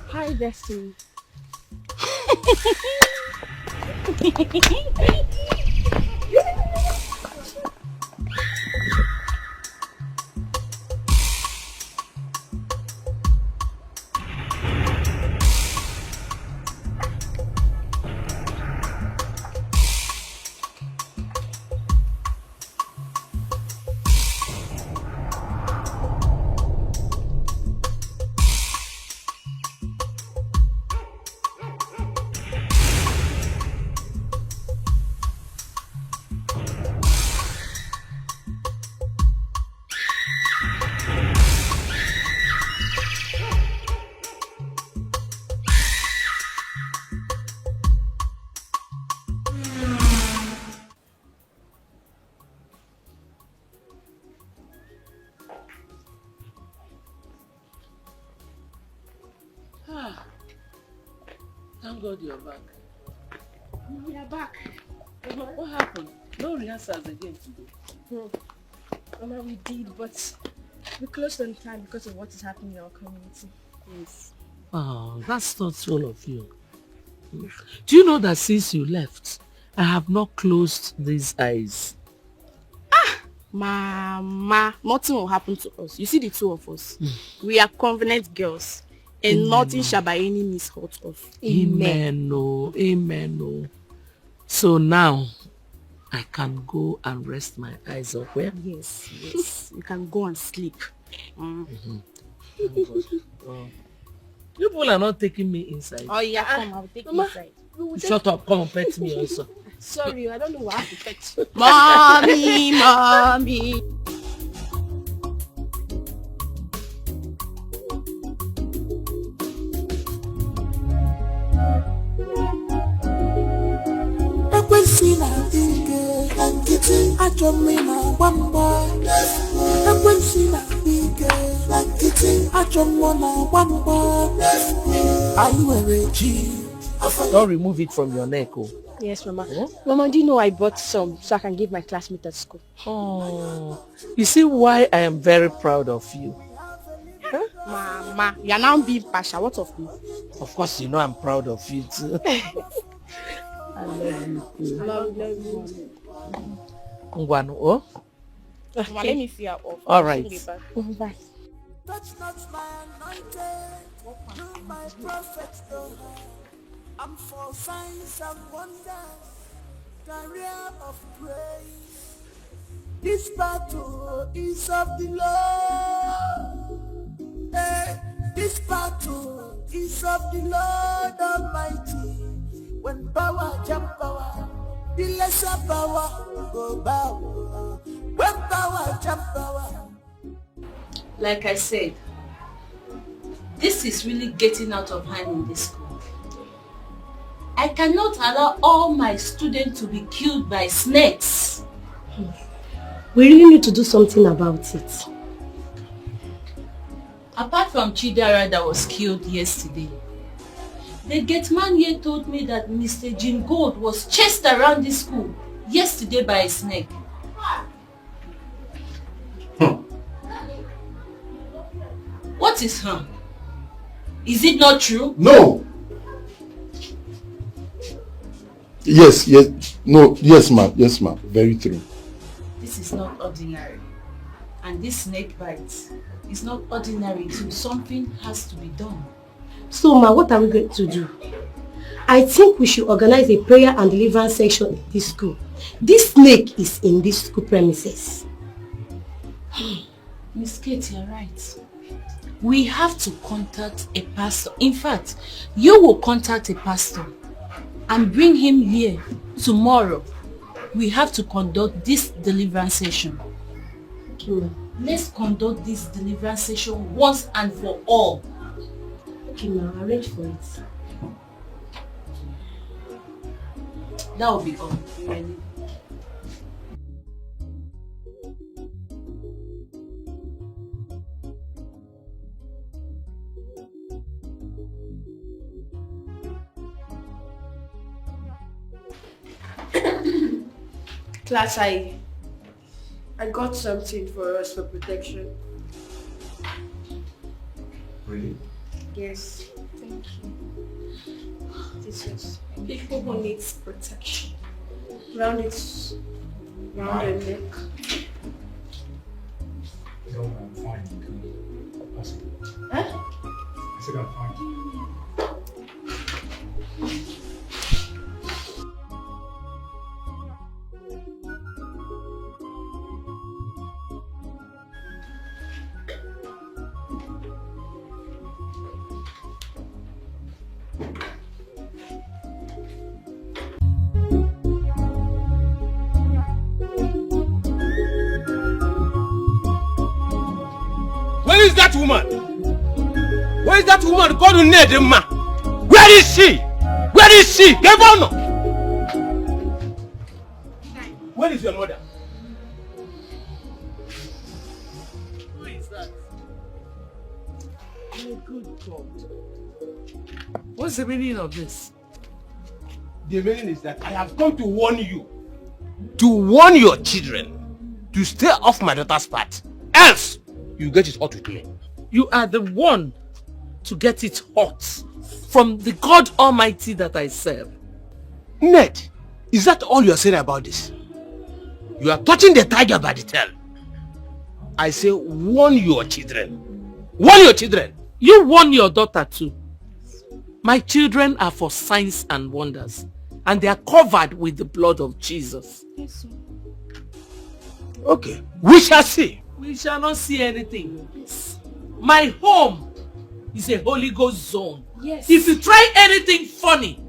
Hi, Destiny.
Thank God you're back.
We are back.
What happened? No rehearsals again today.
Mama, we did, but we closed on time because of what is happening in our community.
Yes. Oh, that's not all of you. Do you know that since you left, I have not closed these eyes?
Mama, nothing will happen to us. You see the two of us. We are covenant girls. And nothing shall by any means hurt us.
Amen. No. Amen. No. So now, I can go and rest my eyes up where?
Yes, yes. You can go and sleep.
You people are not taking me inside.
Oh yeah, come, I'll take you inside.
Shut up, come and pet me also.
Sorry, I don't know what I have to pet you.
Mommy, mommy.
Don't remove it from your neck. Oh.
Yes, Mama. Huh? Mama, do you know I bought some so I can give my classmates at school?
Oh, you see why I am very proud of you.
Huh? Mama, you're now being partial. What of me?
Of course, you know I'm proud of you too. I love you too.
Love you.
Ngwanu, oh?
Okay. Let me see her off.
All right.
Bye.
Touch not my anointed, do my prophets no harm. I'm for signs and wonders, career of praise. This battle is of the Lord. Hey, this battle is of the Lord Almighty. When power jump power, the lesser power go bow. When power jump power.
Like I said, this is really getting out of hand in this school. I cannot allow all my students to be killed by snakes.
We really need to do something about it.
Apart from Chidera that was killed yesterday, the gate man here told me that Mr. Jim Gold was chased around this school yesterday by a snake. What is harm? Is it not true?
No. Yes, no, yes ma'am, very true.
This is not ordinary. And this snake bite is not ordinary too. Something has to be done.
So ma, what are we going to do? I think we should organize a prayer and deliverance section in this school. This snake is in this school premises.
Miss Kate, you're right. We have to contact a pastor. In fact, you will contact a pastor and bring him here tomorrow. We have to conduct this deliverance session.
Okay,
let's conduct this deliverance session once and for all.
Okay, ma'am, arrange for it.
That will be all. Ready?
Class, I got something for us for protection.
Really?
Yes. Thank you. This is people who needs protection. Round their neck.
No, I'm fine.
Huh?
I said I'm fine.
Where is that woman? Where is that woman called Nedema? Where is she? Where is she? Governor! Where is your mother? Who is that?
My good God. What's the meaning of this?
The meaning is that I have come to warn you. To warn your children to stay off my daughter's path. Else, you get it hot with me.
You are the one to get it hot from the God Almighty that I serve.
Ned, is that all you are saying about this? You are touching the tiger by the tail. I say warn your children. Warn your children.
You warn your daughter too. My children are for signs and wonders, and they are covered with the blood of Jesus.
Yes,
okay, we shall see.
We shall not see anything. My home is a Holy Ghost zone.
Yes.
If you try anything funny,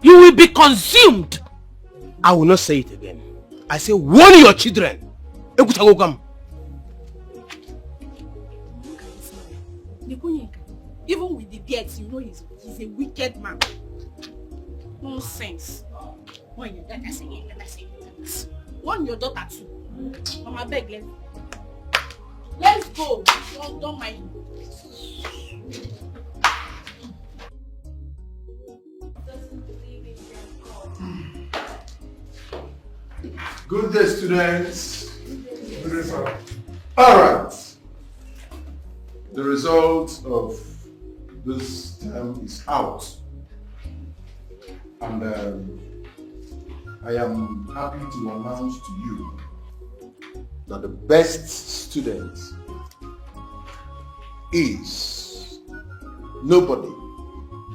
you will be consumed.
I will not say it again. I say warn your children.
Even with the beards, you know he's a wicked man. Nonsense. Warn your daughter, warn your daughter too. Mama beg, let's go. Don't mind.
Good day, students. Good day, sir. All right. The result of this term is out. And I am happy to announce to you that the best student is nobody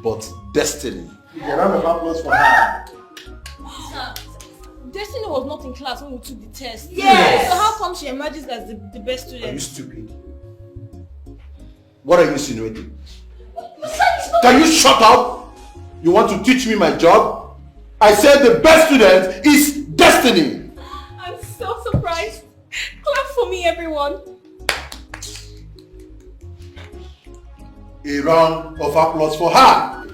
but Destiny. A round of applause for her.
Destiny was not in class when we took the test.
Yes.
So how come she emerges as the best
Are
student?
you stupid? What are you insinuating? Can you shut up? You want to teach me my job? I said the best student is Destiny.
I'm so surprised. Clap for me, everyone.
A round of applause for her.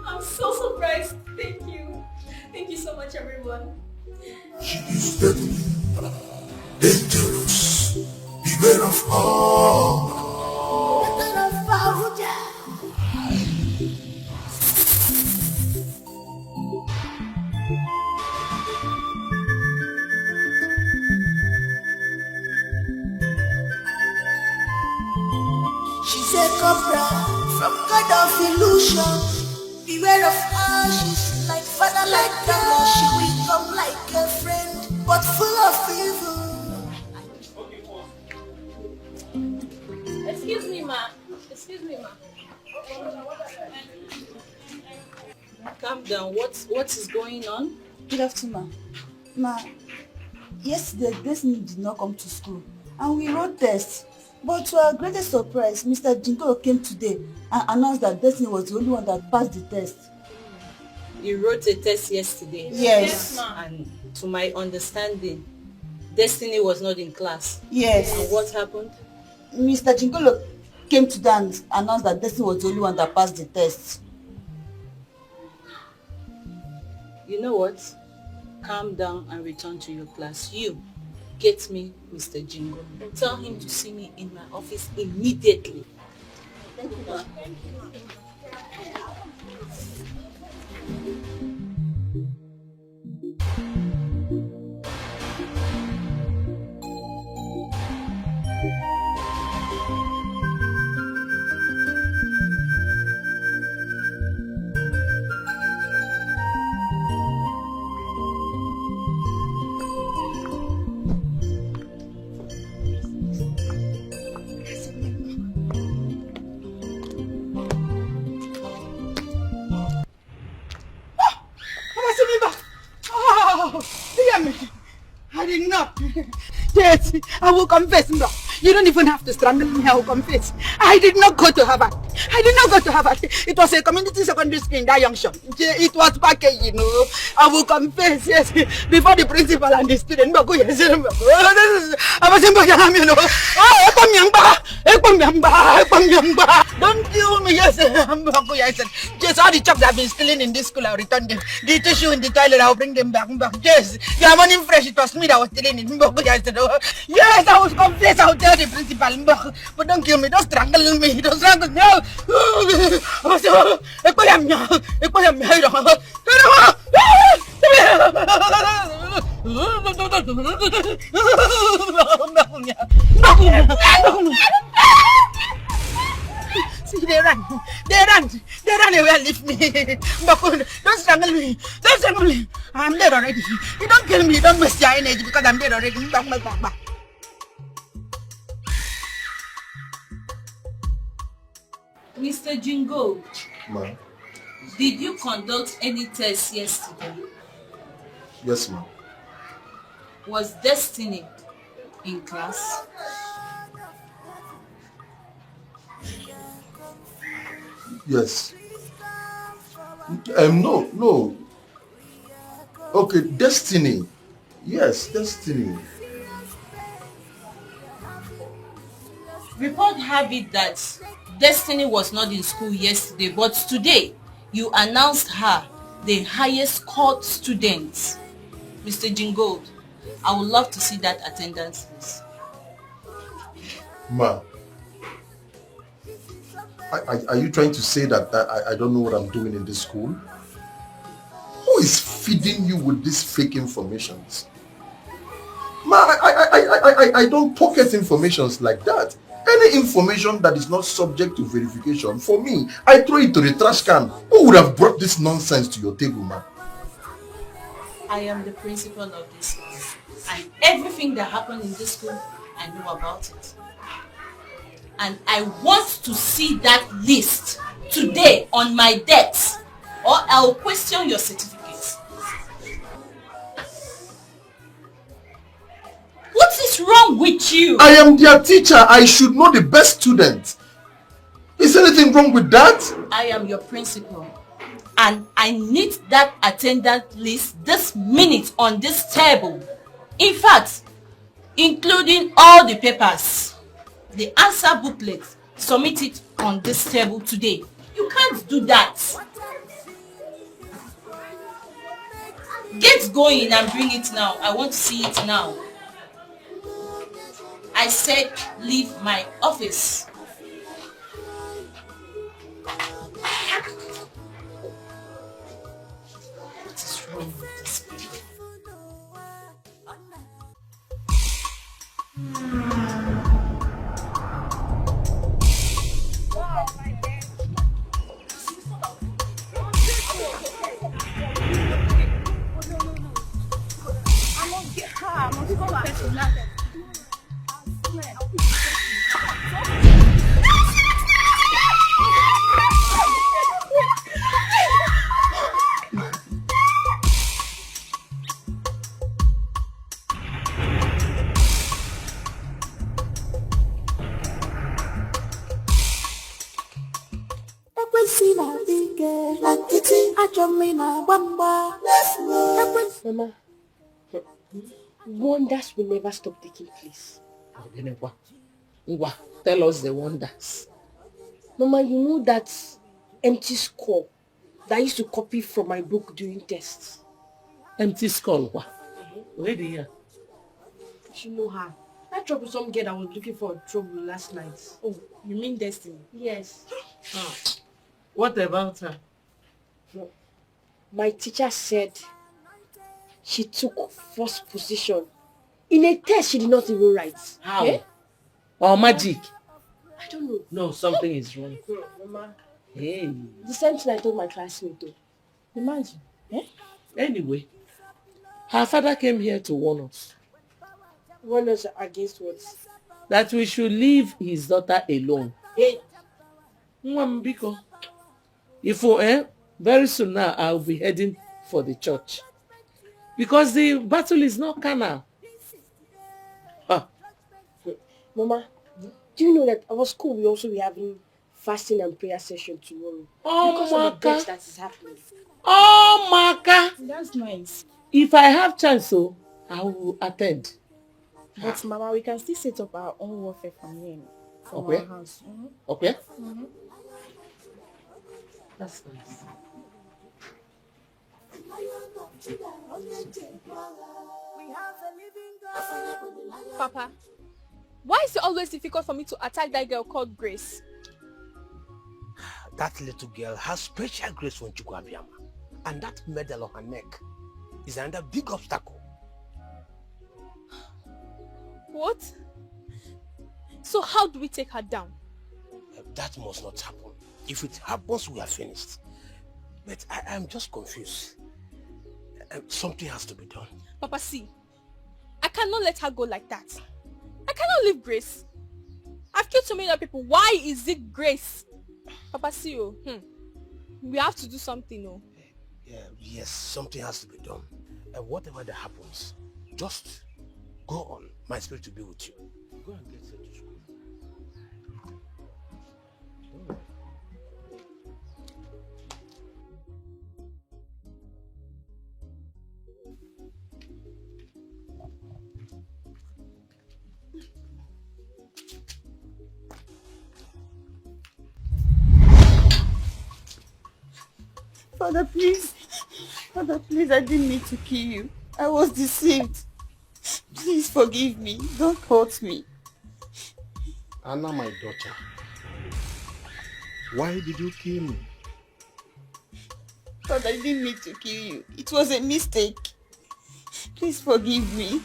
I'm so surprised. Thank you. Thank you so much, everyone.
She is deadly, dangerous, beware of her.
She's a cobra from God of illusion. Beware of her, she's like father, like daughter. She will come like a friend, but full of evil.
Excuse me, ma. Excuse me, ma.
Calm down. What is going on?
Good afternoon, ma. Yesterday, Destiny did not come to school, and we wrote tests. But to our greatest surprise, Mr. Jingo came today and announced that Destiny was the only one that passed the test.
You wrote a test yesterday?
Yes.
And to my understanding, Destiny was not in class?
Yes.
And what happened?
Mr. Jingolo came today and announced that Destiny was the only one that passed the test.
You know what? Calm down and return to your class. You, get me Mr. Jingo. Tell him to see me in my office immediately.
Thank you, ma.
I did not. Yes, I will confess, bro. You don't even have to strangle me, I will confess. I did not go to Harvard. I did not go to Harvard. It was a community secondary school in that junction. It was back, you know. I will confess, yes, before the principal and the student. Yes, I was in Bajam, you know. Don't kill me, yes. Yes, all the chops I've been stealing in this school, I'll return them. The tissue in the toilet, I'll bring them back. Yes, your money fresh, it was me that was stealing it. Yes, I was confess, I'll tell the principal. But don't kill me, don't strangle me, don't strangle me. See, they run away and leave me. Don't strangle me, don't strangle me. I'm dead already. You don't kill me, you don't waste your energy because I'm dead already. Back.
Mr. Jingo,
Ma'am.
did you conduct any tests yesterday?
Yes, ma'am.
Was Destiny in class?
Yes. No. Okay, Destiny. Yes, Destiny.
Report have it that Destiny was not in school yesterday, but today you announced her the highest scored student. Mr. Jingold, I would love to see that attendance list.
Ma, are you trying to say that I don't know what I'm doing in this school? Who is feeding you with these fake informations? Ma, I don't pocket informations like that. Any information that is not subject to verification, for me, I throw it to the trash can. Who would have brought this nonsense to your table, ma?
I am the principal of this school, and everything that happened in this school, I know about it. And I want to see that list today on my desk, or I'll question your certificates. What is wrong with you?
I am their teacher. I should know the best student. Is anything wrong with that?
I am your principal, and I need that attendance list this minute on this table. In fact, including all the papers, the answer booklet, submit it on this table today. You can't do that. Get going and bring it now. I want to see it now. I said leave my office. What is wrong with this people?
Mama, wonders will never stop taking place.
Tell us the wonders.
Mama, you know that empty skull that I used to copy from my book during tests?
Empty skull, what? Where do you?
You know her. That troublesome girl that was looking for trouble last night.
Oh, you mean Destiny?
Yes.
What about her?
My teacher said she took first position in a test she did not even write.
How? Or magic?
I don't know.
No, something is wrong.
Mama.
Hey.
The same thing I told my classmate though.
Imagine.
Anyway, her father came here to warn us.
Warn us against what?
That we should leave his daughter alone.
Hey.
Mwambiko. Very soon now I'll be heading for the church. Because the battle is not carnal.
Mama, do you know that our school will also be having fasting and prayer session tomorrow?
Oh,
because of the death that is happening.
Oh, Maka!
That's nice.
If I have chance, I will attend.
But Mama, we can still set up our own warfare from here. From
Okay.
our house. Mm-hmm.
Okay.
Mm-hmm.
That's nice.
Papa, why is it always difficult for me to attack that girl called Grace?
That little girl has special grace from Chukwabiyama, and that medal on her neck is another big obstacle.
What? So how do we take her down?
That must not happen. If it happens, we are finished. But I am just confused. Something has to be done.
Papa, see, I cannot let her go like that. I cannot leave Grace. I've killed so many other people. Why is it Grace? Papa, see, we have to do something.
Yes, something has to be done. And whatever that happens, just go on. My spirit will be with you. Go and get set to school.
Father, please. Father, please, I didn't mean to kill you. I was deceived. Please forgive me. Don't hurt me.
Anna, my daughter. Why did you kill me?
Father, I didn't mean to kill you. It was a mistake. Please forgive me.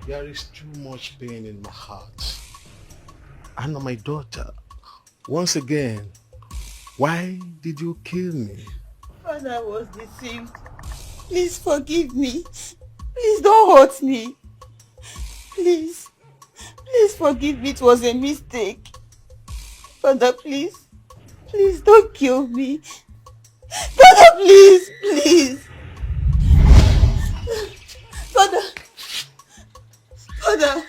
There is too much pain in my heart. Anna, my daughter. Once again, why did you kill me?
Father, I was deceived. Please forgive me. Please don't hurt me. Please. Please forgive me. It was a mistake. Father, please. Please don't kill me. Father, please. Please. Father. Father.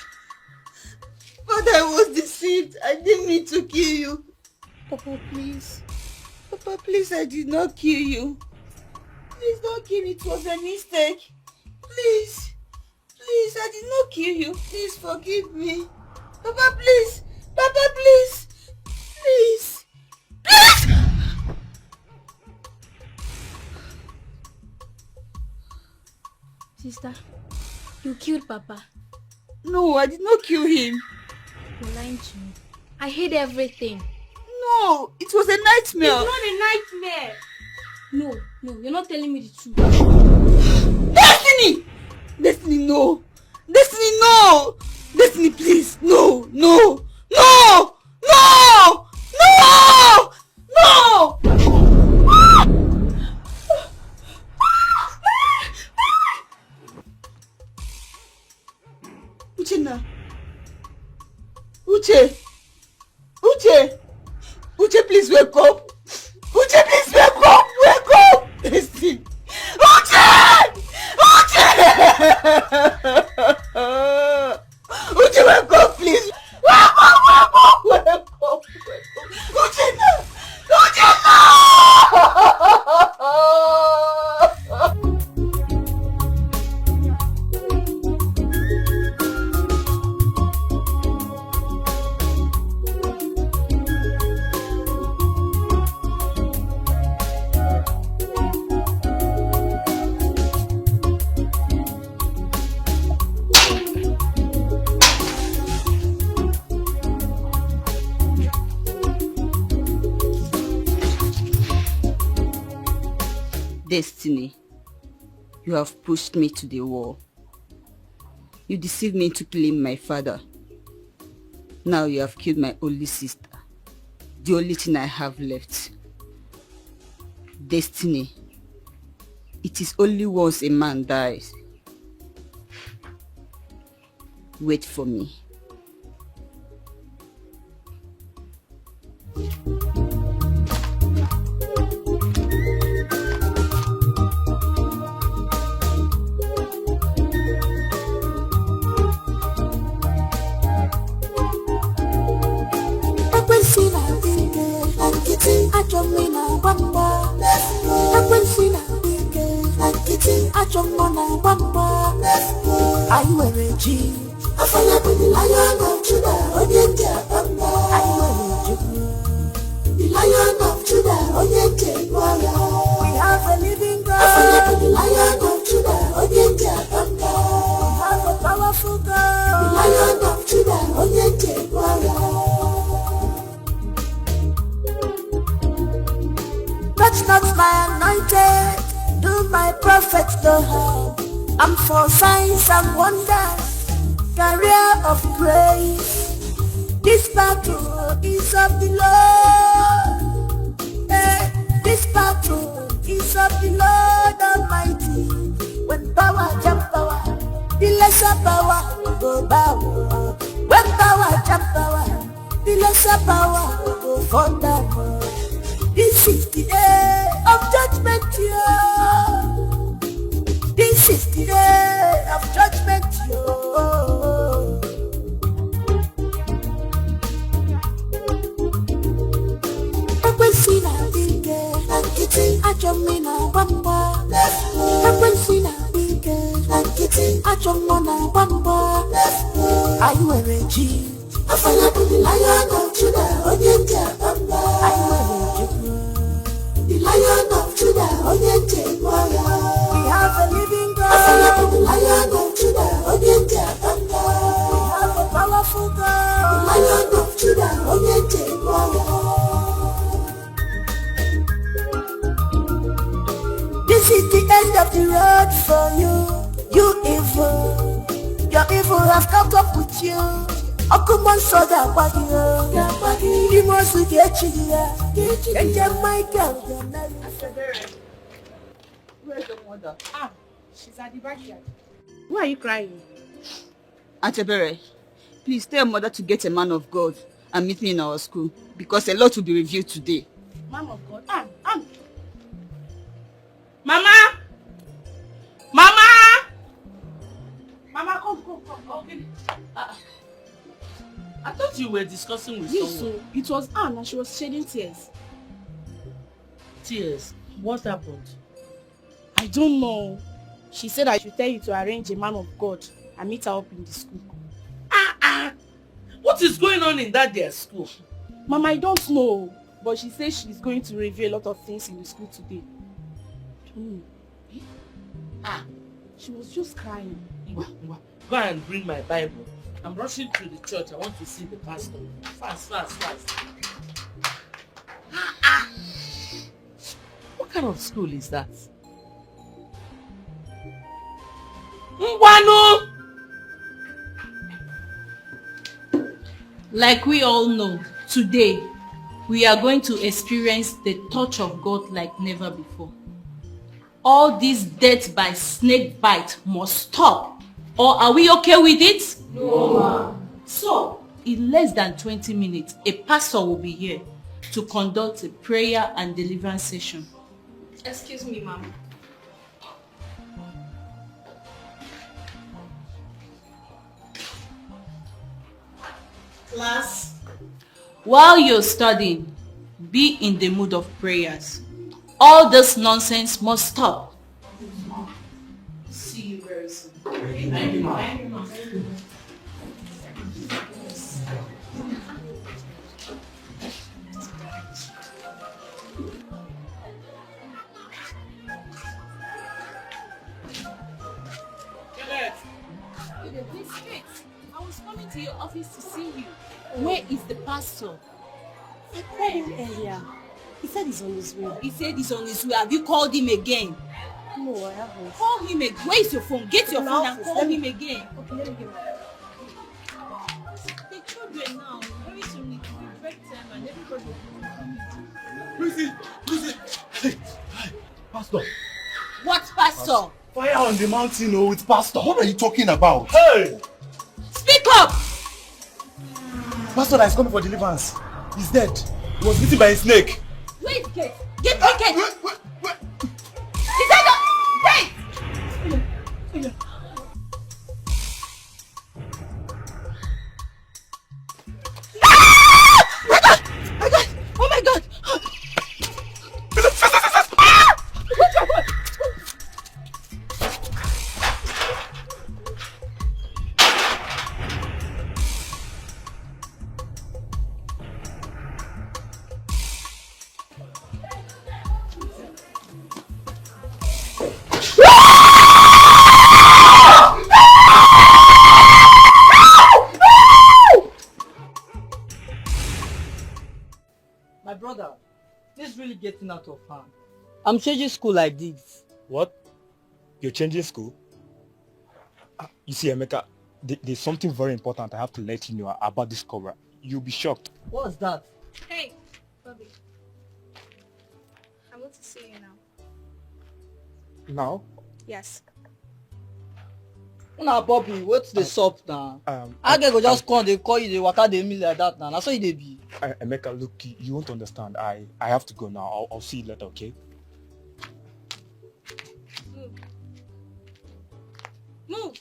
Father, I was deceived. I didn't mean to kill you. Papa, please. Papa, please, I did not kill you. Please don't kill me. It was a mistake. Please. Please, I did not kill you. Please forgive me. Papa, please. Papa, please. Please. Please!
Sister, you killed Papa.
No, I did not kill him.
You're lying to me. I hid everything.
No, it was a nightmare.
It's not a nightmare. No, you're not telling me the truth.
Destiny! Destiny, no. Destiny, no. Destiny, please. No, no, no, no, no, no. Uchenna. Uche. Uche. Uche, please wake up. Uche, please wake up. Wake up. Destiny. Uche! Uche! Uche, wake up, please. Wake up, wake up, wake up, wake up. Uche, no. Uche, no! Destiny, you have pushed me to the wall. You deceived me into killing my father. Now you have killed my only sister, the only thing I have left. Destiny, it is only once a man dies. Wait for me.
I wear a G. I follow the Lion of Judah, Onyente Bamba. I wear a G. The Lion of Judah, Onyente Bamba. We have a living God. I follow the Lion of Judah, Onyente Bamba. We have a powerful God. The Lion of Judah, Onyente Bamba. Touch not my anointed, do my prophets no harm. I'm for signs and wonders, career of grace. This battle is of the Lord. This battle is of the Lord Almighty. When power jump power, the lesser power go bow. When power jump power, the lesser power go fall down. This is the day of judgment here. This is the day of judgment here. Ekwensina dike, nkịtị ajọ mmiri gbamba. Ekwensina dike, nkịtị ajọ mmiri gbamba. Anyị nwere ji. Afala bụ the Lion of Judah, Onyente Bamba. Anyị nwere ji. The Lion of Judah, Onyente Bamba. We have a living God. Afala bụ the Lion of Judah, Onyente Bamba. We have a powerful God. The Lion of Judah, Onyente Bamba. This is the end of the road for you, you evil. Your evil have caught up with you. Okuman soda bagio. Imosu gechiya. Enja Michael.
Where's your mother?
She's at the backyard. Why are you crying?
Antebere, please tell your mother to get a man of God and meet me in our school because a lot will be revealed today.
Man of God.
Mama! Mama!
Mama, come.
Okay. I thought you were discussing with
Yes,
someone.
so it was Anne and she was shedding tears.
Tears? What happened?
I don't know. She said I should tell you to arrange a man of God and meet her up in the school.
What is going on in that their school?
Mama, I don't know. But she says she's going to reveal a lot of things in the school today. She was just crying.
Go and bring my Bible. I'm rushing to the church. I want to see the pastor. Fast. What kind of school is that? Mwanu!
Like we all know, today we are going to experience the touch of God like never before. All this death by snake bite must stop. Or are we okay with it?
No, ma'am.
So, in less than 20 minutes, a pastor will be here to conduct a prayer and deliverance session.
Excuse me, ma'am.
Class, while you're studying, be in the mood of prayers. All this nonsense must stop. See you very soon.
Thank you, ma'am.
Kenneth! Wait. I was coming to your office to see you. Where is the pastor?
I called him earlier. He said he's on his way.
He said he's on his way. Have you called him again?
No, I haven't.
Call him again. Where is your phone? Get your phone and
Office.
call him again.
Okay, let me get my
The children now, very soon it will be break time and everybody will be coming.
Lucy! Hey, Pastor!
What pastor?
Fire on the mountain, oh, it's Pastor.
What are you talking about?
Hey!
Speak up!
Pastor that is coming for deliverance. He's dead. He was bitten by a snake.
Wait, get naked! Is that the... Wait!
Oh my God!
My brother, this is really getting out of hand. I'm changing school like this.
What? You're changing school? You see, Emeka, there's something very important I have to let you know about this cobra. You'll be shocked.
What's that?
Hey, Bobby. I want to see you now.
Now?
Yes.
Now, Bobby, what's the sup now? I go just come, they call you, they waka they me like that now. That's how they be.
Emeka, look, you won't understand. I have to go now. I'll see you later, okay?
Move!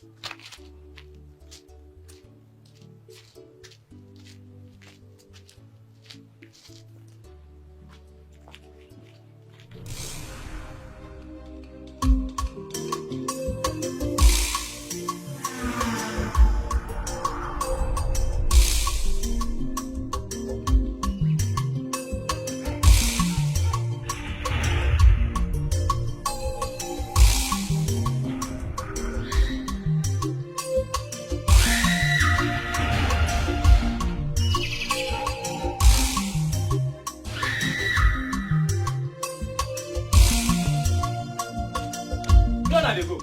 Where they go?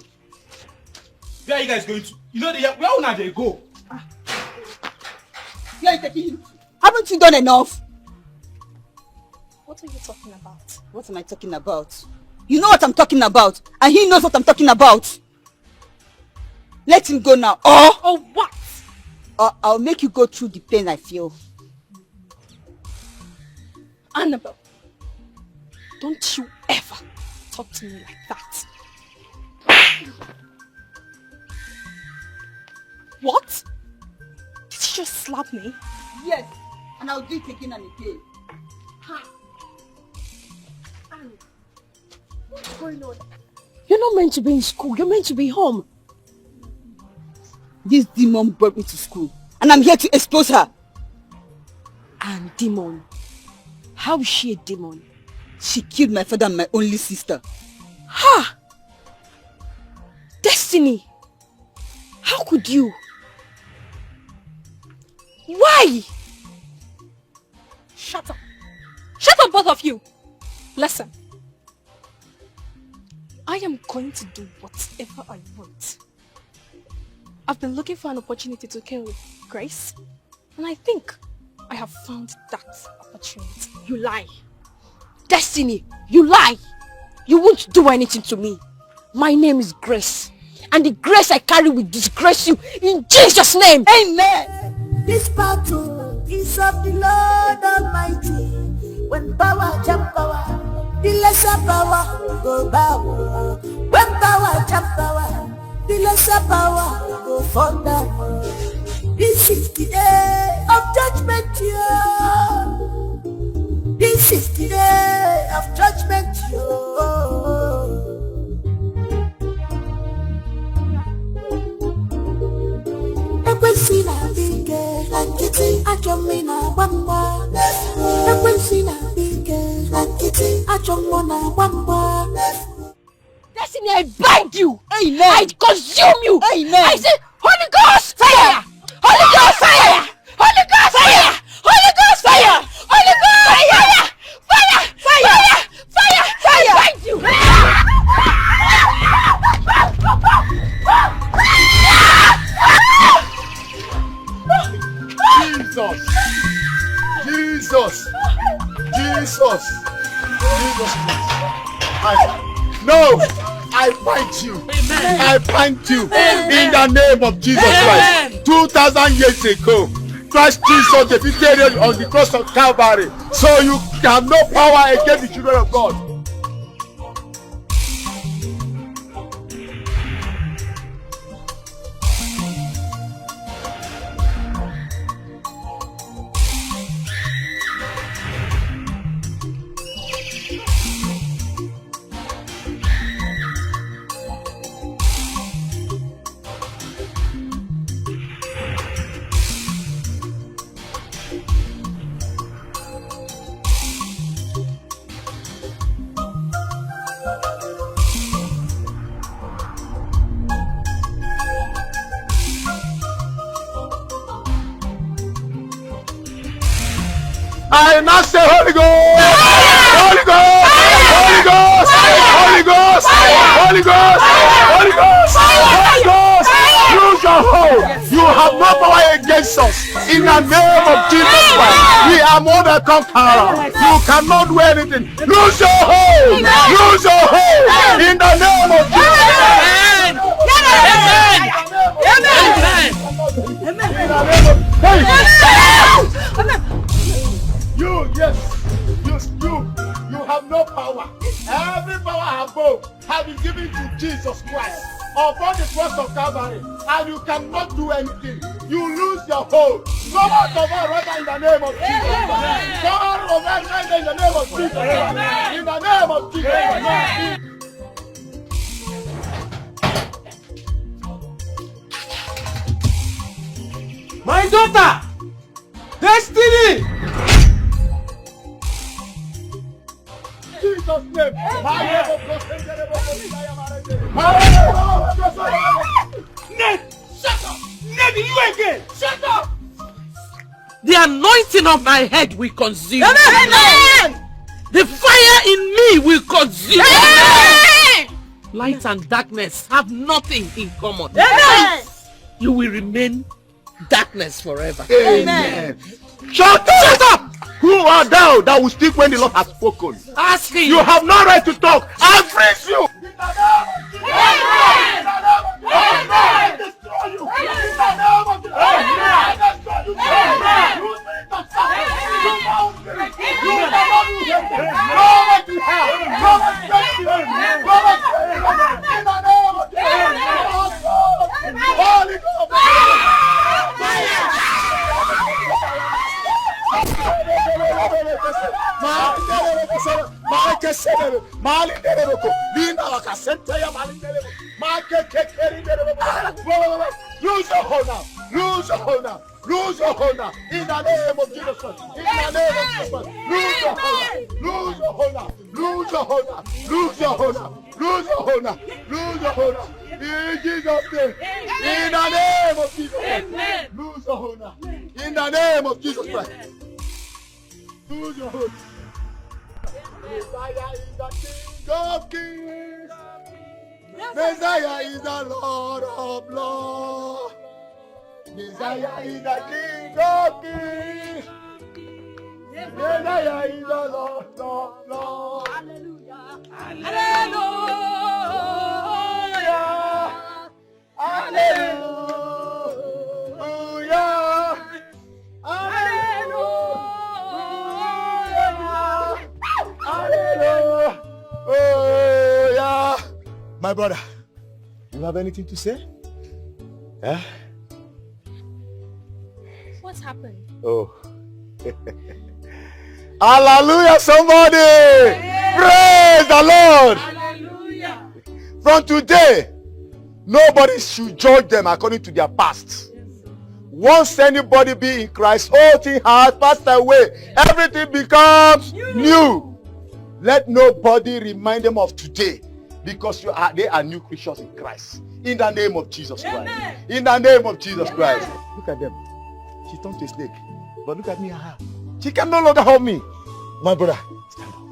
Where are you guys going to? You know, where now they go?
Where are you taking him? Haven't you done enough?
What are you talking about?
What am I talking about?
You know what I'm talking about, and he knows what I'm talking about. Let him go now,
or what?
Or I'll make you go through the pain I feel.
Annabelle, don't you ever talk to me like that. What? Did you just slap me?
Yes, and I'll do it again and again.
Annie, what's going on? You're not meant to be in school. You're meant to be home.
This demon brought me to school, and I'm here to expose her.
And demon? How is she a demon?
She killed my father and my only sister.
Ha! Destiny! How could you? Why? Shut up. Shut up, both of you. Listen. I am going to do whatever I want. I've been looking for an opportunity to kill Grace, and I think I have found that opportunity. You lie. Destiny, you lie. You won't do anything to me. My name is Grace, and the grace I carry will disgrace you in Jesus' name.
Amen.
This battle is of the Lord Almighty. When power jump power, the lesser power will go bow. When power jump power, the lesser power will go fall down. This is the day of judgment, yeah. This is the day of judgment, yeah. Ekwesina bige, ankiti achomina bamba. Ekwesina bige, ankiti achomona bamba.
Destiny, I bind you.
Amen.
I consume you.
Amen.
I say, Holy Ghost, fire! Holy Ghost, fire! Holy Ghost, fire! Holy Ghost, fire! Holy Ghost, fire! Fire! Fire! Fire! Fire! I bind you.
Jesus! Jesus! Jesus! No! I bind you!
Amen.
I bind you! In the name of Jesus Christ! 2,000 years ago, Christ Jesus defeated you on the cross of Calvary, so you have no power against the children of God. I now say Holy Ghost! Holy Ghost! Holy Ghost! Holy Ghost! Holy Ghost! Holy Ghost! Holy Ghost! Use your hold! You have no power against us. In the name of Jesus Christ, we are more than conquerors. You cannot do anything. Lose your hold! Lose your hold! In the name of Jesus Christ! Amen! Amen! Amen! You have no power. Every power above has been given to Jesus Christ upon the cross of Calvary, and you cannot do anything. You lose your hold. Come out of our right in the name of Jesus. Come out of our right in the name of Jesus. In the name of Jesus.
My daughter! Destiny!
Jesus' name.
Ned! Shut up! Ned, you again! Shut up! The anointing of my head will consume.
Amen!
The fire in me will consume.
Amen!
Light and darkness have nothing in common.
Amen!
You will remain darkness forever.
Amen.
Shut up!
Who art thou that will speak when the Lord has spoken?
Ask him.
You have no right to talk. I freeze you. Lose your hold now. Lose your hold now. Lose your hold now. In the name of Jesus Christ. In the name of Jesus Christ. Lose your hold now. Lose your hold now. Lose your hold now. Lose your hold now. Lose your hold now. Lose your hold now. In Jesus' name. In the name of Jesus Christ. Lose your hold now. In the name of Jesus Christ. Lose your hold. Messiah is the King of Kings. Messiah is the Lord of Lords. Messiah is the King of Kings. Messiah is the Lord of Lords. Hallelujah. Hallelujah. Hallelujah. Hallelujah. Hallelujah. My brother, you have anything to say? Yeah?
What's happened?
Oh. Hallelujah, somebody! Yeah. Praise the Lord! Hallelujah. From today, nobody should judge them according to their past. Once anybody be in Christ, all things has passed away. Everything becomes new. Let nobody remind them of today, because they are new creatures in Christ. In the name of Jesus Christ. In the name of Jesus Christ. Look at them. She turned to a snake. But look at me and her. She can no longer hold me. My brother, stand up.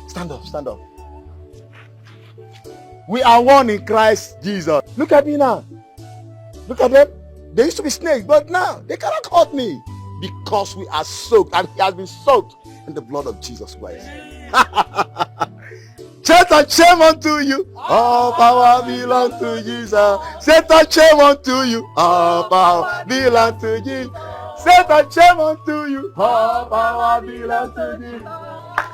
Stand up. Stand up. We are one in Christ Jesus. Look at me now. Look at them. They used to be snakes, but now they cannot hurt me. Because we are soaked, and he has been soaked in the blood of Jesus Christ. Satan, shame unto you. All power belongs to Jesus. Satan, shame unto you. All power belongs to Jesus. Satan, shame unto you. All power belongs to Jesus.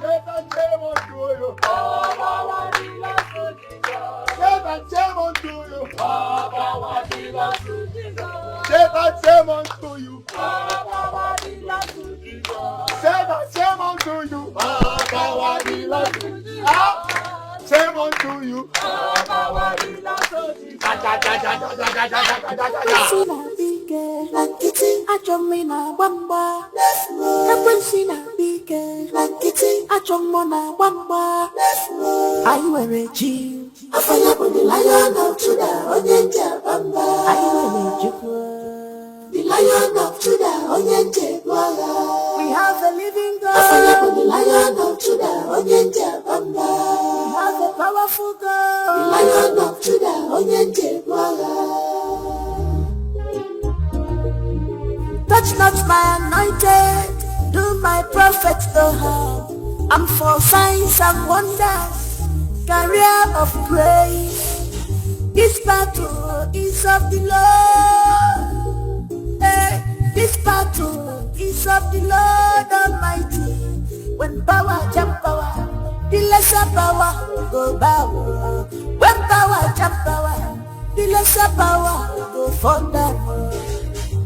Satan, shame unto you. All power belongs to Jesus. Satan, shame unto you. All power belongs to Jesus. Satan, shame unto you. All power belongs to Jesus. Satan, shame unto you. All power belongs to Jesus. Shame unto you. All power belongs to Jesus.
Ajomina bamba, Ekwensina bike, Ajomona bamba, I wear a jean. Afanya the Lion of Judah, Onyenja bamba, I wear a juku. The Lion of Judah, Onyenja bamba. We have the living God. Afanya the Lion of Judah, Onyenja bamba. We have the powerful God. The Lion of Judah, Onyenja bamba. Touch not my anointed, do my prophets no harm. I'm for signs and wonders, career of praise. This battle is of the Lord. Hey, this battle is of the Lord Almighty. When power jump power, the lesser power go bow. When power jump power, the lesser power go fall down.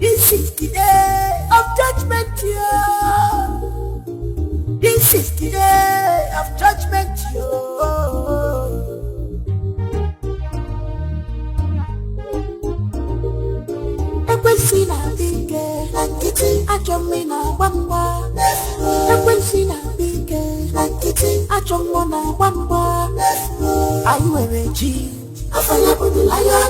This is the day of judgment, yeah. This is the day of judgment, yeah. Ekwensina bike, Ajomina bamba. Ekwensina bike, Ajomona bamba. I wear a jean. Afanya the Lion